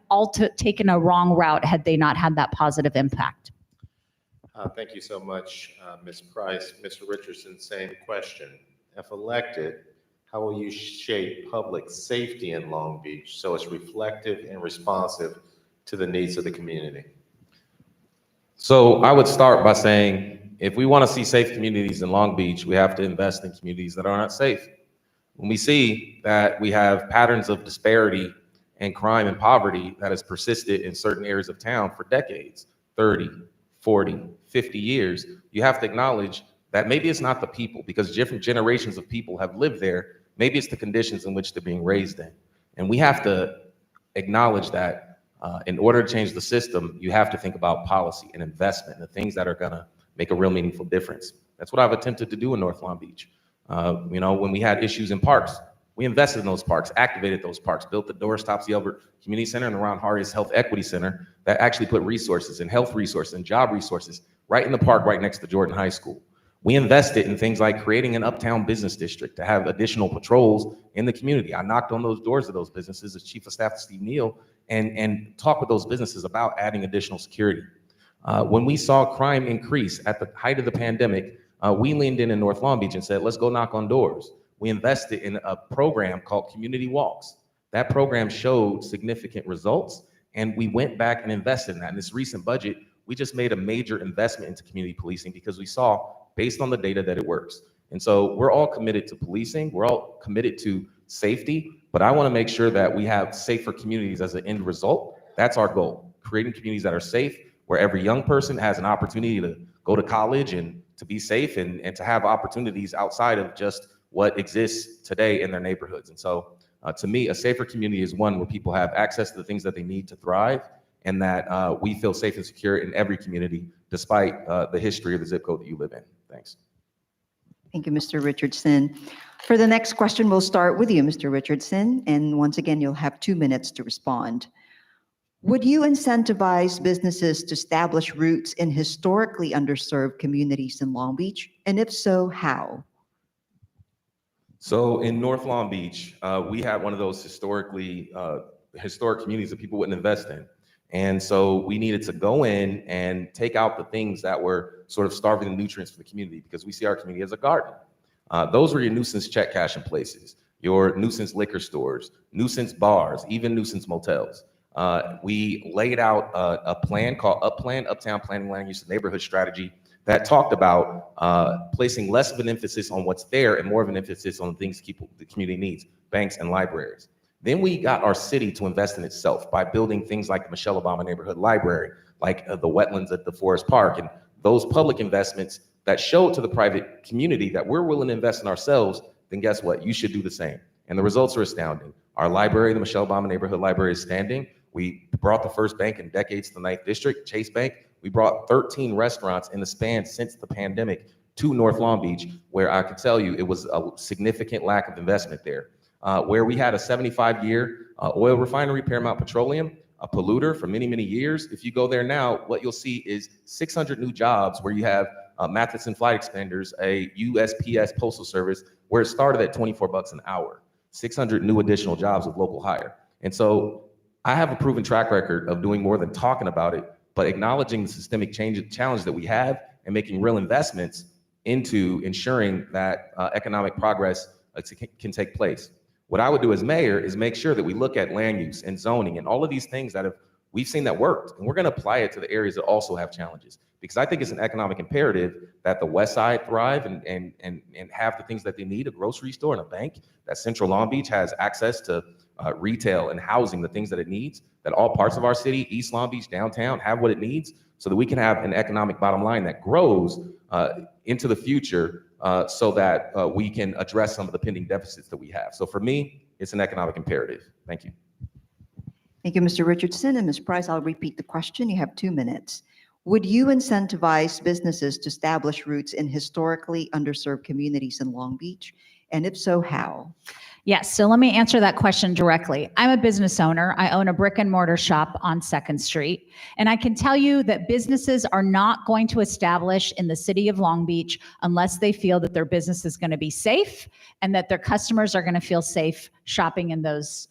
S15: taken a wrong route had they not had that positive impact.
S6: Thank you so much, Ms. Price. Mr. Richardson, same question. If elected, how will you shape public safety in Long Beach so it's reflective and responsive to the needs of the community?
S16: So I would start by saying, if we want to see safe communities in Long Beach, we have to invest in communities that are not safe. When we see that we have patterns of disparity and crime and poverty that has persisted in certain areas of town for decades, 30, 40, 50 years, you have to acknowledge that maybe it's not the people, because different generations of people have lived there. Maybe it's the conditions in which they're being raised in. And we have to acknowledge that in order to change the system, you have to think about policy and investment and the things that are gonna make a real meaningful difference. That's what I've attempted to do in North Long Beach. When we had issues in parks, we invested in those parks, activated those parks, built the Doris Topsy Elbert Community Center and the Ron Harris Health Equity Center that actually put resources and health resources and job resources right in the park right next to Jordan High School. We invested in things like creating an uptown business district to have additional patrols in the community. I knocked on those doors of those businesses as Chief of Staff to Steve Neal and talked with those businesses about adding additional security. When we saw crime increase at the height of the pandemic, we leaned in North Long Beach and said, let's go knock on doors. We invested in a program called Community Walks. That program showed significant results, and we went back and invested in that. In this recent budget, we just made a major investment into community policing because we saw, based on the data, that it works. And so we're all committed to policing. We're all committed to safety, but I want to make sure that we have safer communities as an end result. That's our goal, creating communities that are safe, where every young person has an opportunity to go to college and to be safe and to have opportunities outside of just what exists today in their neighborhoods. And so to me, a safer community is one where people have access to the things that they need to thrive, and that we feel safe and secure in every community, despite the history of the zip code that you live in. Thanks.
S5: Thank you, Mr. Richardson. For the next question, we'll start with you, Mr. Richardson. And once again, you'll have 2 minutes to respond. Would you incentivize businesses to establish roots in historically underserved communities in Long Beach? And if so, how?
S16: So in North Long Beach, we had one of those historic communities that people wouldn't invest in. And so we needed to go in and take out the things that were sort of starving the nutrients for the community, because we see our community as a garden. Those were your nuisance check cashing places, your nuisance liquor stores, nuisance bars, even nuisance motels. We laid out a plan called Uptown Planning Land Use and Neighborhood Strategy that talked about placing less of an emphasis on what's there and more of an emphasis on things the community needs, banks and libraries. Then we got our city to invest in itself by building things like the Michelle Obama Neighborhood Library, like the wetlands at the Forest Park, and those public investments that show to the private community that we're willing to invest in ourselves. Then guess what? You should do the same. And the results are astounding. Our library, the Michelle Obama Neighborhood Library, is standing. We brought the first bank in decades to the 9th District, Chase Bank. We brought 13 restaurants in the span since the pandemic to North Long Beach, where I can tell you it was a significant lack of investment there. Where we had a 75-year oil refinery, Paramount Petroleum, a polluter for many, many years. If you go there now, what you'll see is 600 new jobs where you have Matheson Flight Extenders, a USPS Postal Service, where it started at $24 an hour. 600 new additional jobs with local hire. And so I have a proven track record of doing more than talking about it, but acknowledging the systemic challenge that we have and making real investments into ensuring that economic progress can take place. What I would do as mayor is make sure that we look at land use and zoning and all of these things that we've seen that worked, and we're going to apply it to the areas that also have challenges. Because I think it's an economic imperative that the West Side thrive and have the things that they need, a grocery store and a bank, that Central Long Beach has access to retail and housing, the things that it needs, that all parts of our city, East Long Beach, downtown, have what it needs so that we can have an economic bottom line that grows into the future so that we can address some of the pending deficits that we have. So for me, it's an economic imperative. Thank you.
S5: Thank you, Mr. Richardson. And Ms. Price, I'll repeat the question. You have 2 minutes. Would you incentivize businesses to establish roots in historically underserved communities in Long Beach? And if so, how?
S15: Yes, so let me answer that question directly. I'm a business owner. I own a brick and mortar shop on 2nd Street. And I can tell you that businesses are not going to establish in the city of Long Beach unless they feel that their business is going to be safe and that their customers are going to feel safe shopping in those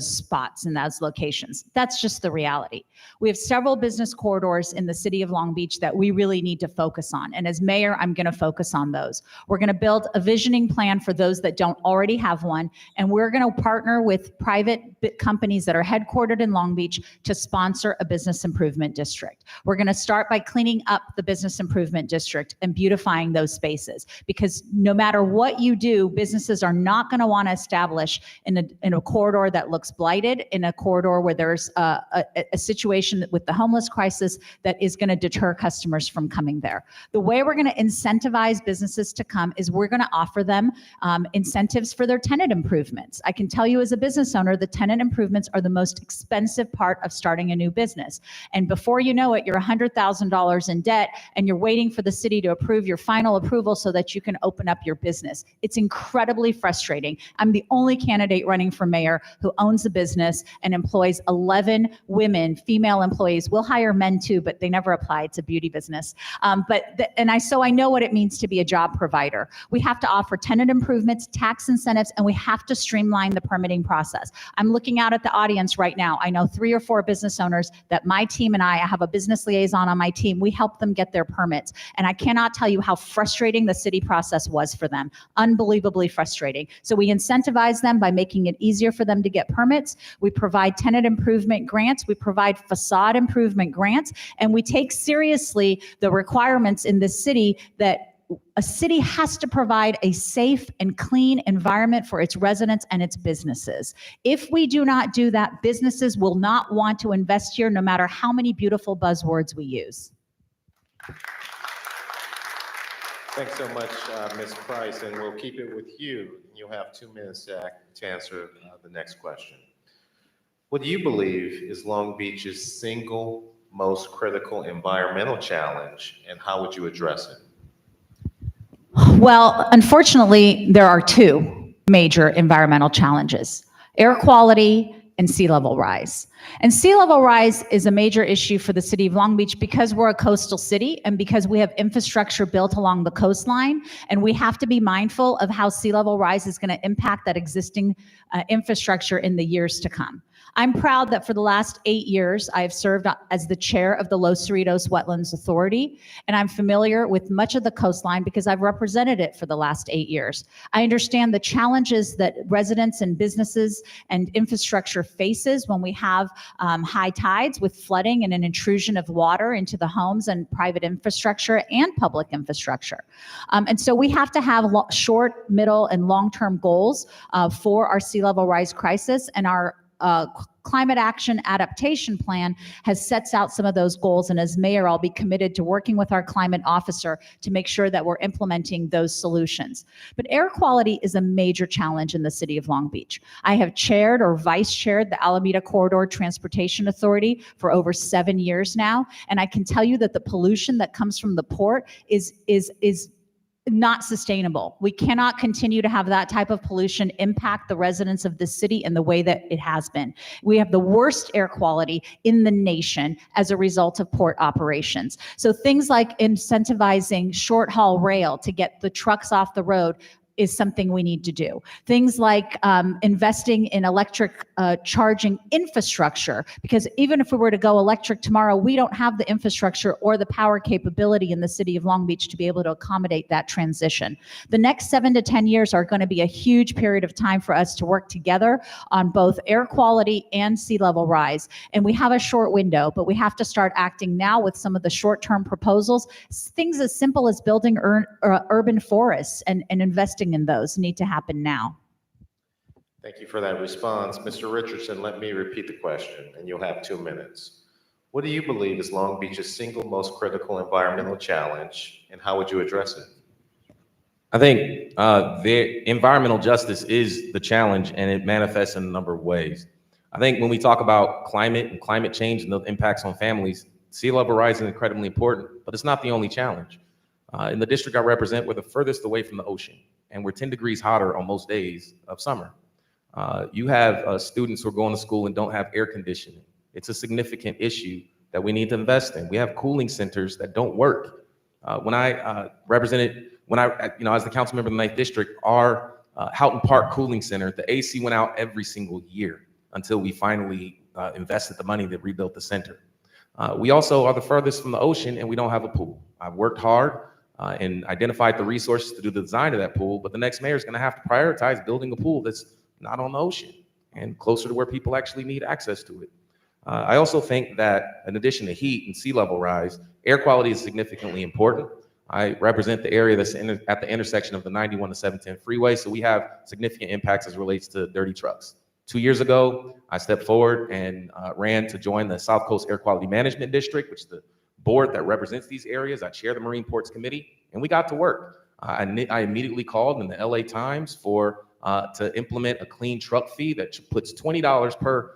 S15: spots, in those locations. That's just the reality. We have several business corridors in the city of Long Beach that we really need to focus on. And as mayor, I'm going to focus on those. We're going to build a visioning plan for those that don't already have one. And we're going to partner with private companies that are headquartered in Long Beach to sponsor a business improvement district. We're going to start by cleaning up the business improvement district and beautifying those spaces, because no matter what you do, businesses are not going to want to establish in a corridor that looks blighted, in a corridor where there's a situation with the homeless crisis that is going to deter customers from coming there. The way we're going to incentivize businesses to come is we're going to offer them incentives for their tenant improvements. I can tell you as a business owner, the tenant improvements are the most expensive part of starting a new business. And before you know it, you're $100,000 in debt and you're waiting for the city to approve your final approval so that you can open up your business. It's incredibly frustrating. I'm the only candidate running for mayor who owns a business and employs 11 women, female employees. We'll hire men too, but they never apply. It's a beauty business. So I know what it means to be a job provider. We have to offer tenant improvements, tax incentives, and we have to streamline the permitting process. I'm looking out at the audience right now. I know 3 or 4 business owners that my team and I have a business liaison on my team. We help them get their permits. And I cannot tell you how frustrating the city process was for them. Unbelievably frustrating. So we incentivize them by making it easier for them to get permits. We provide tenant improvement grants. We provide facade improvement grants. And we take seriously the requirements in this city that a city has to provide a safe and clean environment for its residents and its businesses. If we do not do that, businesses will not want to invest here, no matter how many beautiful buzzwords we use.
S6: Thanks so much, Ms. Price, and we'll keep it with you. You'll have 2 minutes to answer the next question. What do you believe is Long Beach's single most critical environmental challenge, and how would you address it?
S15: Well, unfortunately, there are 2 major environmental challenges: air quality and sea level rise. And sea level rise is a major issue for the city of Long Beach because we're a coastal city and because we have infrastructure built along the coastline, and we have to be mindful of how sea level rise is going to impact that existing infrastructure in the years to come. I'm proud that for the last 8 years, I have served as the chair of the Los Cerritos Wetlands Authority, and I'm familiar with much of the coastline because I've represented it for the last 8 years. I understand the challenges that residents and businesses and infrastructure faces when we have high tides with flooding and an intrusion of water into the homes and private infrastructure and public infrastructure. And so we have to have short, middle, and long-term goals for our sea level rise crisis, and our climate action adaptation plan sets out some of those goals. And as mayor, I'll be committed to working with our climate officer to make sure that we're implementing those solutions. But air quality is a major challenge in the city of Long Beach. I have chaired or vice chaired the Alameda Corridor Transportation Authority for over 7 years now. And I can tell you that the pollution that comes from the port is not sustainable. We cannot continue to have that type of pollution impact the residents of the city in the way that it has been. We have the worst air quality in the nation as a result of port operations. So things like incentivizing short haul rail to get the trucks off the road is something we need to do. Things like investing in electric charging infrastructure, because even if we were to go electric tomorrow, we don't have the infrastructure or the power capability in the city of Long Beach to be able to accommodate that transition. The next 7 to 10 years are going to be a huge period of time for us to work together on both air quality and sea level rise. And we have a short window, but we have to start acting now with some of the short-term proposals. Things as simple as building urban forests and investing in those need to happen now.
S6: Thank you for that response. Mr. Richardson, let me repeat the question, and you'll have 2 minutes. What do you believe is Long Beach's single most critical environmental challenge, and how would you address it?
S16: I think the environmental justice is the challenge, and it manifests in a number of ways. I think when we talk about climate and climate change and the impacts on families, sea level rise is incredibly important, but it's not the only challenge. In the district I represent, we're the furthest away from the ocean, and we're 10 degrees hotter on most days of summer. You have students who are going to school and don't have air conditioning. It's a significant issue that we need to invest in. We have cooling centers that don't work. When I as the council member of the 9th District, our Houghton Park Cooling Center, the AC went out every single year until we finally invested the money to rebuild the center. We also are the furthest from the ocean, and we don't have a pool. I've worked hard and identified the resources to do the design of that pool, but the next mayor is going to have to prioritize building a pool that's not on the ocean and closer to where people actually need access to it. I also think that in addition to heat and sea level rise, air quality is significantly important. I represent the area that's at the intersection of the 91 to 710 freeway, so we have significant impacts as it relates to dirty trucks. 2 years ago, I stepped forward and ran to join the South Coast Air Quality Management District, which is the board that represents these areas. I chair the Marine Ports Committee, and we got to work. I immediately called in the LA Times to implement a clean truck fee that puts $20 per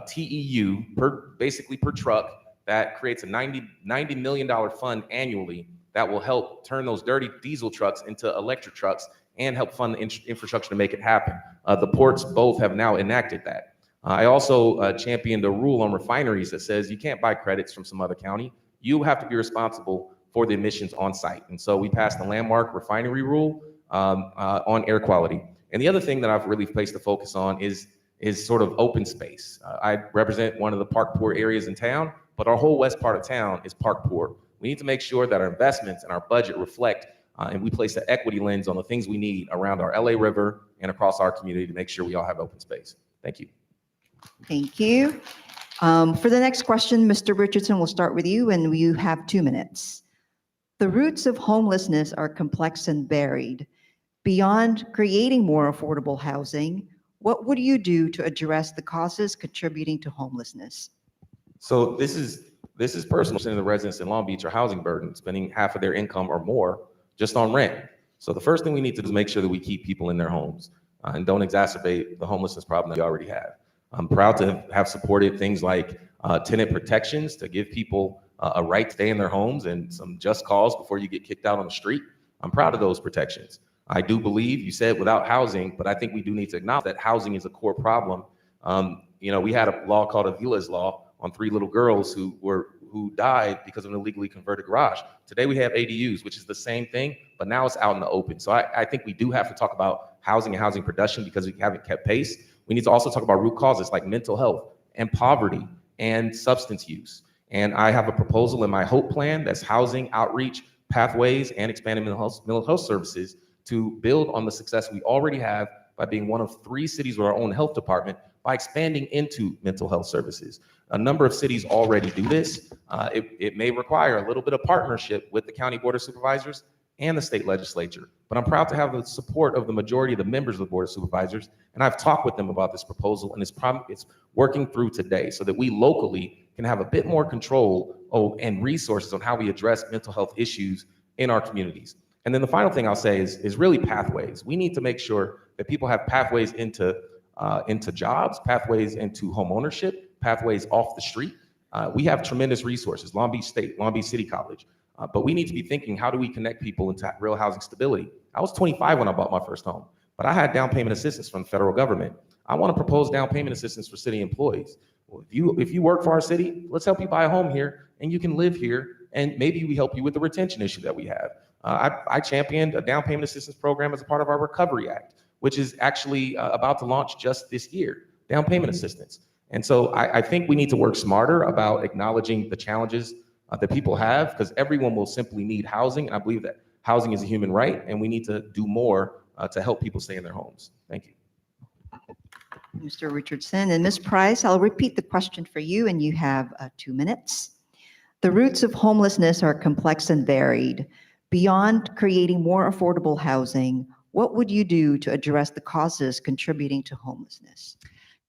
S16: TEU, per truck, that creates a $90 million fund annually that will help turn those dirty diesel trucks into electric trucks and help fund the infrastructure to make it happen. The ports both have now enacted that. I also championed a rule on refineries that says you can't buy credits from some other county. You have to be responsible for the emissions on site. And so we passed the landmark refinery rule on air quality. And the other thing that I've really placed the focus on is sort of open space. I represent one of the park poor areas in town, but our whole west part of town is park poor. We need to make sure that our investments and our budget reflect and we place the equity lens on the things we need around our LA River and across our community to make sure we all have open space. Thank you.
S5: Thank you. For the next question, Mr. Richardson, we'll start with you, and you have 2 minutes. The roots of homelessness are complex and varied. Beyond creating more affordable housing, what would you do to address the causes contributing to homelessness?
S16: So this is personal. The residents in Long Beach are housing burden, spending half of their income or more just on rent. So the first thing we need to do is make sure that we keep people in their homes and don't exacerbate the homelessness problem that we already have. I'm proud to have supported things like tenant protections to give people a right to stay in their homes and some just cause before you get kicked out on the street. I'm proud of those protections. I do believe you said without housing, but I think we do need to acknowledge that housing is a core problem. We had a law called Avila's Law on 3 little girls who died because of an illegally converted garage. Today we have ADUs, which is the same thing, but now it's out in the open. So I think we do have to talk about housing and housing production because we haven't kept pace. We need to also talk about root causes like mental health and poverty and substance use. And I have a proposal in my HOPE plan that's housing, outreach, pathways, and expanding mental health services to build on the success we already have by being one of 3 cities with our own health department by expanding into mental health services. A number of cities already do this. It may require a little bit of partnership with the County Board of Supervisors and the state legislature, but I'm proud to have the support of the majority of the members of the Board of Supervisors, and I've talked with them about this proposal, and it's working through today so that we locally can have a bit more control and resources on how we address mental health issues in our communities. And then the final thing I'll say is really pathways. We need to make sure that people have pathways into jobs, pathways into home ownership, pathways off the street. We have tremendous resources, Long Beach State, Long Beach City College, but we need to be thinking, how do we connect people into real housing stability? I was 25 when I bought my first home, but I had down payment assistance from the federal government. I want to propose down payment assistance for city employees. Well, if you work for our city, let's help you buy a home here, and you can live here, and maybe we help you with the retention issue that we have. I championed a down payment assistance program as a part of our Recovery Act, which is actually about to launch just this year, down payment assistance. And so I think we need to work smarter about acknowledging the challenges that people have, because everyone will simply need housing. And I believe that housing is a human right, and we need to do more to help people stay in their homes. Thank you.
S5: Mr. Richardson. And Ms. Price, I'll repeat the question for you, and you have 2 minutes. The roots of homelessness are complex and varied. Beyond creating more affordable housing, what would you do to address the causes contributing to homelessness?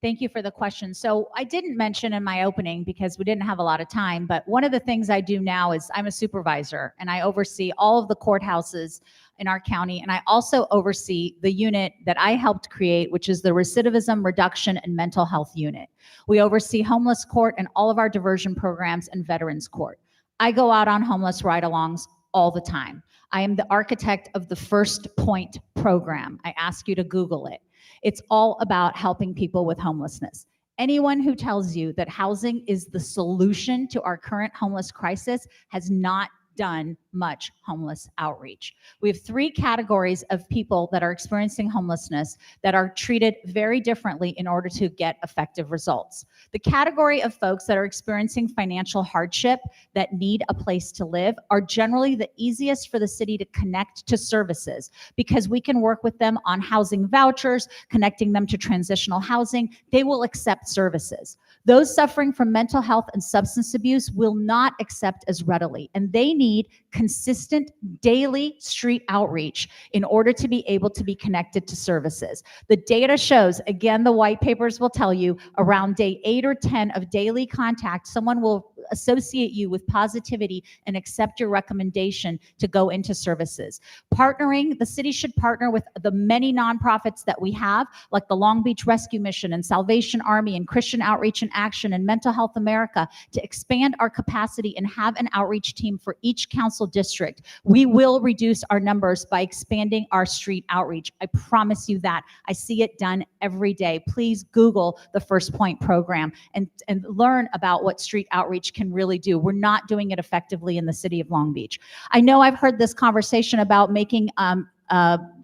S15: Thank you for the question. So I didn't mention in my opening because we didn't have a lot of time, but one of the things I do now is I'm a supervisor and I oversee all of the courthouses in our county. And I also oversee the unit that I helped create, which is the Recidivism Reduction and Mental Health Unit. We oversee homeless court and all of our diversion programs and veterans court. I go out on homeless ride-alongs all the time. I am the architect of the First Point program. I ask you to Google it. It's all about helping people with homelessness. Anyone who tells you that housing is the solution to our current homeless crisis has not done much homeless outreach. We have 3 categories of people that are experiencing homelessness that are treated very differently in order to get effective results. The category of folks that are experiencing financial hardship that need a place to live are generally the easiest for the city to connect to services because we can work with them on housing vouchers, connecting them to transitional housing. They will accept services. Those suffering from mental health and substance abuse will not accept as readily, and they need consistent daily street outreach in order to be able to be connected to services. The data shows, again, the white papers will tell you, around day 8 or 10 of daily contact, someone will associate you with positivity and accept your recommendation to go into services. Partnering, the city should partner with the many nonprofits that we have, like the Long Beach Rescue Mission and Salvation Army and Christian Outreach and Action and Mental Health America, to expand our capacity and have an outreach team for each council district. We will reduce our numbers by expanding our street outreach. I promise you that. I see it done every day. Please Google the First Point program and learn about what street outreach can really do. We're not doing it effectively in the city of Long Beach. I know I've heard this conversation about making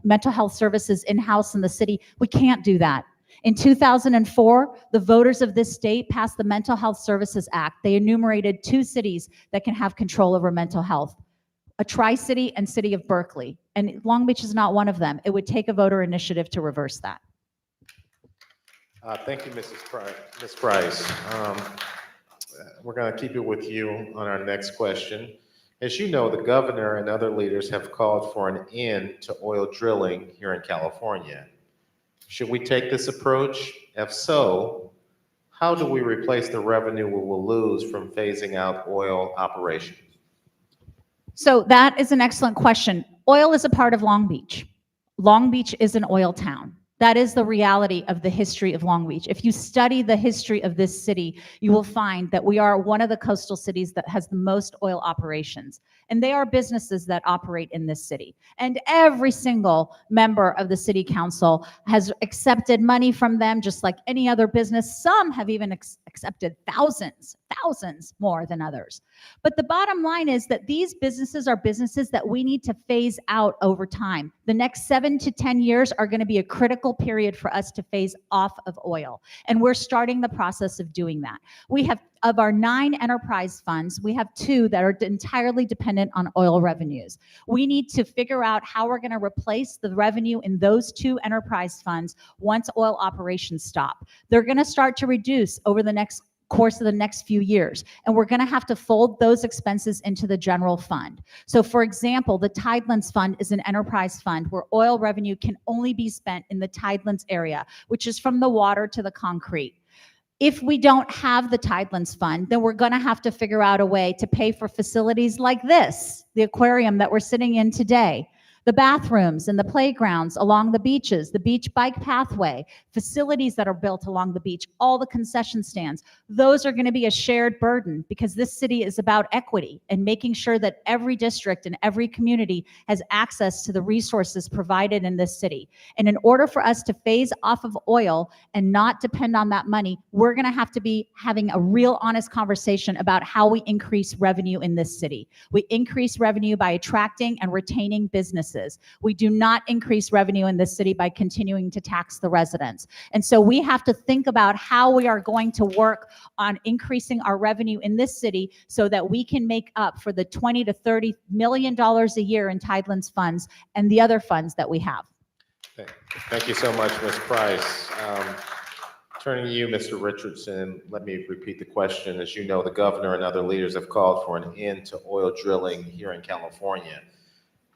S15: mental health services in-house in the city. We can't do that. In 2004, the voters of this state passed the Mental Health Services Act. They enumerated 2 cities that can have control over mental health, a Tri-City and City of Berkeley. And Long Beach is not one of them. It would take a voter initiative to reverse that.
S6: Thank you, Ms. Price. We're going to keep it with you on our next question. As you know, the governor and other leaders have called for an end to oil drilling here in California. Should we take this approach? If so, how do we replace the revenue we will lose from phasing out oil operations?
S15: So that is an excellent question. Oil is a part of Long Beach. Long Beach is an oil town. That is the reality of the history of Long Beach. If you study the history of this city, you will find that we are one of the coastal cities that has the most oil operations. And they are businesses that operate in this city. And every single member of the city council has accepted money from them, just like any other business. Some have even accepted thousands thousands more than others. But the bottom line is that these businesses are businesses that we need to phase out over time. The next 7 to 10 years are going to be a critical period for us to phase off of oil. And we're starting the process of doing that. We have, of our 9 enterprise funds, we have 2 that are entirely dependent on oil revenues. We need to figure out how we're going to replace the revenue in those 2 enterprise funds once oil operations stop. They're going to start to reduce over the course of the next few years, and we're going to have to fold those expenses into the general fund. So for example, the Tidelands Fund is an enterprise fund where oil revenue can only be spent in the Tidelands area, which is from the water to the concrete. If we don't have the Tidelands Fund, then we're going to have to figure out a way to pay for facilities like this, the aquarium that we're sitting in today, the bathrooms and the playgrounds along the beaches, the beach bike pathway, facilities that are built along the beach, all the concession stands. Those are going to be a shared burden because this city is about equity and making sure that every district and every community has access to the resources provided in this city. And in order for us to phase off of oil and not depend on that money, we're going to have to be having a real honest conversation about how we increase revenue in this city. We increase revenue by attracting and retaining businesses. We do not increase revenue in this city by continuing to tax the residents. And so we have to think about how we are going to work on increasing our revenue in this city so that we can make up for the $20 to $30 million a year in Tidelands funds and the other funds that we have.
S6: Thank you so much, Ms. Price. Turning to you, Mr. Richardson, let me repeat the question. As you know, the governor and other leaders have called for an end to oil drilling here in California.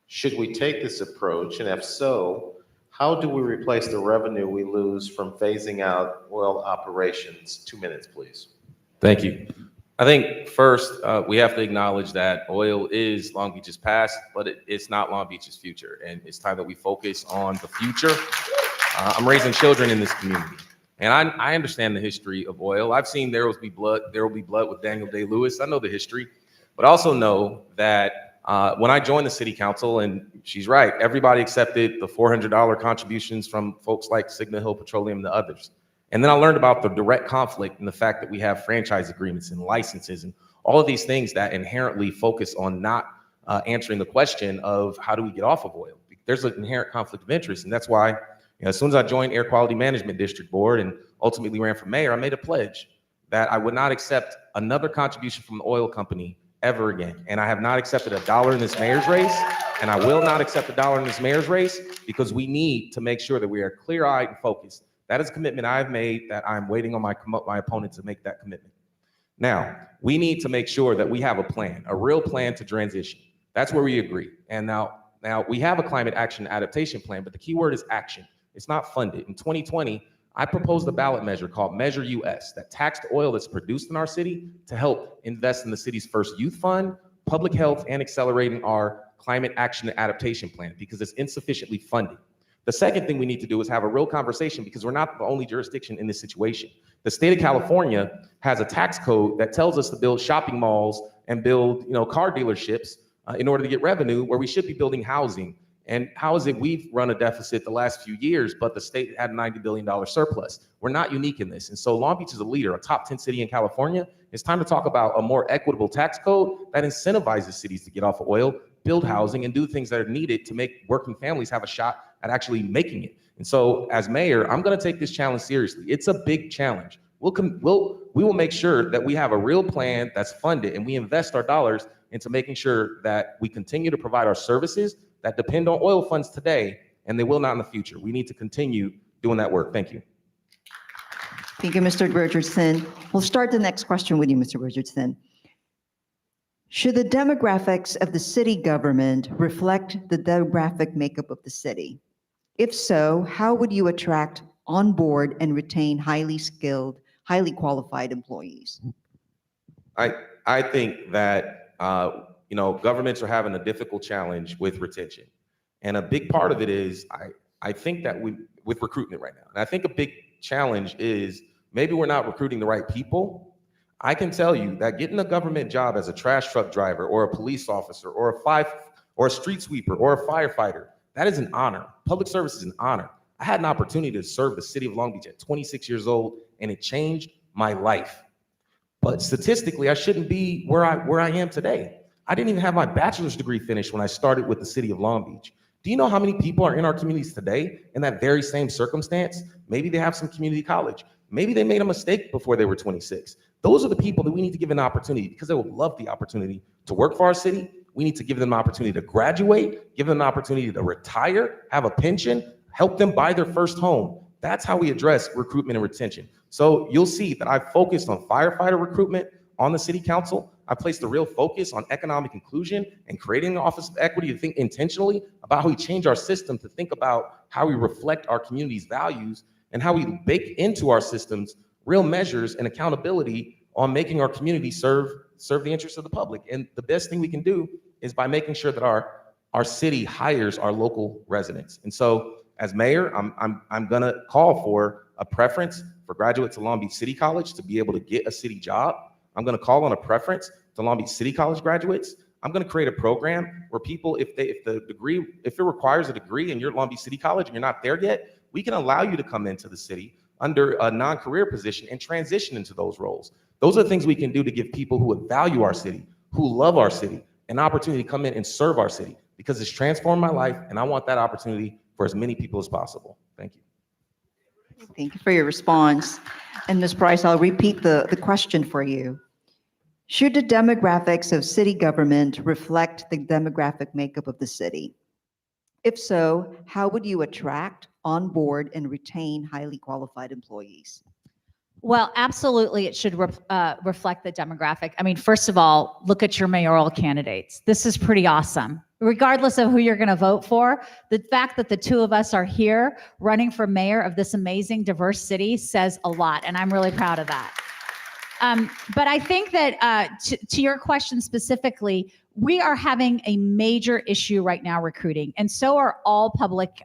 S6: Should we take this approach? And if so, how do we replace the revenue we lose from phasing out oil operations? 2 minutes, please.
S16: Thank you. I think first, we have to acknowledge that oil is Long Beach's past, but it's not Long Beach's future. And it's time that we focus on the future. I'm raising children in this community. And I understand the history of oil. I've seen There Will Be Blood with Daniel Day-Lewis. I know the history, but I also know that when I joined the city council, and she's right, everybody accepted the $400 contributions from folks like Signal Hill Petroleum and the others. And then I learned about the direct conflict and the fact that we have franchise agreements and licenses and all of these things that inherently focus on not answering the question of how do we get off of oil. There's an inherent conflict of interest. And that's why, as soon as I joined Air Quality Management District Board and ultimately ran for mayor, I made a pledge that I would not accept another contribution from the oil company ever again. And I have not accepted $1 in this mayor's race, and I will not accept $1 in this mayor's race because we need to make sure that we are clear-eyed and focused. That is a commitment I've made that I'm waiting on my opponent to make that commitment. Now, we need to make sure that we have a plan, a real plan to transition. That's where we agree. And now we have a climate action adaptation plan, but the key word is action. It's not funded. In 2020, I proposed a ballot measure called Measure US that taxed oil that's produced in our city to help invest in the city's first youth fund, public health, and accelerating our climate action adaptation plan because it's insufficiently funded. The second thing we need to do is have a real conversation because we're not the only jurisdiction in this situation. The state of California has a tax code that tells us to build shopping malls and build, car dealerships in order to get revenue where we should be building housing. And how is it we've run a deficit the last few years, but the state had a $90 billion surplus? We're not unique in this. And so Long Beach is a leader, a top 10 city in California. It's time to talk about a more equitable tax code that incentivizes cities to get off of oil, build housing, and do things that are needed to make working families have a shot at actually making it. And so as mayor, I'm going to take this challenge seriously. It's a big challenge. We will make sure that we have a real plan that's funded and we invest our dollars into making sure that we continue to provide our services that depend on oil funds today, and they will not in the future. We need to continue doing that work. Thank you.
S5: Thank you, Mr. Richardson. We'll start the next question with you, Mr. Richardson. Should the demographics of the city government reflect the demographic makeup of the city? If so, how would you attract, onboard, and retain highly skilled, highly qualified employees?
S16: I think that governments are having a difficult challenge with retention. And a big part of it is, I think that with recruitment right now, and I think a big challenge is maybe we're not recruiting the right people. I can tell you that getting a government job as a trash truck driver or a police officer or a street sweeper or a firefighter, that is an honor. Public service is an honor. I had an opportunity to serve the city of Long Beach at 26 years old, and it changed my life. But statistically, I shouldn't be where I am today. I didn't even have my bachelor's degree finished when I started with the city of Long Beach. Do you know how many people are in our communities today in that very same circumstance? Maybe they have some community college. Maybe they made a mistake before they were 26. Those are the people that we need to give an opportunity because they would love the opportunity to work for our city. We need to give them an opportunity to graduate, give them an opportunity to retire, have a pension, help them buy their first home. That's how we address recruitment and retention. So you'll see that I've focused on firefighter recruitment on the city council. I placed a real focus on economic inclusion and creating an office of equity to think intentionally about how we change our system, to think about how we reflect our community's values and how we bake into our systems real measures and accountability on making our community serve the interests of the public. And the best thing we can do is by making sure that our city hires our local residents. And so as mayor, I'm gonna call for a preference for graduates of Long Beach City College to be able to get a city job. I'm gonna call on a preference to Long Beach City College graduates. I'm gonna create a program where people, if it requires a degree and you're at Long Beach City College and you're not there yet, we can allow you to come into the city under a non-career position and transition into those roles. Those are things we can do to give people who would value our city, who love our city, an opportunity to come in and serve our city because it's transformed my life and I want that opportunity for as many people as possible. Thank you.
S5: Thank you for your response. And Ms. Price, I'll repeat the question for you. Should the demographics of city government reflect the demographic makeup of the city? If so, how would you attract, onboard, and retain highly qualified employees?
S15: Well, absolutely, it should reflect the demographic. I mean, first of all, look at your mayoral candidates. This is pretty awesome. Regardless of who you're going to vote for, the fact that the two of us are here running for mayor of this amazing, diverse city says a lot, and I'm really proud of that. But I think that to your question specifically, we are having a major issue right now recruiting, and so are all public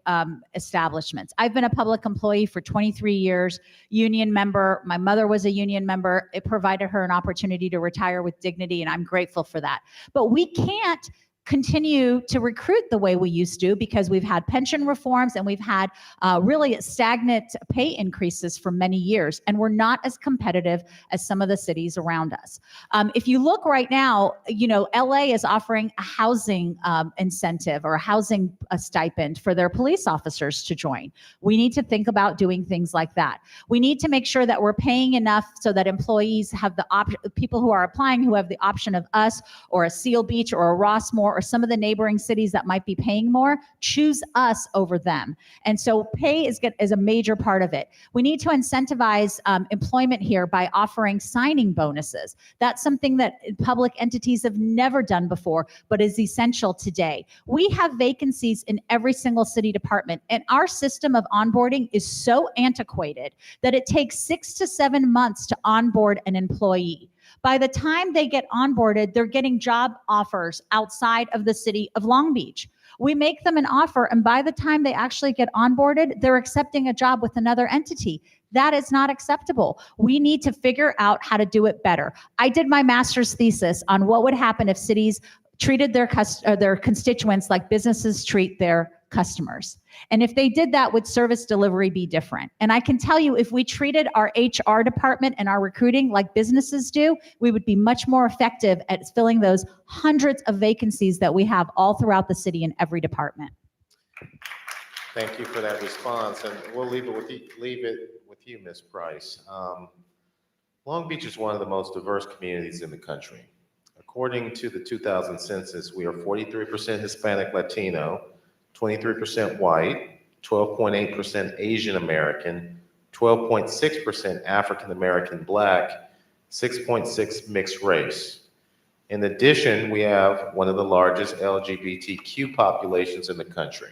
S15: establishments. I've been a public employee for 23 years, union member. My mother was a union member. It provided her an opportunity to retire with dignity, and I'm grateful for that. But we can't continue to recruit the way we used to because we've had pension reforms and we've had really stagnant pay increases for many years, and we're not as competitive as some of the cities around us. If you look right now, you know, LA is offering a housing incentive or a stipend for their police officers to join. We need to think about doing things like that. We need to make sure that we're paying enough so that employees have the option, people who are applying who have the option of us or a Seal Beach or a Rossmore or some of the neighboring cities that might be paying more, choose us over them. And so pay is a major part of it. We need to incentivize employment here by offering signing bonuses. That's something that public entities have never done before, but is essential today. We have vacancies in every single city department, and our system of onboarding is so antiquated that it takes 6 to 7 months to onboard an employee. By the time they get onboarded, they're getting job offers outside of the city of Long Beach. We make them an offer, and by the time they actually get onboarded, they're accepting a job with another entity. That is not acceptable. We need to figure out how to do it better. I did my master's thesis on what would happen if cities treated their constituents like businesses treat their customers. And if they did that, would service delivery be different? And I can tell you, if we treated our HR department and our recruiting like businesses do, we would be much more effective at filling those hundreds of vacancies that we have all throughout the city in every department.
S6: Thank you for that response, and we'll leave it with you, Ms. Price. Long Beach is one of the most diverse communities in the country. According to the 2000 census, we are 43% Hispanic Latino, 23% white, 12.8% Asian American, 12.6% African American Black, 6.6% mixed race. In addition, we have one of the largest LGBTQ populations in the country.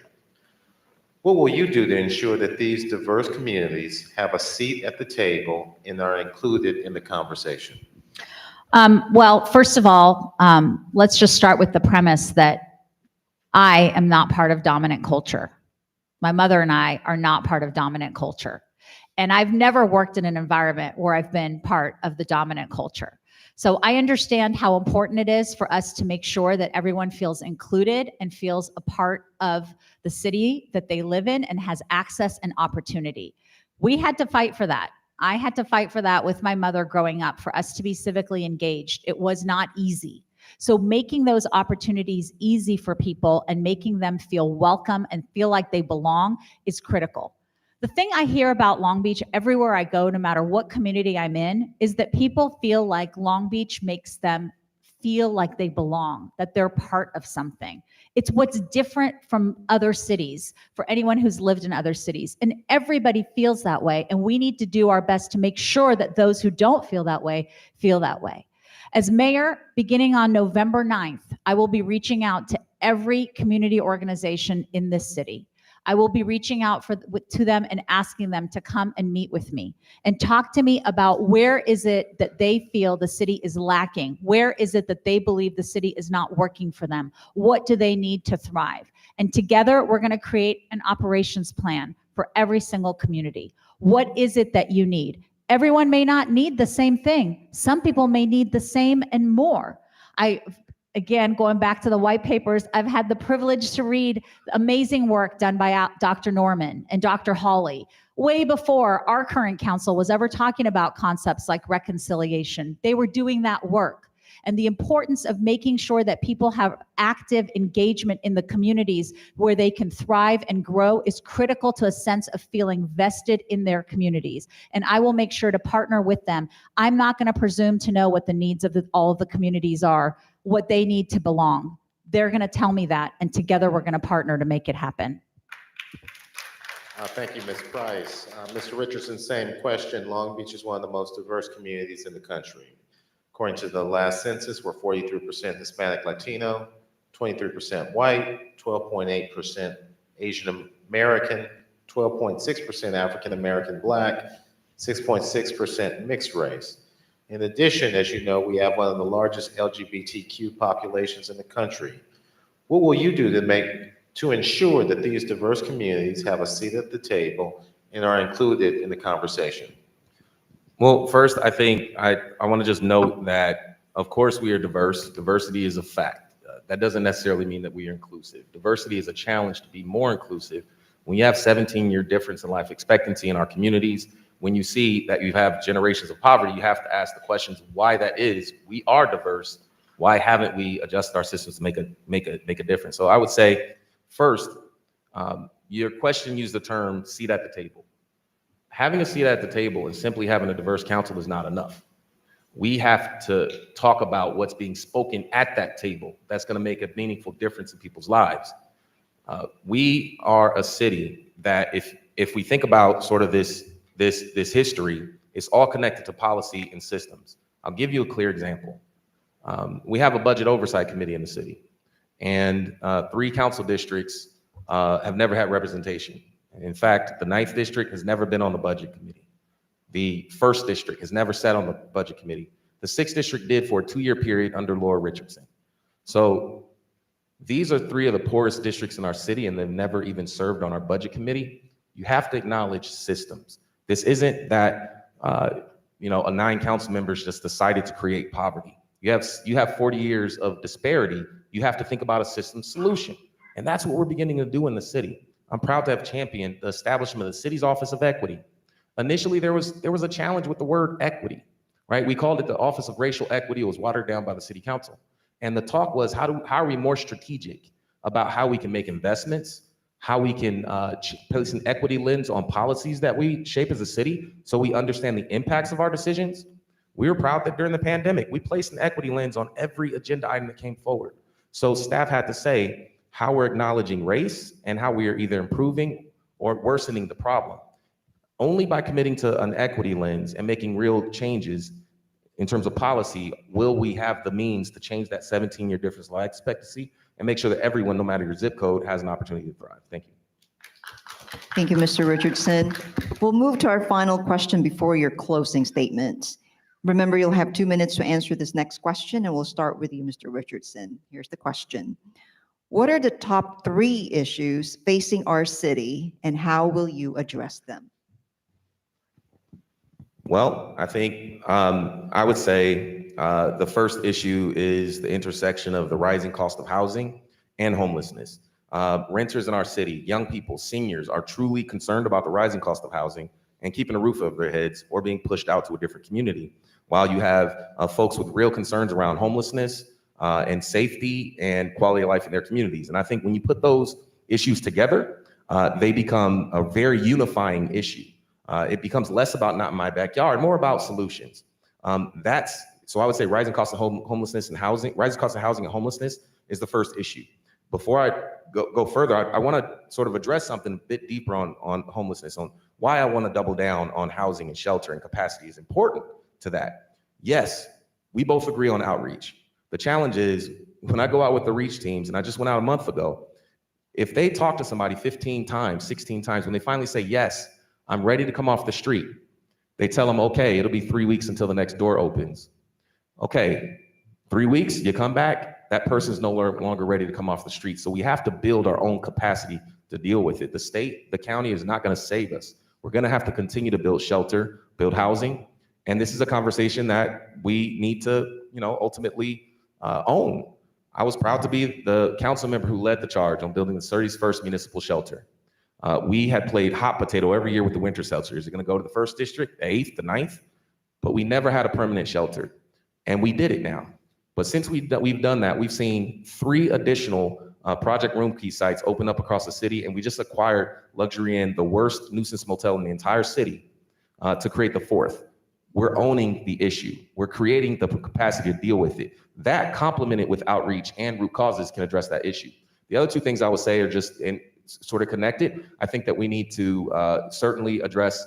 S6: What will you do to ensure that these diverse communities have a seat at the table and are included in the conversation?
S15: Well, first of all, let's just start with the premise that I am not part of dominant culture. My mother and I are not part of dominant culture. And I've never worked in an environment where I've been part of the dominant culture. So I understand how important it is for us to make sure that everyone feels included and feels a part of the city that they live in and has access and opportunity. We had to fight for that. I had to fight for that with my mother growing up, for us to be civically engaged. It was not easy. So making those opportunities easy for people and making them feel welcome and feel like they belong is critical. The thing I hear about Long Beach everywhere I go, no matter what community I'm in, is that people feel like Long Beach makes them feel like they belong, that they're part of something. It's what's different from other cities, for anyone who's lived in other cities. And everybody feels that way. And we need to do our best to make sure that those who don't feel that way feel that way. As mayor, beginning on November 9th, I will be reaching out to every community organization in this city. I will be reaching out to them and asking them to come and meet with me and talk to me about where is it that they feel the city is lacking? Where is it that they believe the city is not working for them? What do they need to thrive? And together, we're going to create an operations plan for every single community. What is it that you need? Everyone may not need the same thing. Some people may need the same and more. Again, going back to the white papers, I've had the privilege to read amazing work done by Dr. Norman and Dr. Hawley, way before our current council was ever talking about concepts like reconciliation. They were doing that work. And the importance of making sure that people have active engagement in the communities where they can thrive and grow is critical to a sense of feeling vested in their communities. And I will make sure to partner with them. I'm not going to presume to know what the needs of all of the communities are, what they need to belong. They're going to tell me that, and together we're going to partner to make it happen.
S6: Thank you, Ms. Price. Mr. Richardson, same question. Long Beach is one of the most diverse communities in the country. According to the last census, we're 43% Hispanic Latino, 23% white, 12.8% Asian American, 12.6% African American Black, 6.6% mixed race. In addition, as you know, we have one of the largest LGBTQ populations in the country. What will you do to ensure that these diverse communities have a seat at the table and are included in the conversation?
S16: Well, first, I think I want to just note that, of course, we are diverse. Diversity is a fact. That doesn't necessarily mean that we are inclusive. Diversity is a challenge to be more inclusive. When you have 17-year difference in life expectancy in our communities, when you see that you have generations of poverty, you have to ask the questions why that is. We are diverse. Why haven't we adjusted our systems to make a difference? So I would say, first, your question used the term seat at the table. Having a seat at the table and simply having a diverse council is not enough. We have to talk about what's being spoken at that table that's going to make a meaningful difference in people's lives. We are a city that, if we think about sort of this history, it's all connected to policy and systems. I'll give you a clear example. We have a budget oversight committee in the city, and 3 council districts have never had representation. In fact, the 9th district has never been on the budget committee. The 1st district has never sat on the budget committee. The 6th district did for a 2-year period under Laura Richardson. So these are 3 of the poorest districts in our city, and they've never even served on our budget committee. You have to acknowledge systems. This isn't that a 9 council members just decided to create poverty. You have 40 years of disparity. You have to think about a system solution, and that's what we're beginning to do in the city. I'm proud to have championed the establishment of the city's Office of Equity. Initially, there was a challenge with the word equity, right? We called it the Office of Racial Equity. It was watered down by the city council. And the talk was, how are we more strategic about how we can make investments, how we can place an equity lens on policies that we shape as a city so we understand the impacts of our decisions. We were proud that during the pandemic, we placed an equity lens on every agenda item that came forward. So staff had to say how we're acknowledging race and how we are either improving or worsening the problem. Only by committing to an equity lens and making real changes in terms of policy will we have the means to change that 17-year difference in life expectancy and make sure that everyone, no matter your zip code, has an opportunity to thrive. Thank you.
S5: Thank you, Mr. Richardson. We'll move to our final question before your closing statement. Remember, you'll have 2 minutes to answer this next question, and we'll start with you, Mr. Richardson. Here's the question. What are the top 3 issues facing our city, and how will you address them?
S16: Well, I think I would say the first issue is the intersection of the rising cost of housing and homelessness. Renters in our city, young people, seniors are truly concerned about the rising cost of housing and keeping a roof over their heads or being pushed out to a different community, while you have folks with real concerns around homelessness and safety and quality of life in their communities. And I think when you put those issues together, they become a very unifying issue. It becomes less about not in my backyard, more about solutions. So I would say rising costs of homelessness and housing, rising costs of housing and homelessness is the first issue. Before I go further, I want to sort of address something a bit deeper on homelessness, on why I want to double down on housing and shelter and capacity is important to that. Yes, we both agree on outreach. The challenge is when I go out with the reach teams, and I just went out a month ago, if they talk to somebody 15 times, 16 times, when they finally say, yes, I'm ready to come off the street, they tell them, okay, it'll be 3 weeks until the next door opens. Okay, 3 weeks, you come back, that person's no longer ready to come off the street. So we have to build our own capacity to deal with it. The state, the county is not going to save us. We're going to have to continue to build shelter, build housing. And this is a conversation that we need to, ultimately own. I was proud to be the council member who led the charge on building the 31st municipal shelter. We had played hot potato every year with the winter shelter. Is it going to go to the 1st district, the 8th, the 9th? But we never had a permanent shelter. And we did it now. But since we've done that, we've seen 3 additional Project Room Key sites open up across the city. And we just acquired Luxury Inn, the worst nuisance motel in the entire city, to create the 4th. We're owning the issue. We're creating the capacity to deal with it. That complemented with outreach and root causes can address that issue. The other 2 things I would say are just sort of connected. I think that we need to certainly address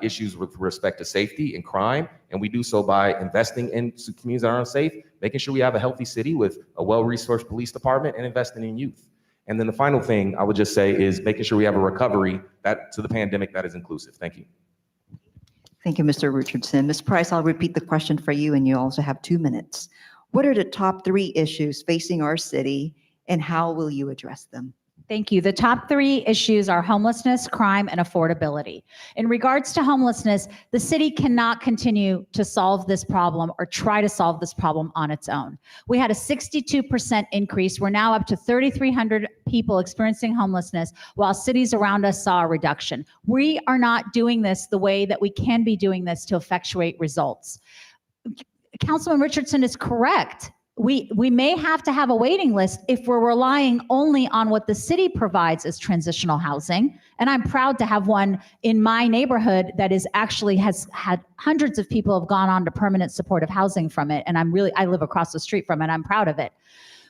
S16: issues with respect to safety and crime. And we do so by investing in communities that are unsafe, making sure we have a healthy city with a well-resourced police department, and investing in youth. And then the final thing I would just say is making sure we have a recovery to the pandemic that is inclusive. Thank you.
S5: Thank you, Mr. Richardson. Ms. Price, I'll repeat the question for you, and you also have 2 minutes. What are the top 3 issues facing our city, and how will you address them?
S15: Thank you. The top 3 issues are homelessness, crime, and affordability. In regards to homelessness, the city cannot continue to solve this problem or try to solve this problem on its own. We had a 62% increase. We're now up to 3,300 people experiencing homelessness, while cities around us saw a reduction. We are not doing this the way that we can be doing this to effectuate results. Councilman Richardson is correct. We may have to have a waiting list if we're relying only on what the city provides as transitional housing. And I'm proud to have one in my neighborhood that is actually has had hundreds of people have gone on to permanent supportive housing from it. And I live across the street from it. I'm proud of it.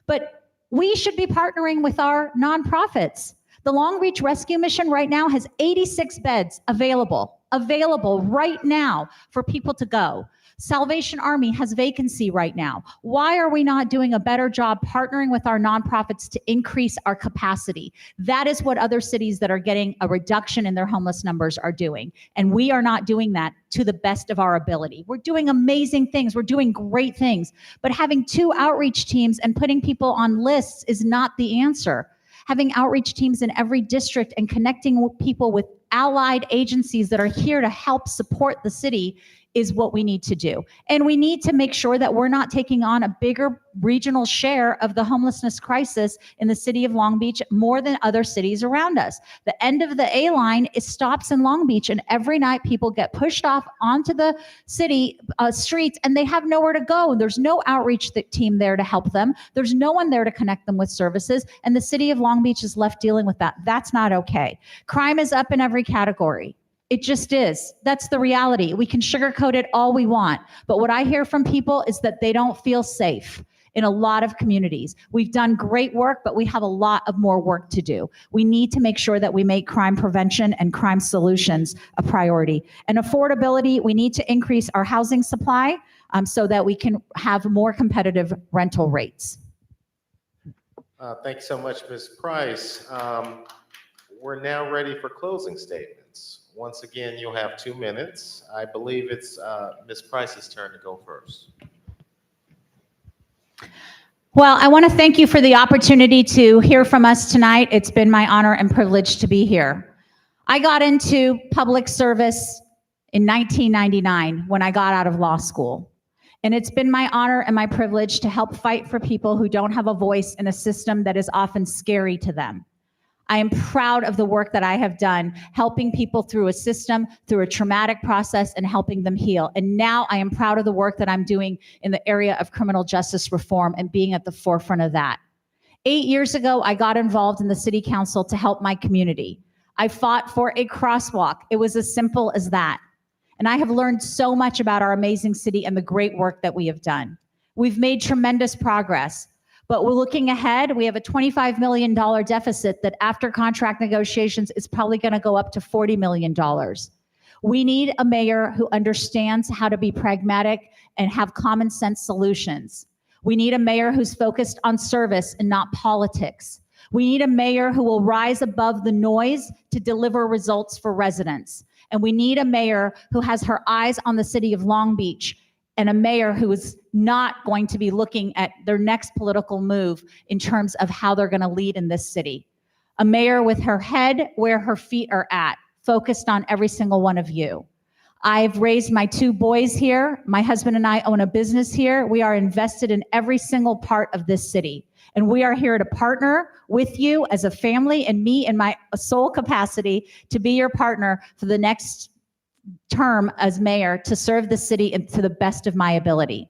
S15: But we should be partnering with our nonprofits. The Long Beach Rescue Mission right now has 86 beds available right now for people to go. Salvation Army has vacancy right now. Why are we not doing a better job partnering with our nonprofits to increase our capacity? That is what other cities that are getting a reduction in their homeless numbers are doing. And we are not doing that to the best of our ability. We're doing amazing things. We're doing great things. But having 2 outreach teams and putting people on lists is not the answer. Having outreach teams in every district and connecting with people with allied agencies that are here to help support the city is what we need to do. And we need to make sure that we're not taking on a bigger regional share of the homelessness crisis in the city of Long Beach more than other cities around us. The end of the A line stops in Long Beach, and every night people get pushed off onto the city streets and they have nowhere to go. There's no outreach team there to help them. There's no one there to connect them with services. And the city of Long Beach is left dealing with that. That's not okay. Crime is up in every category. It just is. That's the reality. We can sugarcoat it all we want. But what I hear from people is that they don't feel safe in a lot of communities. We've done great work, but we have a lot of more work to do. We need to make sure that we make crime prevention and crime solutions a priority. And affordability, we need to increase our housing supply so that we can have more competitive rental rates.
S6: Thank you so much, Ms. Price. We're now ready for closing statements. Once again, you'll have 2 minutes. I believe it's Ms. Price's turn to go first.
S15: Well, I want to thank you for the opportunity to hear from us tonight. It's been my honor and privilege to be here. I got into public service in 1999 when I got out of law school. And it's been my honor and my privilege to help fight for people who don't have a voice in a system that is often scary to them. I am proud of the work that I have done, helping people through a system, through a traumatic process, and helping them heal. And now I am proud of the work that I'm doing in the area of criminal justice reform and being at the forefront of that. 8 years ago, I got involved in the city council to help my community. I fought for a crosswalk. It was as simple as that. And I have learned so much about our amazing city and the great work that we have done. We've made tremendous progress. But we're looking ahead. We have a $25 million deficit that after contract negotiations is probably going to go up to $40 million. We need a mayor who understands how to be pragmatic and have common sense solutions. We need a mayor who's focused on service and not politics. We need a mayor who will rise above the noise to deliver results for residents. And we need a mayor who has her eyes on the city of Long Beach, and a mayor who is not going to be looking at their next political move in terms of how they're going to lead in this city. A mayor with her head where her feet are at, focused on every single one of you. I've raised my 2 boys here. My husband and I own a business here. We are invested in every single part of this city. And we are here to partner with you as a family and me in my sole capacity to be your partner for the next term as mayor to serve the city to the best of my ability.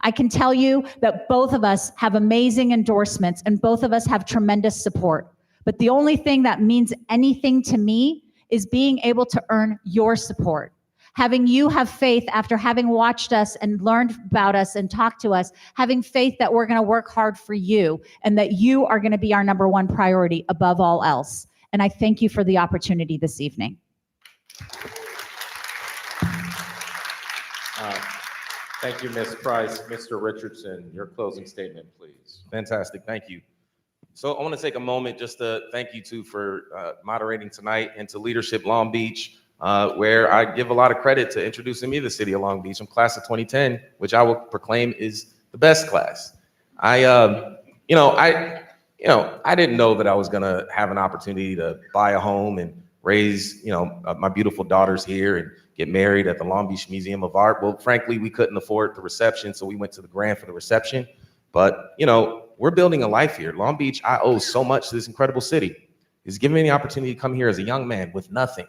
S15: I can tell you that both of us have amazing endorsements and both of us have tremendous support. But the only thing that means anything to me is being able to earn your support. Having you have faith after having watched us and learned about us and talked to us, having faith that we're going to work hard for you and that you are going to be our number one priority above all else. And I thank you for the opportunity this evening.
S6: Thank you, Ms. Price. Mr. Richardson, your closing statement, please.
S16: Fantastic, thank you. So I want to take a moment just to thank you two for moderating tonight, and to Leadership Long Beach, where I give a lot of credit to introducing me to the city of Long Beach. I'm class of 2010, which I will proclaim is the best class. I didn't know that I was gonna have an opportunity to buy a home and raise, my beautiful daughters here and get married at the Long Beach Museum of Art. Well, frankly, we couldn't afford the reception, so we went to the Grand for the reception. But, we're building a life here. Long Beach, I owe so much to this incredible city. It's given me the opportunity to come here as a young man with nothing,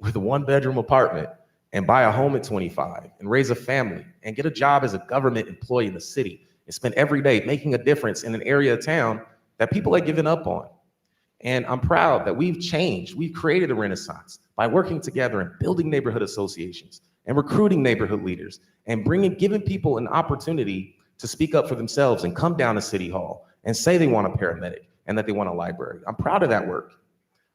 S16: with a 1-bedroom apartment, and buy a home at 25, and raise a family, and get a job as a government employee in the city, and spend every day making a difference in an area of town that people had given up on. And I'm proud that we've changed. We've created a renaissance by working together and building neighborhood associations and recruiting neighborhood leaders and giving people an opportunity to speak up for themselves and come down to City Hall and say they want a paramedic and that they want a library. I'm proud of that work.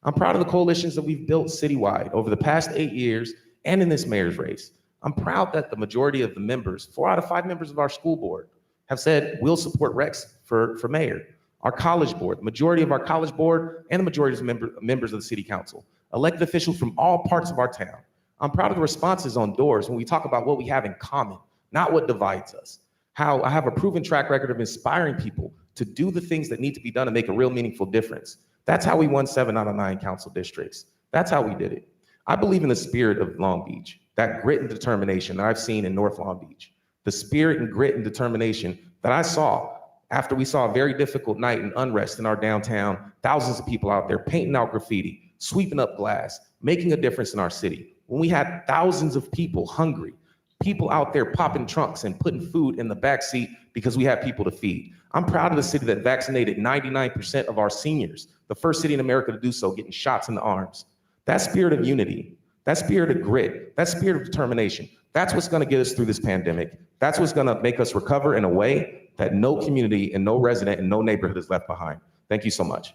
S16: I'm proud of the coalitions that we've built citywide over the past 8 years and in this mayor's race. I'm proud that the majority of the members, 4 out of 5 members of our school board, have said we'll support Rex for mayor. Our college board, the majority of our college board and the majority of members of the city council, elected officials from all parts of our town. I'm proud of the responses on doors when we talk about what we have in common, not what divides us. How I have a proven track record of inspiring people to do the things that need to be done to make a real meaningful difference. That's how we won 7 out of 9 council districts. That's how we did it. I believe in the spirit of Long Beach, that grit and determination that I've seen in North Long Beach, the spirit and grit and determination that I saw after we saw a very difficult night and unrest in our downtown, thousands of people out there painting out graffiti, sweeping up glass, making a difference in our city. When we had thousands of people hungry, people out there popping trunks and putting food in the backseat because we had people to feed. I'm proud of the city that vaccinated 99% of our seniors, the first city in America to do so, getting shots in the arms. That spirit of unity, that spirit of grit, that spirit of determination, that's what's gonna get us through this pandemic. That's what's gonna make us recover in a way that no community and no resident and no neighborhood is left behind. Thank you so much.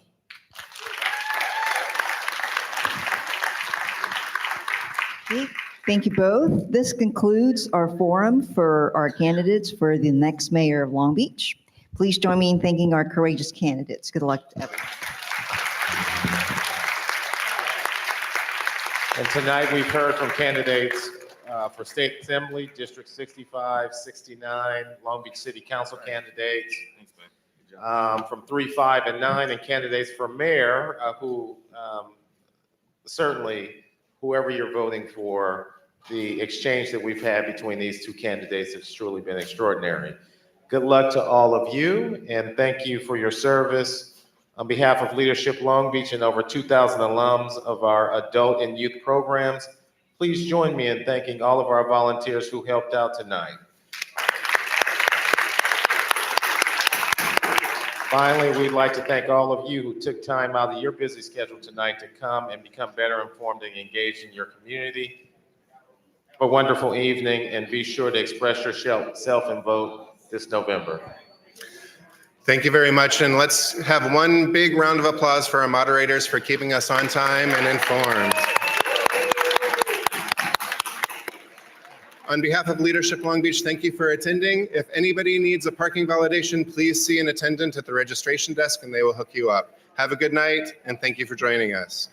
S5: Thank you both. This concludes our forum for our candidates for the next mayor of Long Beach. Please join me in thanking our courageous candidates. Good luck to everyone.
S6: And tonight we've heard from candidates for State Assembly, District 65, 69, Long Beach City Council candidates from 3, 5, and 9, and candidates for mayor who certainly, whoever you're voting for, the exchange that we've had between these 2 candidates has truly been extraordinary. Good luck to all of you, and thank you for your service On behalf of Leadership Long Beach and over 2,000 alums of our adult and youth programs, please join me in thanking all of our volunteers who helped out tonight. Finally, we'd like to thank all of you who took time out of your busy schedule tonight to come and become better informed and engaged in your community. Have a wonderful evening, and be sure to express yourself and vote this November.
S1: Thank you very much, and let's have one big round of applause for our moderators for keeping us on time and informed. On behalf of Leadership Long Beach, thank you for attending. If anybody needs a parking validation, please see an attendant at the registration desk and they will hook you up. Have a good night, and thank you for joining us.